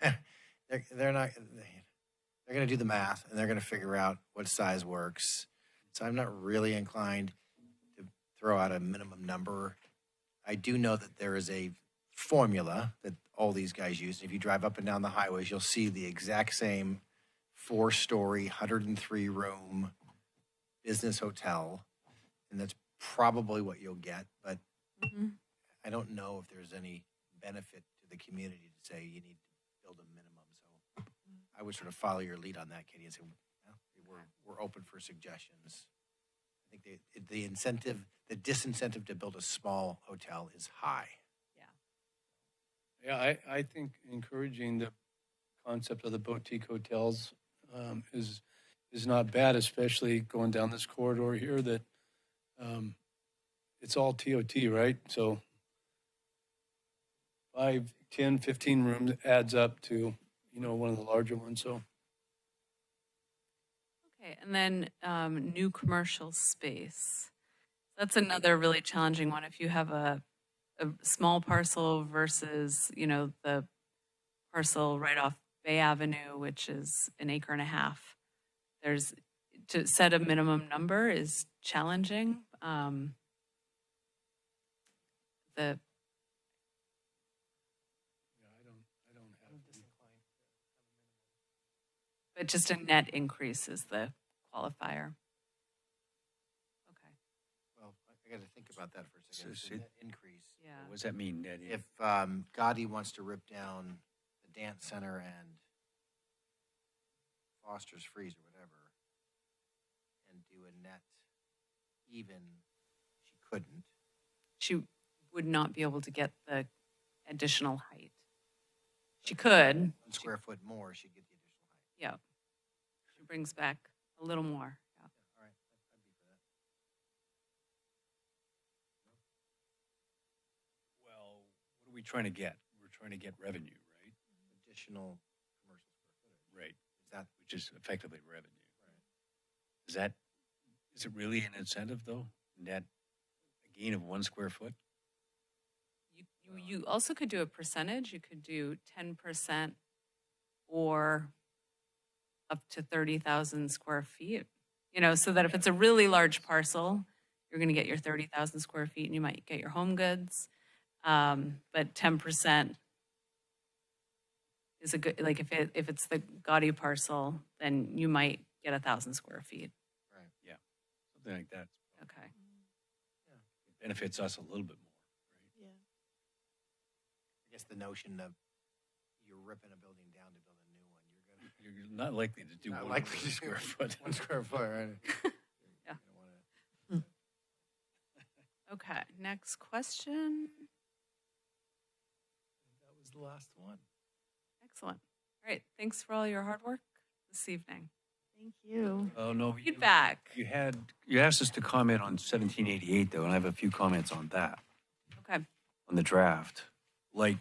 they're not, they're going to do the math and they're going to figure out what size works. So I'm not really inclined to throw out a minimum number. I do know that there is a formula that all these guys use. If you drive up and down the highways, you'll see the exact same 4-story, 103-room business hotel. And that's probably what you'll get. But I don't know if there's any benefit to the community to say you need to build a minimum. So I would sort of follow your lead on that, Katie, and say, we're open for suggestions. I think the incentive, the disincentive to build a small hotel is high. Yeah, I think encouraging the concept of the boutique hotels is not bad, especially going down this corridor here that it's all TOT, right? So 5, 10, 15 rooms adds up to, one of the larger ones, so. Okay, and then new commercial space. That's another really challenging one. If you have a small parcel versus, the parcel right off Bay Avenue, which is 1.5 acres, to set a minimum number is challenging. But just a net increase is the qualifier. Okay. Well, I got to think about that for a second. So It's a net increase. Yeah. What does that mean, Ned? If Gotti wants to rip down the dance center and Foster's Freeze or whatever, and do a net even, she couldn't. She would not be able to get the additional height. She could. 1 square foot more, she'd get the additional height. Yeah. She brings back a little more. Yeah. All right, I'd be for that. Well, what are we trying to get? We're trying to get revenue, right? Additional commercial square footage. Right. Is that Which is effectively revenue. right? Is it really an incentive though? Net a gain of 1 square foot? You also could do a percentage. You could do 10% or up to 30,000 square feet. You know, so that if it's a really large parcel, you're going to get your 30,000 square feet and you might get your home goods. But 10% is a good, like if it's the gaudy parcel, then you might get 1,000 square feet. Right. Yeah, something like that. Okay. It benefits us a little bit more. I guess the notion of you're ripping a building down to build a new one, You're not likely to do not one likely to square foot. 1 square foot, right? Yeah. You don't wanna- Okay, next question. That was the last one. Excellent. All right, thanks for all your hard work this evening. Thank you. Oh, no. Feedback. You asked us to comment on 1788, though, and I have a few comments on that, Okay. on the draft. Like,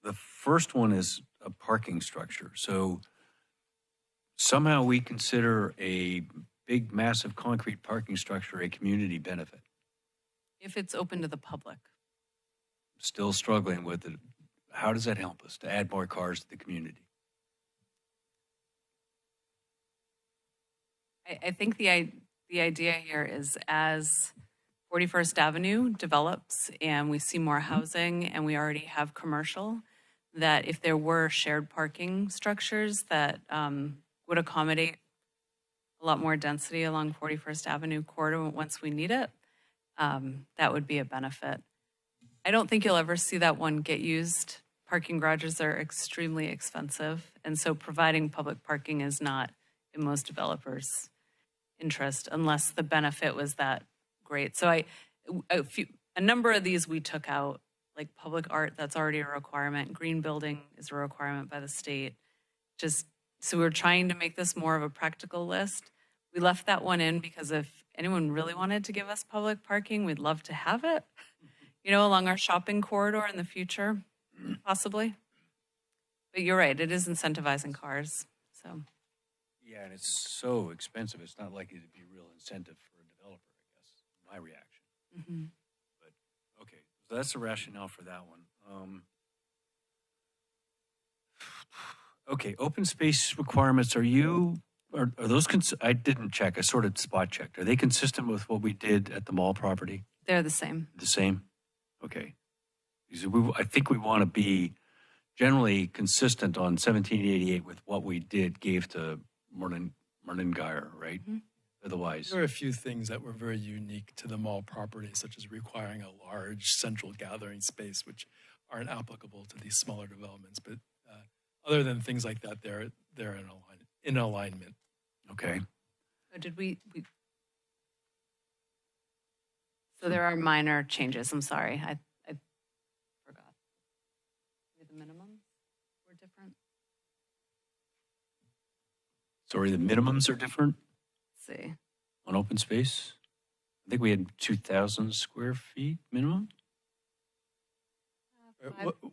the first one is a parking structure. So somehow we consider a big, massive concrete parking structure a community benefit. If it's open to the public. Still struggling with it. How does that help us to add more cars to the community? I think the idea here is as 41st Avenue develops and we see more housing and we already have commercial, that if there were shared parking structures that would accommodate a lot more density along 41st Avenue corridor once we need it, that would be a benefit. I don't think you'll ever see that one get used. Parking garages are extremely expensive, and so providing public parking is not in most developers' interest unless the benefit was that great. So a number of these we took out, like public art, that's already a requirement. Green building is a requirement by the state. Just so we're trying to make this more of a practical list. We left that one in because if anyone really wanted to give us public parking, we'd love to have it, you know, along our shopping corridor in the future, possibly. But you're right, it is incentivizing cars, so. Yeah, and it's so expensive, it's not likely to be a real incentive for a developer, I guess, my reaction. Mm-hmm. But, okay, so that's the rationale for that one. Okay, open space requirements, are those, I didn't check, I sort of spot checked. Are they consistent with what we did at the mall property? They're the same. The same? Okay. Because I think we want to be generally consistent on 1788 with what we gave to Merlin-Geyer, right? Mm-hmm. Otherwise. There are a few things that were very unique to the mall property, such as requiring a large central gathering space, which aren't applicable to these smaller developments. But other than things like that, they're in alignment. Okay. So did we so there are minor changes, I'm sorry, I forgot. Maybe the minimums were different. Sorry, the minimums are different Let's see. on open space? I think we had 2,000 square feet minimum?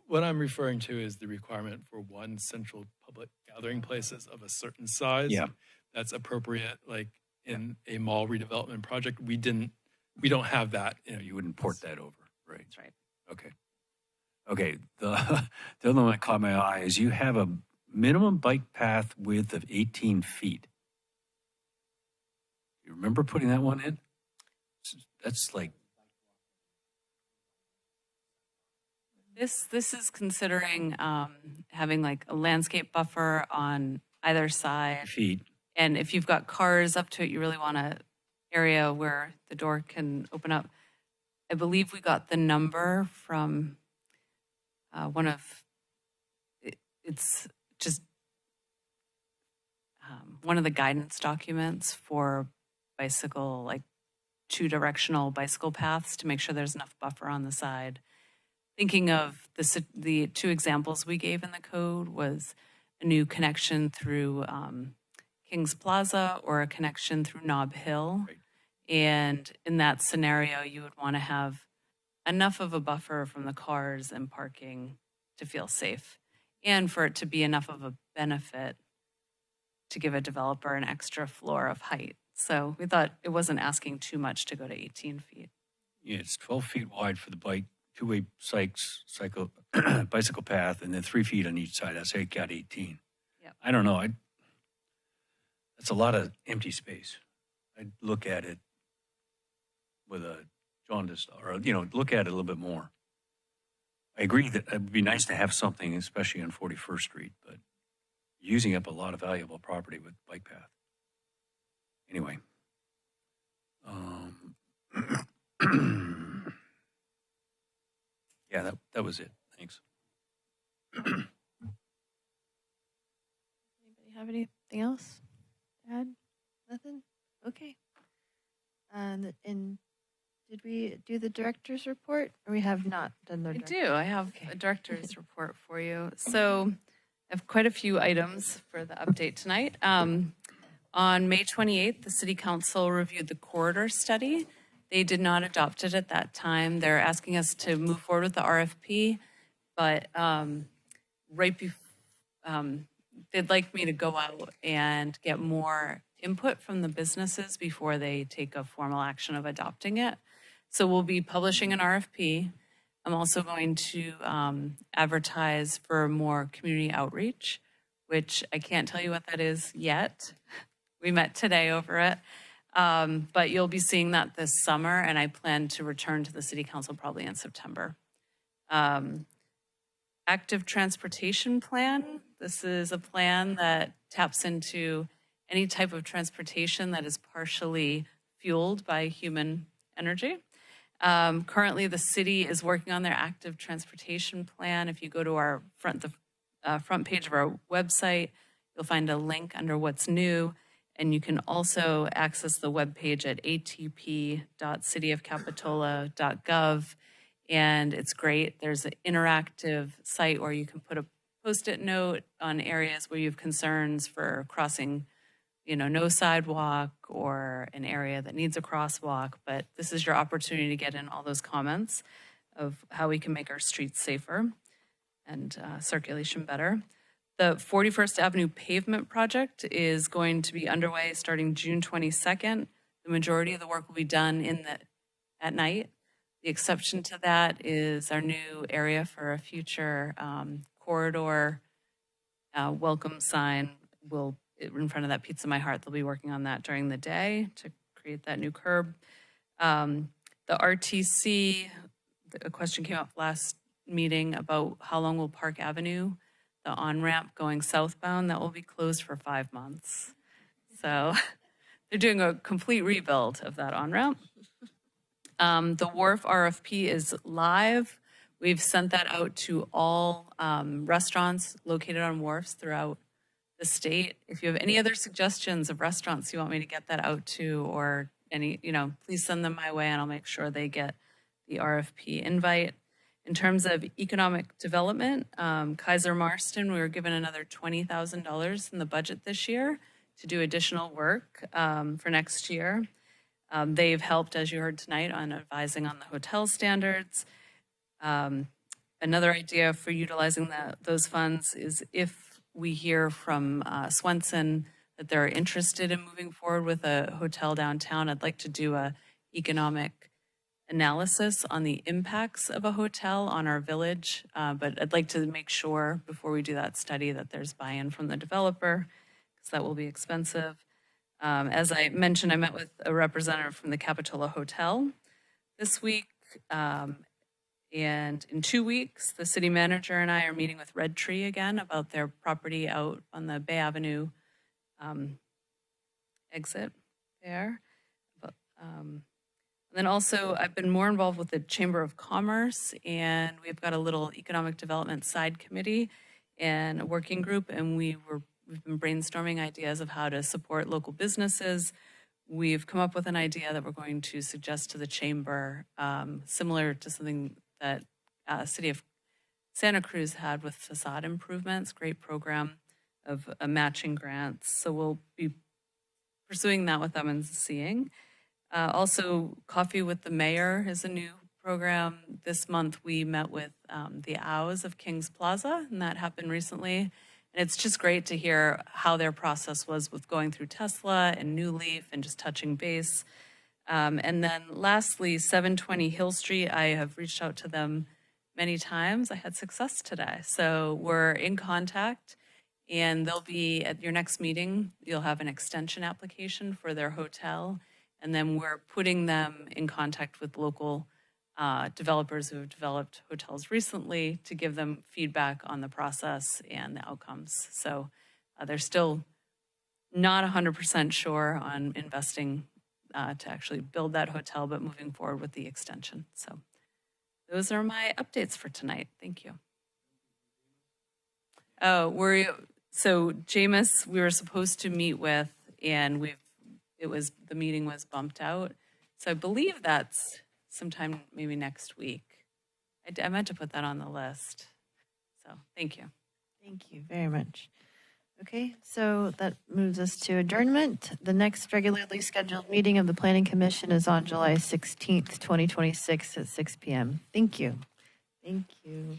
What I'm referring to is the requirement for one central public gathering places of a certain size. Yeah. That's appropriate, like in a mall redevelopment project. We don't have that. You wouldn't port that over, right? That's right. Okay. Okay, the other one that caught my eye is you have a minimum bike path width of 18 feet. You remember putting that one in? That's like, This is considering having like a landscape buffer on either side. feet. And if you've got cars up to it, you really want an area where the door can open up. I believe we got the number from it's just one of the guidance documents for bicycle, like 2-directional bicycle paths to make sure there's enough buffer on the side. Thinking of the 2 examples we gave in the code was a new connection through Kings Plaza or a connection through Nob Hill. Right. And in that scenario, you would want to have enough of a buffer from the cars and parking to feel safe, and for it to be enough of a benefit to give a developer an extra floor of height. So we thought it wasn't asking too much to go to 18 feet. Yeah, it's 12 feet wide for the bike, two-way bicycle path, and then 3 feet on each side. That's how you got 18. Yep. I don't know. That's a lot of empty space. I'd look at it with a jaundiced, or, look at it a little bit more. I agree that it'd be nice to have something, especially on 41st Street, but using up a lot of valuable property with bike path. Anyway. Yeah, that was it. Thanks. Anybody have anything else to add? Nothing? Okay. And did we do the director's report? Or we have not done the I director's do. I have a director's report for you. So I have quite a few items for the update tonight. On May 28th, the City Council reviewed the corridor study. They did not adopt it at that time. They're asking us to move forward with the RFP, but they'd like me to go out and get more input from the businesses before they take a formal action of adopting it. So we'll be publishing an RFP. I'm also going to advertise for more community outreach, which I can't tell you what that is yet. We met today over it. But you'll be seeing that this summer, and I plan to return to the City Council probably in September. Active Transportation Plan. This is a plan that taps into any type of transportation that is partially fueled by human energy. Currently, the city is working on their active transportation plan. If you go to our front page of our website, you'll find a link under what's new. And you can also access the webpage at atp.cityofcapitola.gov. And it's great. There's an interactive site where you can put a Post-it note on areas where you have concerns for crossing, no sidewalk or an area that needs a crosswalk. But this is your opportunity to get in all those comments of how we can make our streets safer and circulation better. The 41st Avenue pavement project is going to be underway starting June 22nd. The majority of the work will be done at night. The exception to that is our new area for a future corridor welcome sign in front of that Pizza My Heart. They'll be working on that during the day to create that new curb. The RTC, a question came up last meeting about how long will Park Avenue, the on-ramp going southbound, that will be closed for 5 months. So they're doing a complete rebuild of that on-ramp. The wharf RFP is live. We've sent that out to all restaurants located on wharfs throughout the state. If you have any other suggestions of restaurants you want me to get that out to, or any, please send them my way and I'll make sure they get the RFP invite. In terms of economic development, Kaiser Marston, we were given another $20,000 in the budget this year to do additional work for next year. They've helped, as you heard tonight, on advising on the hotel standards. Another idea for utilizing those funds is if we hear from Swenson that they're interested in moving forward with a hotel downtown, I'd like to do a economic analysis on the impacts of a hotel on our village. But I'd like to make sure before we do that study that there's buy-in from the developer, because that will be expensive. As I mentioned, I met with a representative from the Capitola Hotel this week. And in 2 weeks, the city manager and I are meeting with Red Tree again about their property out on the Bay Avenue exit there. And then also, I've been more involved with the Chamber of Commerce, and we've got a little economic development side committee and a working group, and we've been brainstorming ideas of how to support local businesses. We've come up with an idea that we're going to suggest to the chamber, similar to something that City of Santa Cruz had with facade improvements, great program of matching grants. So we'll be pursuing that with them and seeing. Also, Coffee with the Mayor is a new program. This month we met with the Owls of Kings Plaza, and that happened recently. And it's just great to hear how their process was with going through Tesla and New Leaf and just touching base. And then lastly, 720 Hill Street, I have reached out to them many times. I had success today. So we're in contact, And they'll be, at your next meeting, you'll have an extension application for their hotel. And then we're putting them in contact with local developers who have developed hotels recently to give them feedback on the process and the outcomes. So they're still not 100% sure on investing to actually build that hotel, but moving forward with the extension. So those are my updates for tonight. Thank you. So Jameis, we were supposed to meet with, and the meeting was bumped out. So I believe that's sometime maybe next week. I meant to put that on the list. So thank you. Thank you very much. Okay, so that moves us to adjournment. The next regularly scheduled meeting of the Planning Commission is on July 16th, 2026 at 6 p.m. Thank you. Thank you.